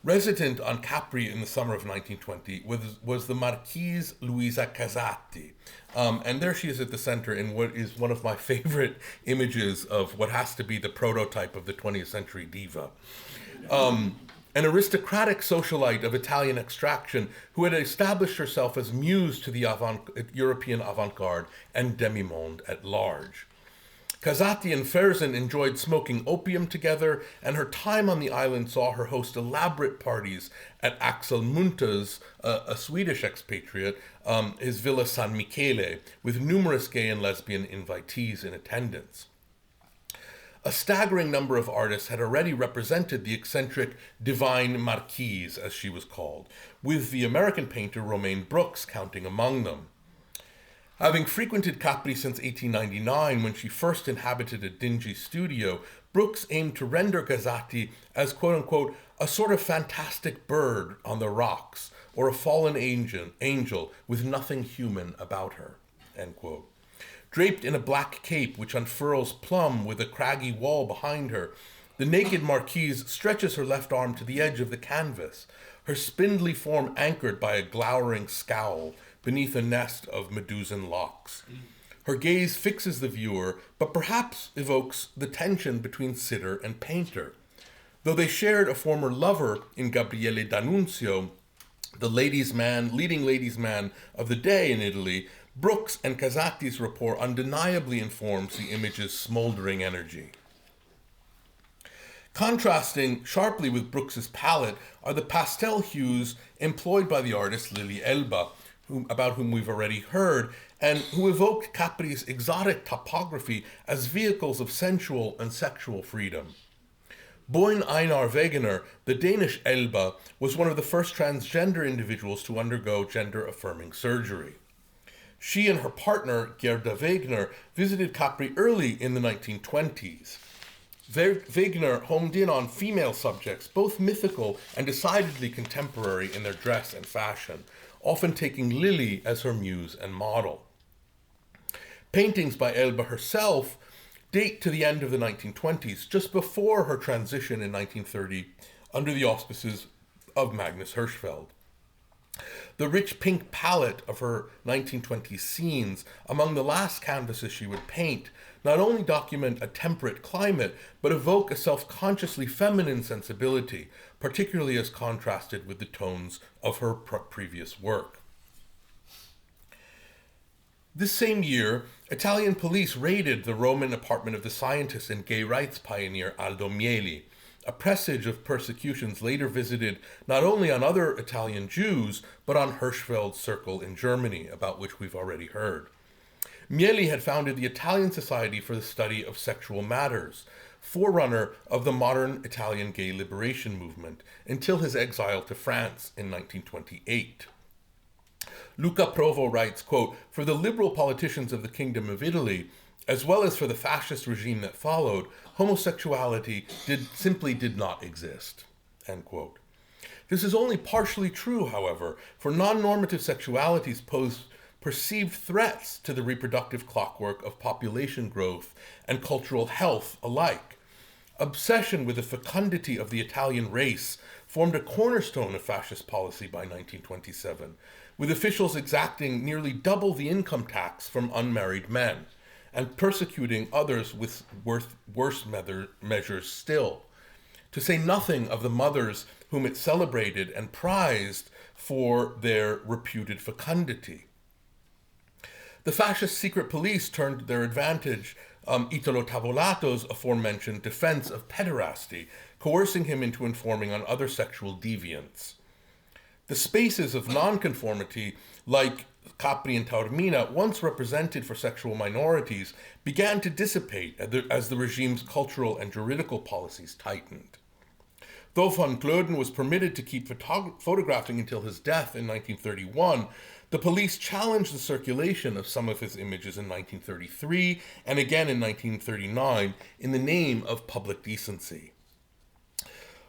Speaker 6: Resident on Capri in the summer of 1920 was the Marquise Luisa Casati. And there she is at the center in what is one of my favorite images of what has to be the prototype of the 20th century diva. An aristocratic socialite of Italian extraction who had established herself as muse to the European avant-garde and demi-monde at large. Casati and Fersen enjoyed smoking opium together, and her time on the island saw her host elaborate parties at Axel Munte's, a Swedish expatriate, his Villa San Michele, with numerous gay and lesbian invitees in attendance. A staggering number of artists had already represented the eccentric divine marquise, as she was called, with the American painter Romaine Brooks counting among them. Having frequented Capri since 1899, when she first inhabited a dingy studio, Brooks aimed to render Casati as, quote-unquote, a sort of fantastic bird on the rocks, or a fallen angel with nothing human about her, end quote. Draped in a black cape which unfurls plumb with a craggy wall behind her, the naked marquise stretches her left arm to the edge of the canvas, her spindly form anchored by a glowering scowl beneath a nest of Medusan locks. Her gaze fixes the viewer, but perhaps evokes the tension between sitter and painter. Though they shared a former lover in Gabriele D'Annunzio, the leading ladies' man of the day in Italy, Brooks and Casati's rapport undeniably informs the image's smoldering energy. Contrasting sharply with Brooks's palette are the pastel hues employed by the artist Lili Elba, about whom we've already heard, and who evoked Capri's exotic topography as vehicles of sensual and sexual freedom. Boine Einar Wegener, the Danish Elba, was one of the first transgender individuals to undergo gender-affirming surgery. She and her partner, Gerda Wegener, visited Capri early in the 1920s. Wegener homed in on female subjects, both mythical and decidedly contemporary in their dress and fashion, often taking Lili as her muse and model. Paintings by Elba herself date to the end of the 1920s, just before her transition in 1930 under the auspices of Magnus Hirschfeld. The rich pink palette of her 1920s scenes, among the last canvases she would paint, not only document a temperate climate, but evoke a self-consciously feminine sensibility, particularly as contrasted with the tones of her previous work. This same year, Italian police raided the Roman apartment of the scientist and gay rights pioneer Aldo Mieli, a presage of persecutions later visited not only on other Italian Jews, but on Hirschfeld's circle in Germany, about which we've already heard. Mieli had founded the Italian Society for the Study of Sexual Matters, forerunner of the modern Italian gay liberation movement, until his exile to France in 1928. Luca Provo writes, quote, "For the liberal politicians of the Kingdom of Italy, as well as for the fascist regime that followed, homosexuality simply did not exist," end quote. This is only partially true, however, for non-normative sexualities pose perceived threats to the reproductive clockwork of population growth and cultural health alike. Obsession with the fecundity of the Italian race formed a cornerstone of fascist policy by 1927, with officials exacting nearly double the income tax from unmarried men, and persecuting others with worse measures still, to say nothing of the mothers whom it celebrated and prized for their reputed fecundity. The fascist secret police turned to their advantage Italo Tavolato's aforementioned defense of pederasty, coercing him into informing on other sexual deviants. The spaces of nonconformity, like Capri and Taormina, once represented for sexual minorities, began to dissipate as the regime's cultural and juridical policies tightened. Though van Gloeden was permitted to keep photographing until his death in 1931, the police challenged the circulation of some of his images in 1933 and again in 1939 in the name of public decency.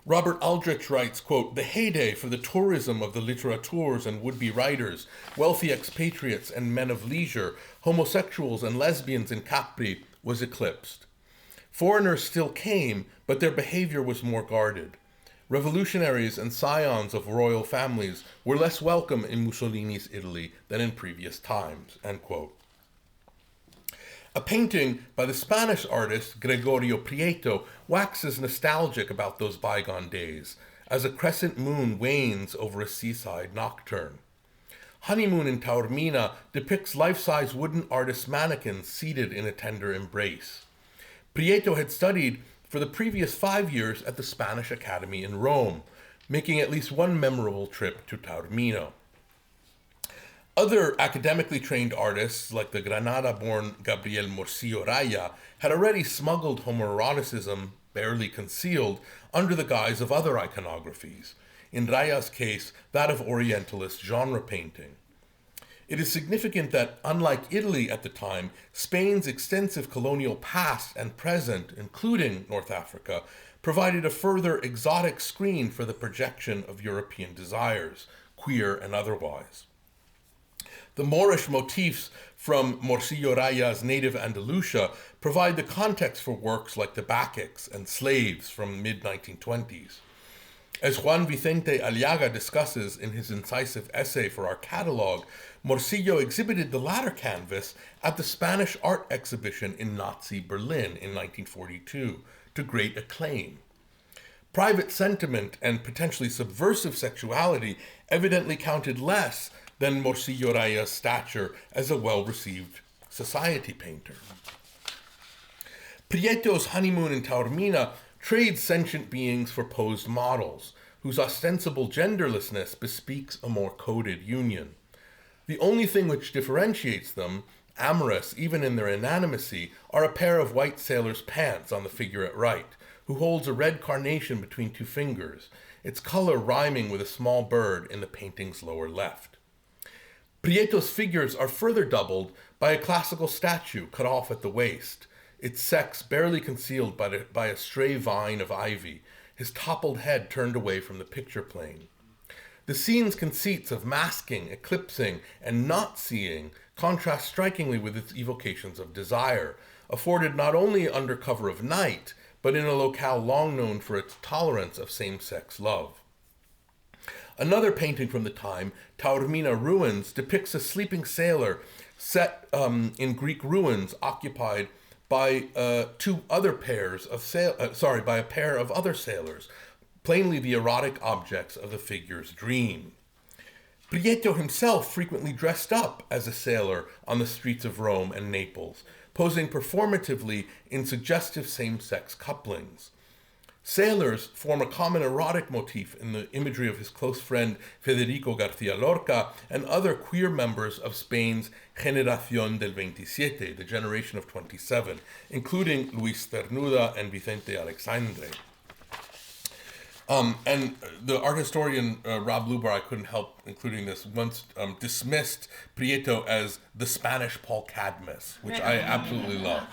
Speaker 6: Robert Aldrich writes, quote, "The heyday for the tourism of the littérateurs and would-be writers, wealthy expatriates and men of leisure, homosexuals and lesbians in Capri was eclipsed. Foreigners still came, but their behavior was more guarded. Revolutionaries and scions of royal families were less welcome in Mussolini's Italy than in previous times," end quote. A painting by the Spanish artist Gregorio Prieto waxes nostalgic about those bygone days, as a crescent moon wanes over a seaside nocturne. Honeymoon in Taormina depicts life-size wooden artist mannequins seated in a tender embrace. Prieto had studied for the previous 5 years at the Spanish Academy in Rome, making at least one memorable trip to Taormina. Other academically trained artists, like the Granada-born Gabriel Morcillo Raya, had already smuggled homoeroticism, barely concealed, under the guise of other iconographies. In Raya's case, that of Orientalist genre painting. It is significant that, unlike Italy at the time, Spain's extensive colonial past and present, including North Africa, provided a further exotic screen for the projection of European desires, queer and otherwise. The Moorish motifs from Morcillo Raya's native Andalusia provide the context for works like the Bacchics and Slaves from mid-1920s. As Juan Vicente Aliaga discusses in his incisive essay for our catalog, Morcillo exhibited the latter canvas at the Spanish art exhibition in Nazi Berlin in 1942, to great acclaim. Private sentiment and potentially subversive sexuality evidently counted less than Morcillo Raya's stature as a well-received society painter. Prieto's honeymoon in Taormina trades sentient beings for posed models, whose ostensible genderlessness bespeaks a more coded union. The only thing which differentiates them, amorous even in their inanimacy, are a pair of white sailor's pants on the figure at right, who holds a red carnation between two fingers, its color rhyming with a small bird in the painting's lower left. Prieto's figures are further doubled by a classical statue cut off at the waist, its sex barely concealed by a stray vine of ivy, his toppled head turned away from the picture plane. The scene's conceits of masking, eclipsing, and not seeing contrast strikingly with its evocations of desire, afforded not only under cover of night, but in a locale long known for its tolerance of same-sex love. Another painting from the time, Taormina Ruins, depicts a sleeping sailor set in Greek ruins occupied by a pair of other sailors, plainly the erotic objects of the figure's dream. Prieto himself frequently dressed up as a sailor on the streets of Rome and Naples, posing performatively in suggestive same-sex couplings. Sailors form a common erotic motif in the imagery of his close friend Federico García Lorca and other queer members of Spain's Generación del 27, the generation of 27, including Luis Cernuda and Vicente Alexandre. And the art historian Rob Lubar, I couldn't help including this, once dismissed Prieto as the Spanish Paul Cadmus, which I absolutely love.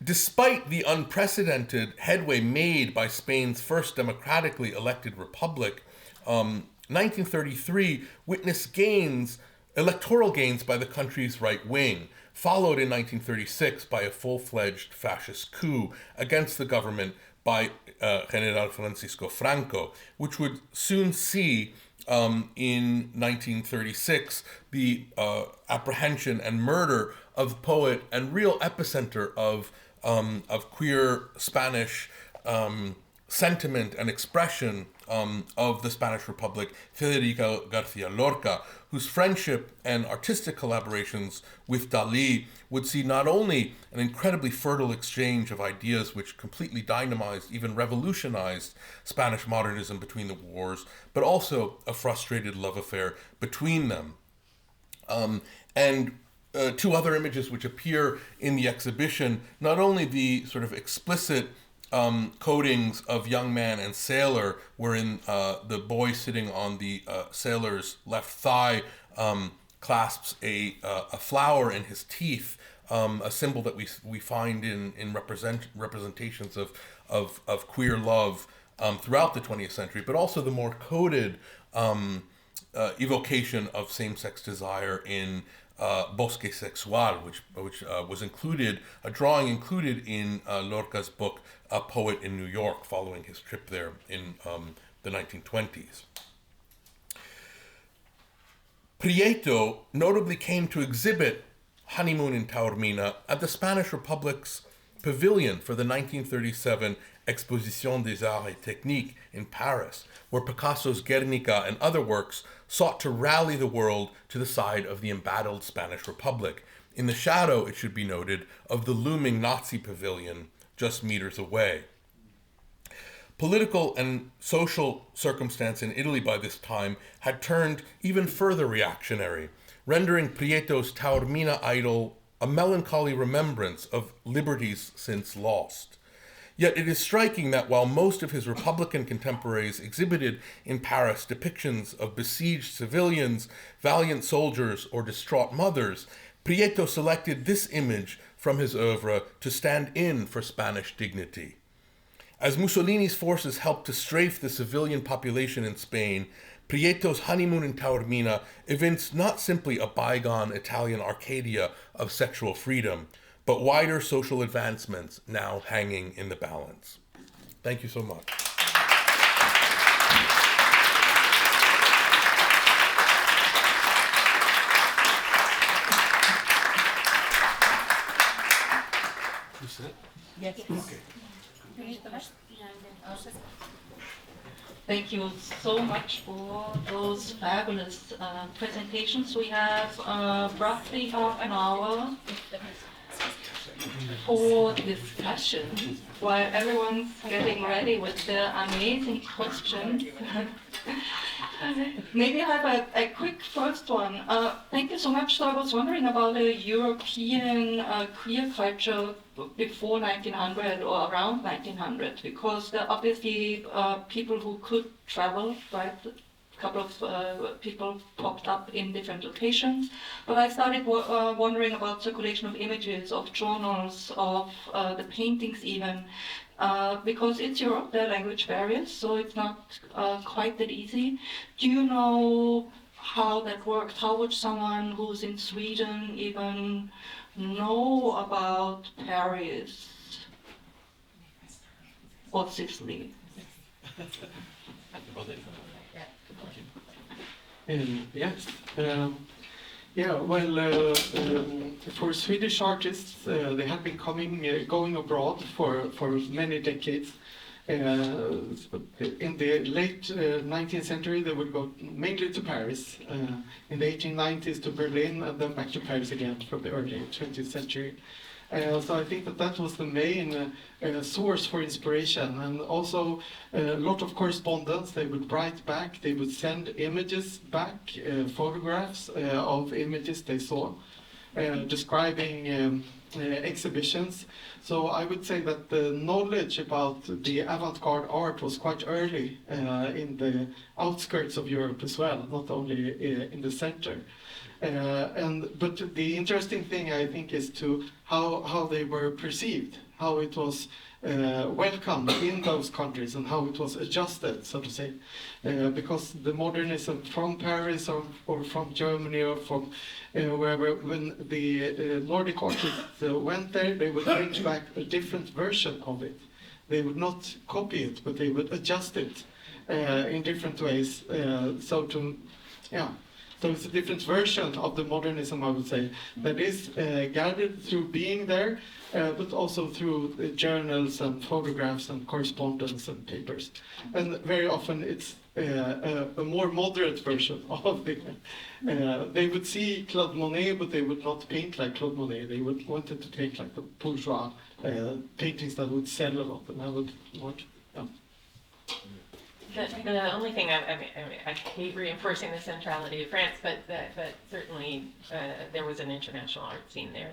Speaker 6: Despite the unprecedented headway made by Spain's first democratically elected republic, 1933 witnessed electoral gains by the country's right wing, followed in 1936 by a full-fledged fascist coup against the government by General Francisco Franco, which would soon see in 1936 the apprehension and murder of poet and real epicenter of queer Spanish sentiment and expression of the Spanish Republic, Federico García Lorca, whose friendship and artistic collaborations with Dalí would see not only an incredibly fertile exchange of ideas which completely dynamized, even revolutionized Spanish modernism between the wars, but also a frustrated love affair between them. And two other images which appear in the exhibition, not only the sort of explicit codings of young man and sailor, wherein the boy sitting on the sailor's left thigh clasps a flower in his teeth, a symbol that we find in representations of queer love throughout the 20th century, but also the more coded evocation of same-sex desire in Homosexual, which was included, a drawing included in Lorca's book, A Poet in New York, following his trip there in the 1920s. Prieto notably came to exhibit Honeymoon in Taormina at the Spanish Republic's pavilion for the 1937 Exposition des Arts et Techniques in Paris, where Picasso's Guernica and other works sought to rally the world to the side of the embattled Spanish Republic, in the shadow, it should be noted, of the looming Nazi pavilion just meters away. Political and social circumstance in Italy by this time had turned even further reactionary, rendering Prieto's Taormina idol a melancholy remembrance of liberties since lost. Yet it is striking that while most of his Republican contemporaries exhibited in Paris depictions of besieged civilians, valiant soldiers, or distraught mothers, Prieto selected this image from his oeuvre to stand in for Spanish dignity. As Mussolini's forces helped to strafe the civilian population in Spain, Prieto's Honeymoon in Taormina evinced not simply a bygone Italian Arcadia of sexual freedom, but wider social advancements now hanging in the balance. Thank you so much.
Speaker 4: Yes. Thank you so much for those fabulous presentations. We have roughly half an hour for discussion while everyone's getting ready with their amazing questions. Maybe I have a quick first one. Thank you so much. So I was wondering about the European queer culture before 1900 or around 1900, because there are obviously people who could travel, right? A couple of people popped up in different locations, but I started wondering about circulation of images, of journals, of the paintings even, because it's Europe, there are language barriers, so it's not quite that easy. Do you know how that worked? How would someone who's in Sweden even know about Paris or Sicily?
Speaker 7: Yes. For Swedish artists, they have been going abroad for many decades. In the late 19th century, they would go mainly to Paris. In the 1890s to Berlin, and then back to Paris again from the early 20th century. So I think that was the main source for inspiration, and also a lot of correspondence. They would write back, they would send images back, photographs of images they saw, describing exhibitions. So I would say that the knowledge about the avant-garde art was quite early in the outskirts of Europe as well, not only in the center. But the interesting thing, I think, is to how they were perceived, how it was welcomed in those countries, and how it was adjusted, so to say. Because the modernism from Paris or from Germany or from wherever, when the Nordic artists went there, they would bring back a different version of it. They would not copy it, but they would adjust it in different ways. So it's a different version of the modernism, I would say, that is gathered through being there, but also through journals and photographs and correspondence and papers. And very often it's a more moderate version of the... they would see Claude Monet, but they would not paint like Claude Monet. They would wanted to paint like the bourgeois paintings that would sell a lot, and I would want...
Speaker 3: The only thing I hate reinforcing the centrality of France, but certainly there was an international art scene there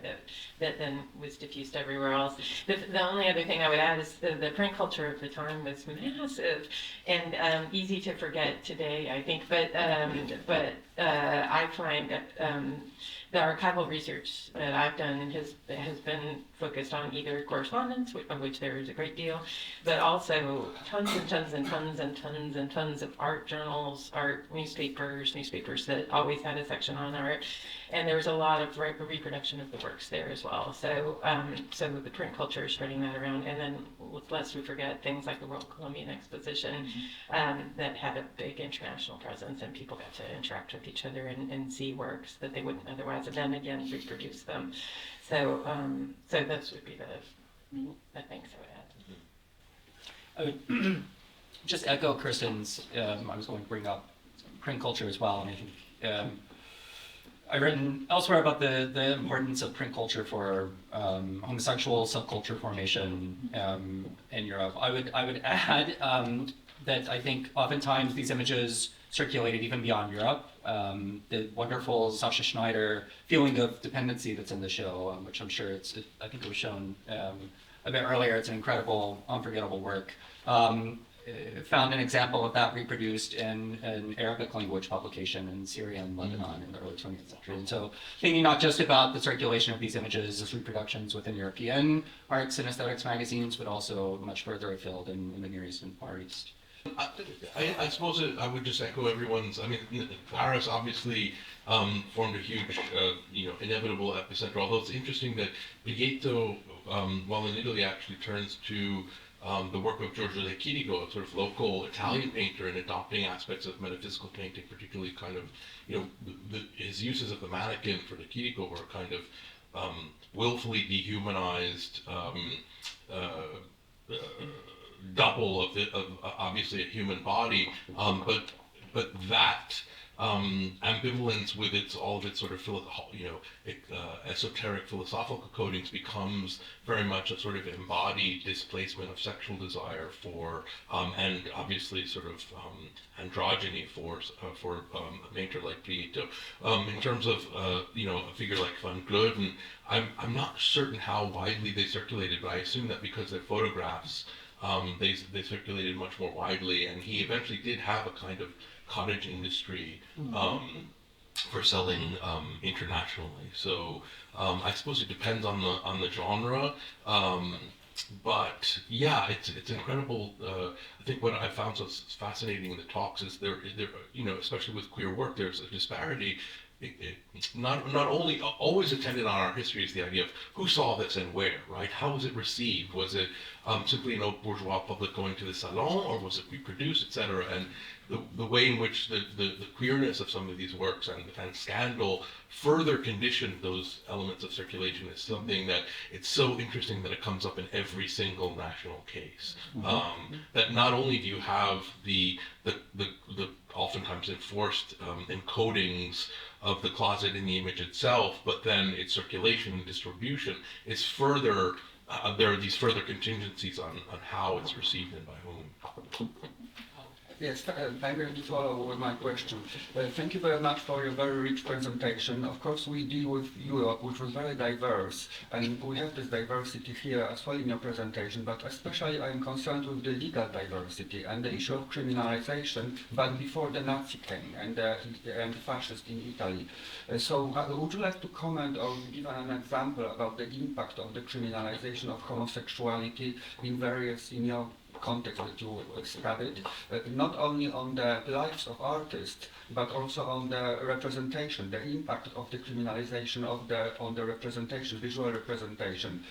Speaker 3: that then was diffused everywhere else. The only other thing I would add is the print culture of the time was massive and easy to forget today, I think. But I find that the archival research that I've done has been focused on either correspondence, of which there is a great deal, but also tons and tons and tons and tons and tons of art journals, art newspapers that always had a section on art, and there was a lot of reproduction of the works there as well. So the print culture is spreading that around, and then lest we forget things like the World Columbian Exposition that had a big international presence, and people got to interact with each other and see works that they wouldn't otherwise, and then again reproduce them. So those would be the things I would add.
Speaker 2: I would just echo Kirstin's, I was going to bring up print culture as well, and I think I've written elsewhere about the importance of print culture for homosexual subculture formation in Europe. I would add that I think oftentimes these images circulated even beyond Europe. The wonderful Sasha Schneider feeling of dependency that's in the show, which I'm sure I think it was shown a bit earlier. It's an incredible, unforgettable work. Found an example of that reproduced in an Arabic language publication in Syria and Lebanon in the early 20th century. And so thinking not just about the circulation of these images as reproductions within European arts and aesthetics magazines, but also much further afield in the Near East and Far East.
Speaker 6: I suppose I would just echo everyone's. I mean, Paris obviously formed a huge, inevitable epicenter. Although it's interesting that Pietro, while in Italy, actually turns to the work of Giorgio de Chirico, a sort of local Italian painter, and adopting aspects of metaphysical painting, particularly kind of, his uses of the mannequin for de Chirico were kind of willfully dehumanized. Double of obviously a human body, but that ambivalence with all of its sort of esoteric philosophical codings becomes very much a sort of embodied displacement of sexual desire for and obviously sort of androgyny for a painter like Pietro. In terms of a figure like Van Gluyden, I'm not certain how widely they circulated, but I assume that because they're photographs. They circulated much more widely, and he eventually did have a kind of cottage industry for selling internationally. So I suppose it depends on the genre, but yeah, it's incredible. I think what I found so fascinating in the talks is there especially with queer work, there's a disparity. Not only always attended on our history is the idea of who saw this and where, right? How was it received? Was it simply an old bourgeois public going to the salon, or was it reproduced, etc.? And the way in which the queerness of some of these works and scandal further conditioned those elements of circulation is something that it's so interesting that it comes up in every single national case. That not only do you have the oftentimes enforced encodings of the closet in the image itself, but then its circulation and distribution is further, there are these further contingencies on how it's received and by whom.
Speaker 8: Yes, I'm going to follow with my question. Thank you very much for your very rich presentation. Of course, we deal with Europe, which was very diverse, and we have this diversity here as well in your presentation, but especially I'm concerned with the legal diversity and the issue of criminalization, but before the Nazi came and the fascists in Italy. So would you like to comment or give an example about the impact of the criminalization of homosexuality in your context that you studied, not only on the lives of artists, but also on the representation, the impact of the criminalization on the representation, visual representation.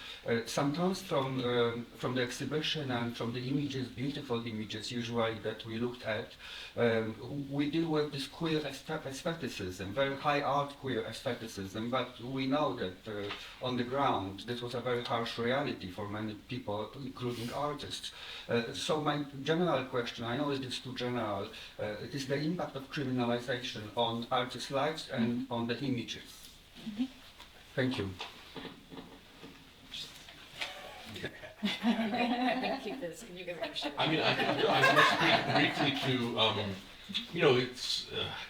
Speaker 8: Sometimes from the exhibition and from the images, beautiful images usually that we looked at, we deal with this queer aestheticism, very high art queer aestheticism, but we know that on the ground this was a very harsh reality for many people, including artists. So my general question, I know it is too general, is the impact of criminalization on artists' lives and on the images. Thank you.
Speaker 3: Keep this. Can you give it a shot?
Speaker 6: I mean, I must speak briefly to, you know,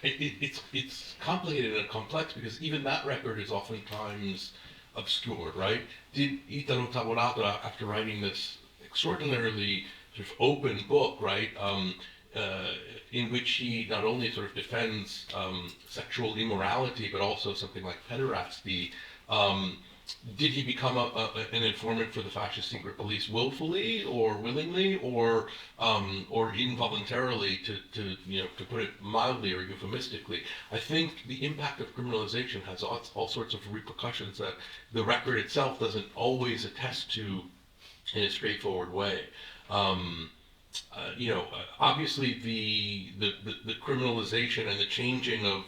Speaker 6: it's complicated and complex because even that record is oftentimes obscured, right? Did Italo Taborato, after writing this extraordinarily sort of open book, right, in which he not only sort of defends sexual immorality, but also something like pederasty, did he become an informant for the fascist secret police willfully or willingly or involuntarily, to put it mildly or euphemistically? I think the impact of criminalization has all sorts of repercussions that the record itself doesn't always attest to in a straightforward way. Obviously the criminalization and the changing of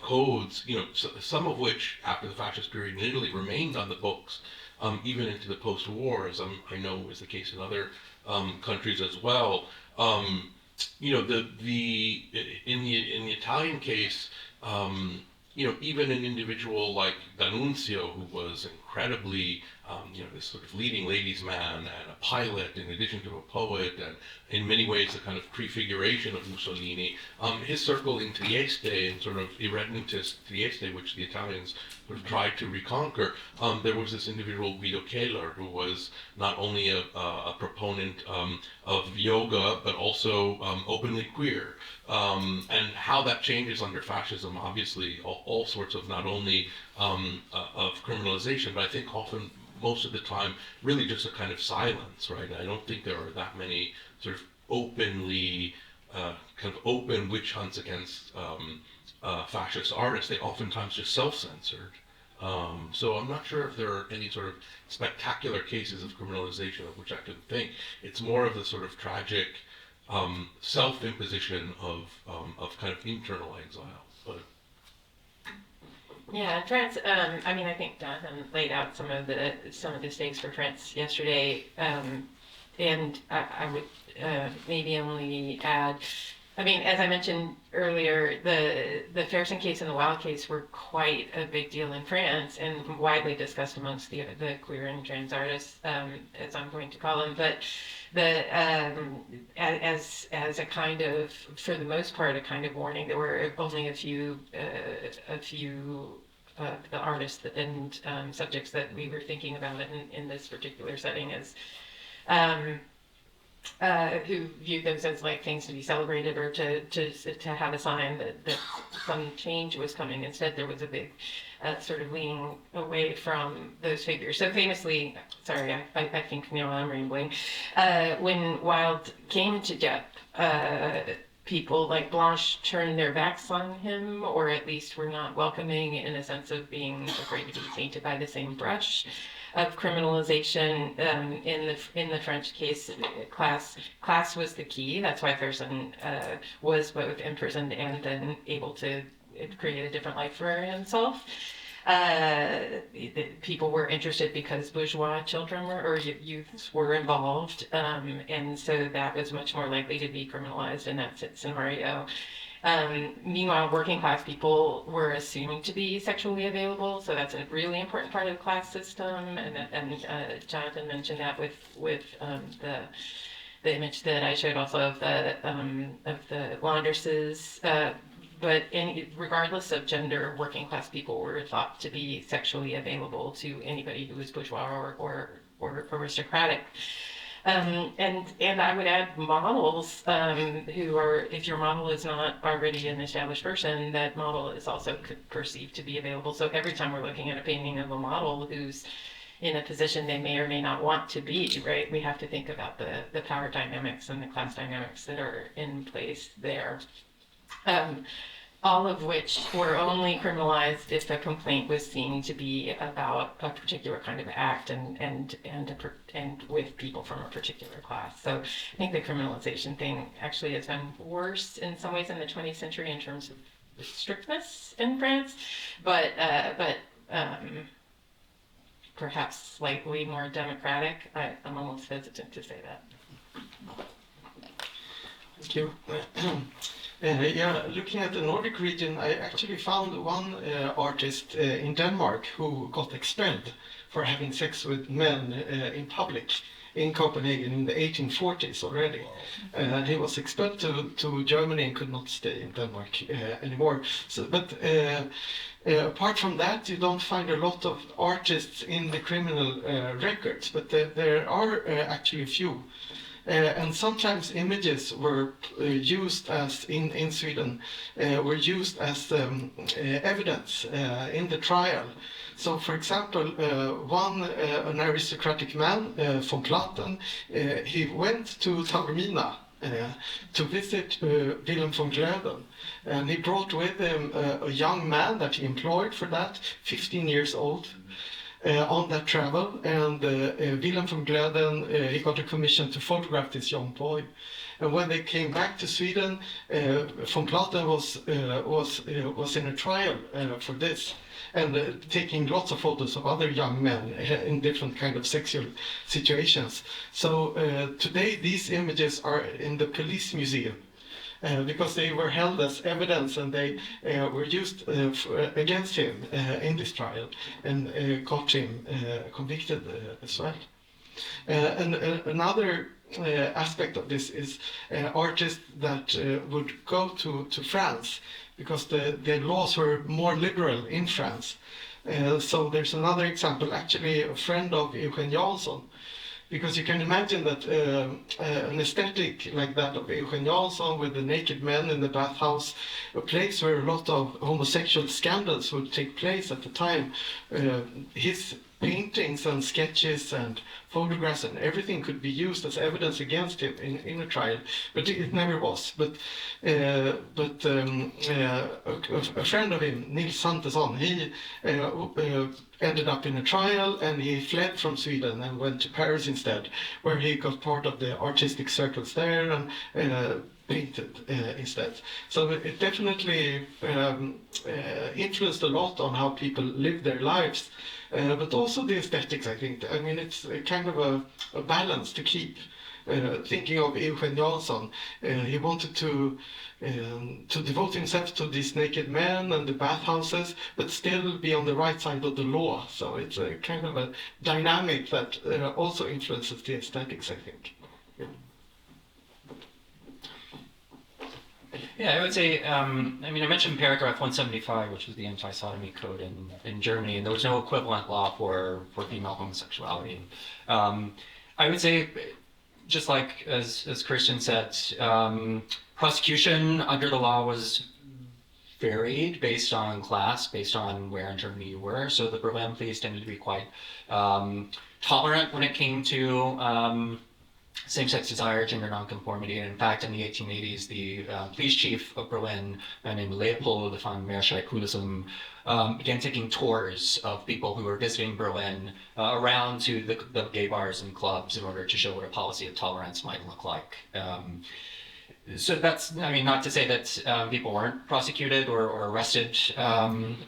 Speaker 6: codes, some of which after the fascist period in Italy remained on the books, even into the post-war, as I know is the case in other countries as well. In the Italian case, even an individual like D'Annunzio, who was incredibly, this sort of leading ladies' man and a pilot in addition to a poet, and in many ways a kind of prefiguration of Mussolini, his circle in Trieste, in sort of irredentist Trieste, which the Italians sort of tried to reconquer, there was this individual Guido Keller, who was not only a proponent of yoga, but also openly queer. And how that changes under fascism, obviously, all sorts of not only of criminalization, but I think often, most of the time, really just a kind of silence, right? I don't think there are that many sort of openly, kind of open witch hunts against fascist artists. They oftentimes just self-censored. So I'm not sure if there are any sort of spectacular cases of criminalization of which I can think. It's more of the sort of tragic self-imposition of kind of internal exile. But
Speaker 3: Yeah, France. I think Jonathan laid out some of the stakes for France yesterday, and I would maybe only add. As I mentioned earlier, the Fersen case and the Wild case were quite a big deal in France and widely discussed amongst the queer and trans artists, as I'm going to call them. But as a kind of, for the most part, a kind of warning, there were only a few the artists and subjects that we were thinking about in this particular setting as who viewed those as like things to be celebrated or to have a sign that some change was coming. Instead, there was a big sort of leaning away from those figures. So famously, sorry, I think now I'm rambling, when Wilde came to Depp, people like Blanche turned their backs on him, or at least were not welcoming, in a sense of being afraid to be tainted by the same brush of criminalization. In the French case, class was the key. That's why Fersen was both imprisoned and then able to create a different life for himself. People were interested because bourgeois children or youths were involved, and so that was much more likely to be criminalized in that scenario. Meanwhile, working class people were assumed to be sexually available, so that's a really important part of the class system. And Jonathan mentioned that with the image that I showed also of the laundresses. But regardless of gender, working class people were thought to be sexually available to anybody who was bourgeois or aristocratic. And I would add models who are, if your model is not already an established person, that model is also perceived to be available. So every time we're looking at a painting of a model who's in a position they may or may not want to be, right, we have to think about the power dynamics and the class dynamics that are in place there. All of which were only criminalized if a complaint was seen to be about a particular kind of act and with people from a particular class. So I think the criminalization thing actually has been worse in some ways in the 20th century in terms of strictness in France, but perhaps slightly more democratic. I'm almost hesitant to say that.
Speaker 1: Thank you.
Speaker 7: Yeah, looking at the Nordic region, I actually found one artist in Denmark who got expelled for having sex with men in public in Copenhagen in the 1840s already. And he was expelled to Germany and could not stay in Denmark anymore. So, but apart from that, you don't find a lot of artists in the criminal records, but there are actually a few. And sometimes images were used as, in Sweden, were used as evidence in the trial. So, for example, an aristocratic man, von Platen, he went to Taormina to visit Willem von Glöden. And he brought with him a young man that he employed for that, 15 years old. On that travel, and Willem von Glöden, he got a commission to photograph this young boy. And when they came back to Sweden, von Platen was in a trial for this, and taking lots of photos of other young men in different kind of sexual situations. So today these images are in the police museum. Because they were held as evidence and they were used against him in this trial and got him convicted as well. And another aspect of this is artists that would go to France because the laws were more liberal in France. So there's another example, actually a friend of Eugen Jansson. Because you can imagine that an aesthetic like that of Eugen Jansson with the naked men in the bathhouse, a place where a lot of homosexual scandals would take place at the time, his paintings and sketches and photographs and everything could be used as evidence against him in a trial, but it never was. But a friend of him, Nils Santesson, he ended up in a trial and he fled from Sweden and went to Paris instead, where he got part of the artistic circles there and painted instead. So it definitely influenced a lot on how people live their lives. But also the aesthetics, I think. I mean, it's kind of a balance to keep. Thinking of Eugen Jansson, he wanted to devote himself to these naked men and the bathhouses, but still be on the right side of the law. So it's a kind of a dynamic that also influences the aesthetics, I think. Yeah.
Speaker 9: Yeah, I would say, I mentioned paragraph 175, which was the anti-sodomy code in Germany, and there was no equivalent law for female homosexuality. I would say, just like as Kirstin said, prosecution under the law was varied based on class, based on where in Germany you were. So the Berlin police tended to be quite tolerant when it came to same-sex desire, gender nonconformity, and in fact, in the 1880s, the police chief of Berlin, named Leopold von Merjian, began taking tours of people who were visiting Berlin around to the gay bars and clubs in order to show what a policy of tolerance might look like. So that's, not to say that people weren't prosecuted or arrested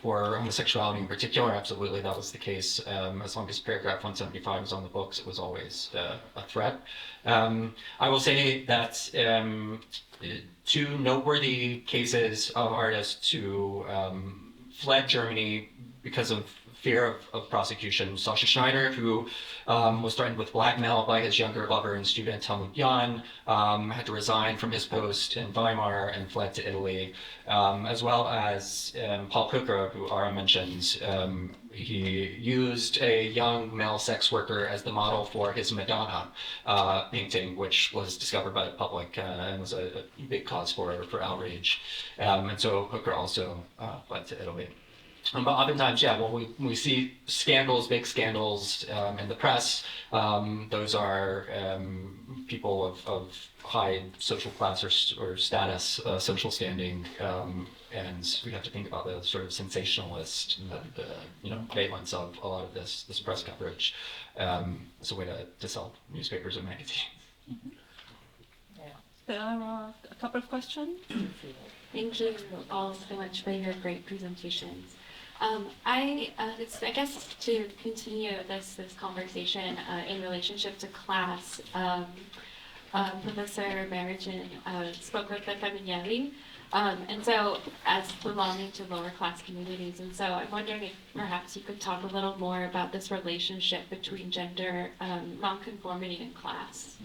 Speaker 9: for homosexuality in particular. Absolutely, that was the case. As long as paragraph 175 was on the books, it was always a threat. I will say that two noteworthy cases of artists who fled Germany because of fear of prosecution. Sascha Schneider, who was threatened with blackmail by his younger lover and student Helmut Jahn, had to resign from his post in Weimar and fled to Italy, as well as Paul Kucker, who Ara mentioned. He used a young male sex worker as the model for his Madonna painting, which was discovered by the public and was a big cause for outrage. And so Hooker also fled to Italy. But oftentimes, when we see scandals, big scandals in the press, those are people of high social class or status, social standing, and we have to think about the sort of sensationalist, valence of a lot of this press coverage as a way to sell newspapers and magazines.
Speaker 10: There are a couple of questions.
Speaker 11: Thank you all so much for your great presentations. I guess to continue this conversation in relationship to class, Professor Merjian spoke of the Femininelli, and so as belonging to lower class communities, and so I'm wondering if perhaps you could talk a little more about this relationship between gender, nonconformity, and class.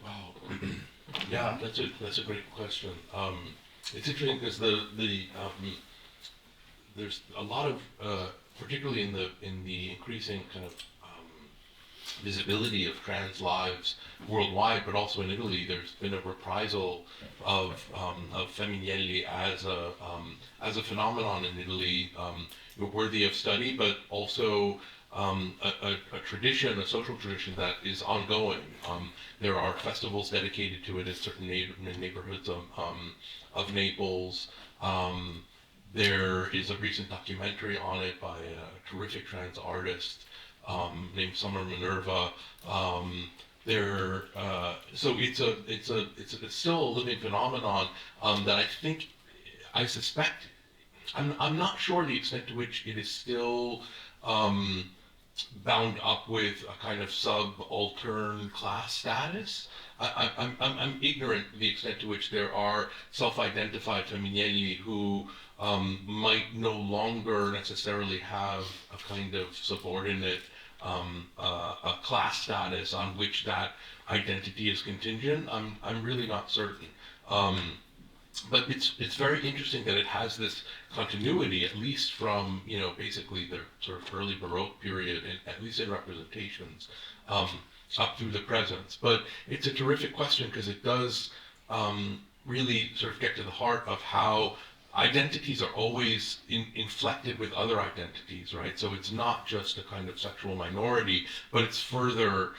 Speaker 6: Wow. Yeah, that's a great question. It's interesting because there's a lot of particularly in the increasing kind of visibility of trans lives worldwide, but also in Italy, there's been a reprisal of Femininelli as a phenomenon in Italy, worthy of study, but also a tradition, a social tradition that is ongoing. There are festivals dedicated to it in certain neighborhoods of Naples. There is a recent documentary on it by a terrific trans artist named Summer Minerva. So it's still a living phenomenon that I suspect. I'm not sure the extent to which it is still bound up with a kind of subaltern class status. I'm ignorant of the extent to which there are self-identified Femininelli who might no longer necessarily have a kind of subordinate a class status on which that identity is contingent. I'm really not certain. But it's very interesting that it has this continuity, at least from basically the sort of early Baroque period, at least in representations, up through the present. But it's a terrific question because it does really sort of get to the heart of how identities are always inflected with other identities, right? So it's not just a kind of sexual minority, but it's further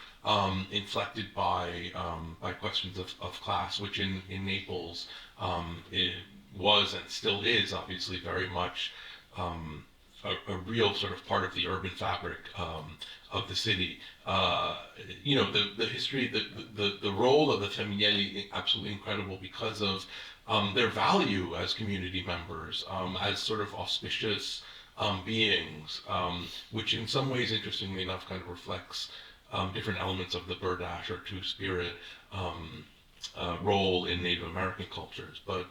Speaker 6: inflected by questions of class, which in Naples it was and still is obviously very much a real sort of part of the urban fabric of the city. The history, the role of the Femininelli, absolutely incredible because of their value as community members, as sort of auspicious beings, which in some ways, interestingly enough, kind of reflects different elements of the Berdache or Two-Spirit role in Native American cultures. But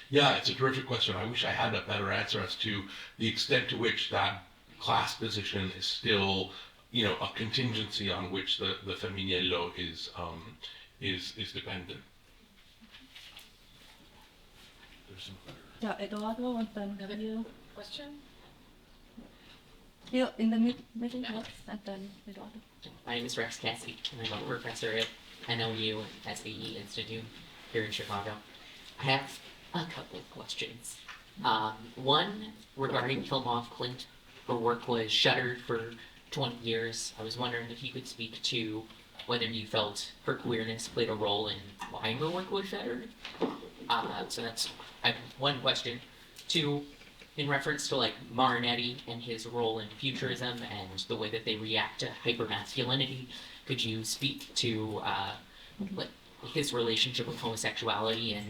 Speaker 6: yeah, it's a terrific question. I wish I had a better answer as to the extent to which that class position is still, a contingency on which the Femminello is dependent.
Speaker 10: Yeah, Eduardo, and then you.
Speaker 12: Question?
Speaker 10: You in the middle, yes, and then Eduardo.
Speaker 12: My name is Rex Cassidy, and I'm a professor at NLU and SAE Institute here in Chicago. I have a couple of questions. One regarding Hilma Klint. Her work was shuttered for 20 years. I was wondering if you could speak to whether you felt her queerness played a role in why her work was shuttered. So that's one question. Two, in reference to Marinetti and his role in futurism and the way that they react to hypermasculinity, could you speak to his relationship with homosexuality and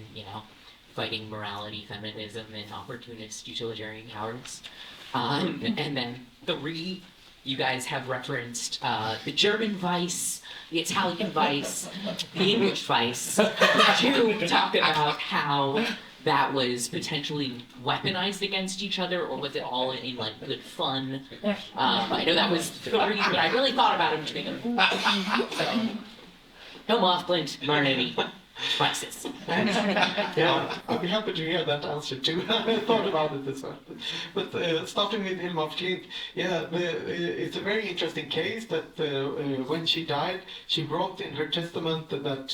Speaker 12: fighting morality, feminism, and opportunist utilitarian cowardice? And then three, you guys have referenced the German vice, the Italian vice, the English vice. Could you talk about how that was potentially weaponized against each other, or was it all in good fun? I know that was three, but I really thought about him together. So, Hilma Klint, Marinetti, vices.
Speaker 7: Yeah, I'd be happy to hear that answer too. I thought about it as well. But starting with Hilma Klint, yeah, it's a very interesting case that when she died, she wrote in her testament that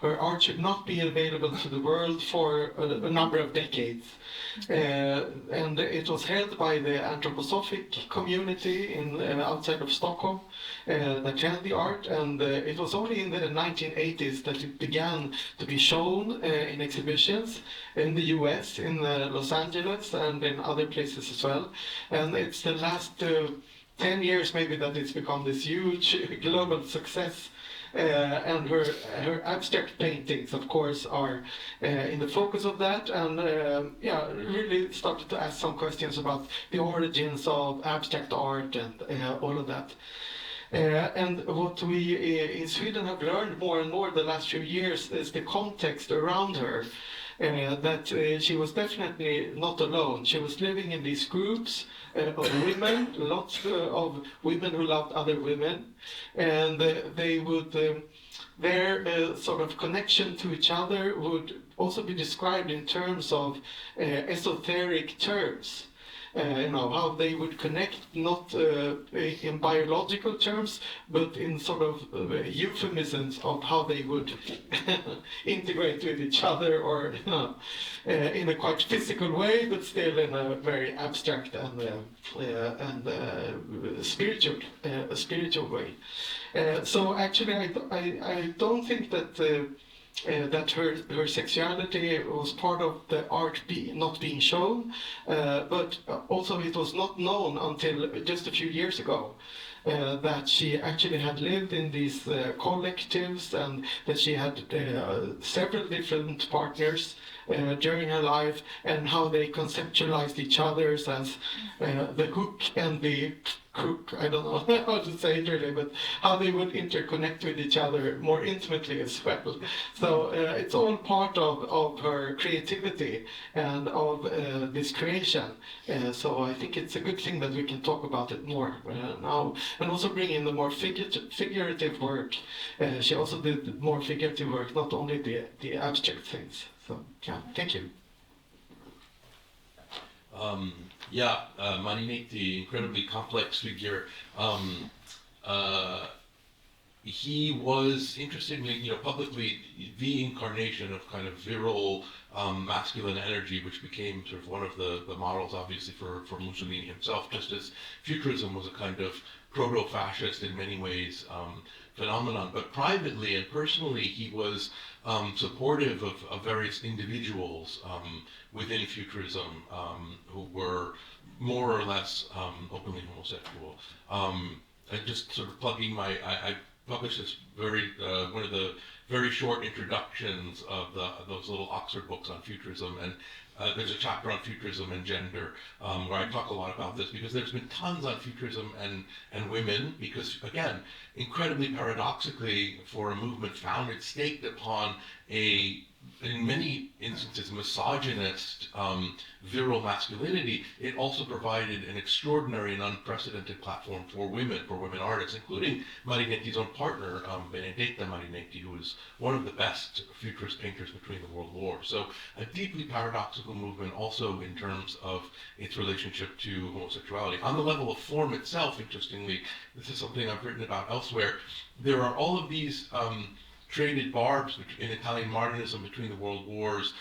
Speaker 7: her art should not be available to the world for a number of decades. And it was held by the anthroposophic community outside of Stockholm that held the art, and it was only in the 1980s that it began to be shown in exhibitions in the US, in Los Angeles, and in other places as well. And it's the last 10 years maybe that it's become this huge global success. And her abstract paintings, of course, are in the focus of that, and really started to ask some questions about the origins of abstract art and all of that. And what we in Sweden have learned more and more the last few years is the context around her. That she was definitely not alone. She was living in these groups of women, lots of women who loved other women, and they would, their sort of connection to each other would also be described in terms of esoteric terms. How they would connect, not in biological terms, but in sort of euphemisms of how they would integrate with each other, or in a quite physical way, but still in a very abstract and spiritual way. So actually, I don't think that. That her sexuality was part of the art not being shown, but also it was not known until just a few years ago. That she actually had lived in these collectives, and that she had several different partners during her life, and how they conceptualized each other as the hook and the crook. I don't know how to say it really, but how they would interconnect with each other more intimately as well. So it's all part of her creativity and of this creation. So I think it's a good thing that we can talk about it more now, and also bring in the more figurative work. She also did more figurative work, not only the abstract things. So yeah, thank you.
Speaker 13: Marinik, the incredibly complex figure, he was, interestingly, publicly the incarnation of kind of virile masculine energy, which became sort of one of the models, obviously, for Mussolini himself, just as futurism was a kind of proto-fascist, in many ways, phenomenon. But privately and personally, he was supportive of various individuals within futurism who were more or less openly homosexual. Just sort of plugging I published this one of the very short introductions of those little Oxford books on futurism, and there's a chapter on futurism and gender where I talk a lot about this, because there's been tons on futurism and women, because again, incredibly paradoxically, for a movement founded, staked upon in many instances, misogynist, virile masculinity, it also provided an extraordinary and unprecedented platform for women artists, including Marinetti's own partner, Benedetta Marinetti, who was one of the best futurist painters between the world wars. So a deeply paradoxical movement also in terms of its relationship to homosexuality. On the level of form itself, interestingly, this is something I've written about elsewhere, there are all of these traded barbs in Italian modernism between the world wars,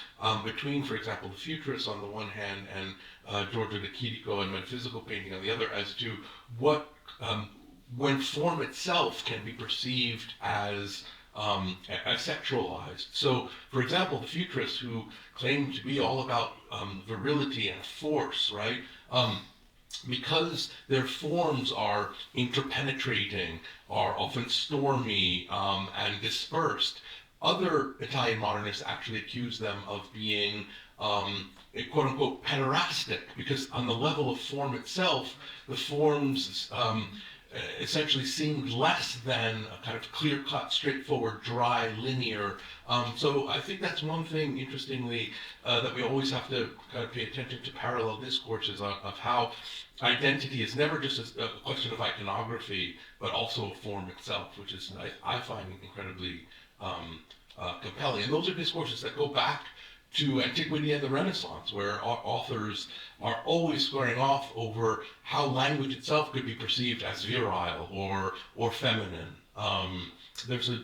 Speaker 13: between, for example, the futurists on the one hand and Giorgio de Chirico and metaphysical painting on the other, as to what, when form itself can be perceived as sexualized. So, for example, the futurists who claim to be all about virility and force, right? Because their forms are interpenetrating, are often stormy and dispersed, other Italian modernists actually accuse them of being quote-unquote pederastic, because on the level of form itself, the forms essentially seemed less than a kind of clear-cut, straightforward, dry, linear. So I think that's one thing, interestingly, that we always have to kind of pay attention to parallel discourses of how identity is never just a question of iconography, but also form itself, which is, I find incredibly compelling. And those are discourses that go back to antiquity and the Renaissance, where authors are always squaring off over how language itself could be perceived as virile or feminine. There's a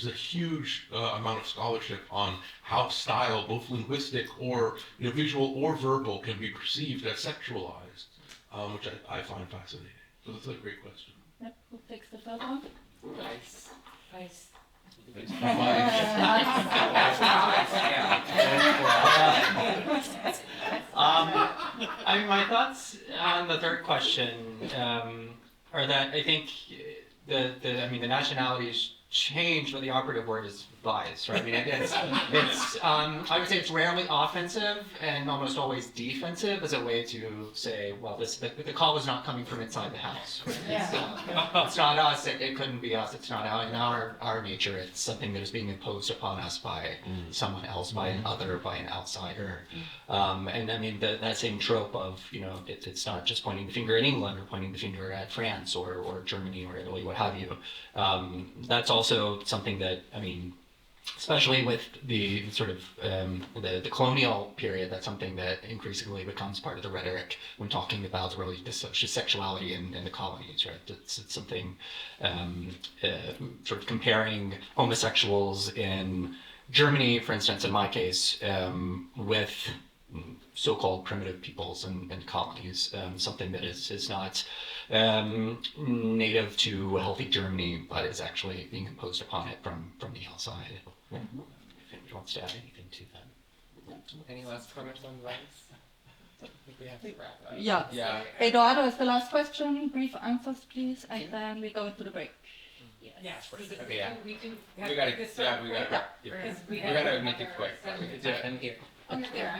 Speaker 13: huge amount of scholarship on how style, both linguistic or visual or verbal, can be perceived as sexualized, which I find fascinating. So that's a great question.
Speaker 10: Yep. Who takes the third one?
Speaker 12: Price.
Speaker 9: I mean, my thoughts on the third question are that I think the nationalities change, but the operative word is lies, right? I mean, I would say it's rarely offensive and almost always defensive as a way to say, well, the call was not coming from inside the house. Right? It's not us. It couldn't be us. It's not in our nature. It's something that is being imposed upon us by someone else, by an other, by an outsider. And I mean, that same trope of, it's not just pointing the finger at England or pointing the finger at France or Germany or Italy, what have you. That's also something that, I mean, especially with the sort of the colonial period, that's something that increasingly becomes part of the rhetoric when talking about the role of sexuality in the colonies, right? It's something sort of comparing homosexuals in Germany, for instance, in my case, with so-called primitive peoples and colonies, something that is not native to a healthy Germany, but is actually being imposed upon it from the outside. If anyone wants to add anything to that.
Speaker 1: Any last comments on rights? I think we have to wrap up.
Speaker 4: Yeah. Eduardo is the last question. Brief answers, please, and then we go into the break.
Speaker 1: Yes. Okay, yeah. We gotta make it quick. I'm here.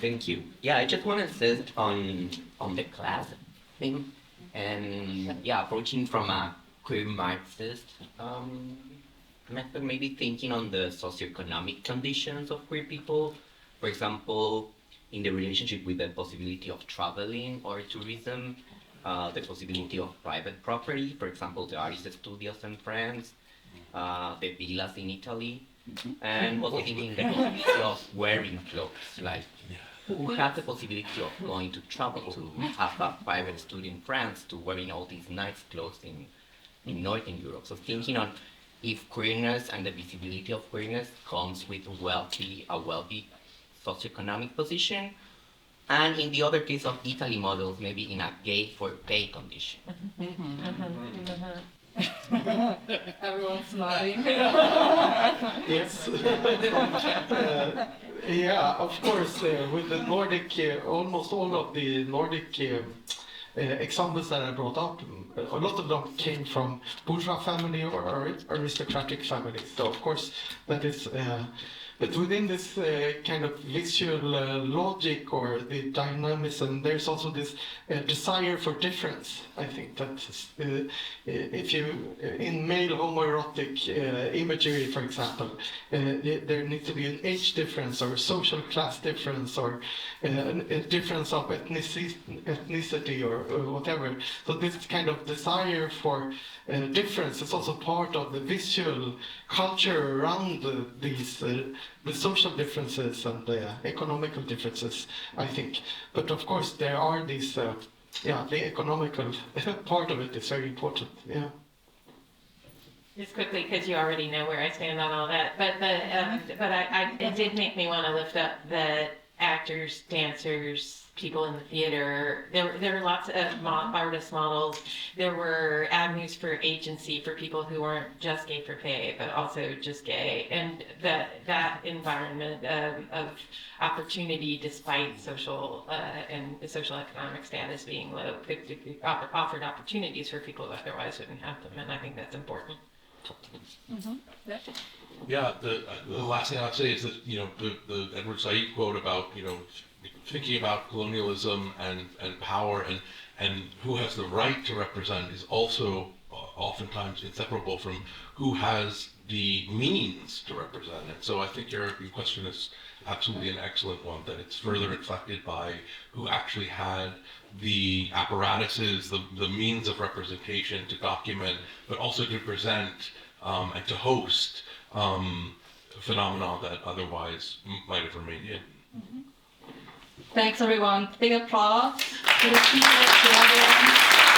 Speaker 12: Thank you. Yeah, I just want to insist on the class thing, and yeah, approaching from a queer Marxist method, maybe thinking on the socioeconomic conditions of queer people. For example, in the relationship with the possibility of traveling or tourism, the possibility of private property, for example, the artist studios in France, the villas in Italy, and also thinking the possibility of wearing clothes, like who has the possibility of going to travel to have a private studio in France to wearing all these nice clothes in Northern Europe. So thinking on if queerness and the visibility of queerness comes with a wealthy socioeconomic position, and in the other case of Italy models, maybe in a gay for pay condition.
Speaker 4: Everyone's smiling.
Speaker 7: Yes. Yeah, of course, with the Nordic, almost all of the Nordic examples that I brought up, a lot of them came from bourgeois family or aristocratic families. So of course, that is. But within this kind of visual logic or the dynamism, there's also this desire for difference. I think that if you, in male homoerotic imagery, for example, there needs to be an age difference or social class difference or a difference of ethnicity or whatever. So this kind of desire for difference is also part of the visual culture around these the social differences and the economical differences, I think. But of course, there are these, the economical part of it is very important. Yeah.
Speaker 3: Just quickly, because you already know where I stand on all that, but it did make me want to lift up the actors, dancers, people in the theater. There were lots of artist models. There were avenues for agency for people who weren't just gay for pay, but also just gay. And that environment of opportunity, despite social and social economic status being low, offered opportunities for people who otherwise wouldn't have them. And I think that's important.
Speaker 13: Yeah, the last thing I'd say is that, the Edward Said quote about, thinking about colonialism and power and who has the right to represent is also oftentimes inseparable from who has the means to represent it. So I think your question is absolutely an excellent one, that it's further inflected by who actually had the apparatuses, the means of representation to document, but also to present and to host phenomena that otherwise might have remained hidden.
Speaker 4: Thanks, everyone. Big applause to the speakers, to everyone.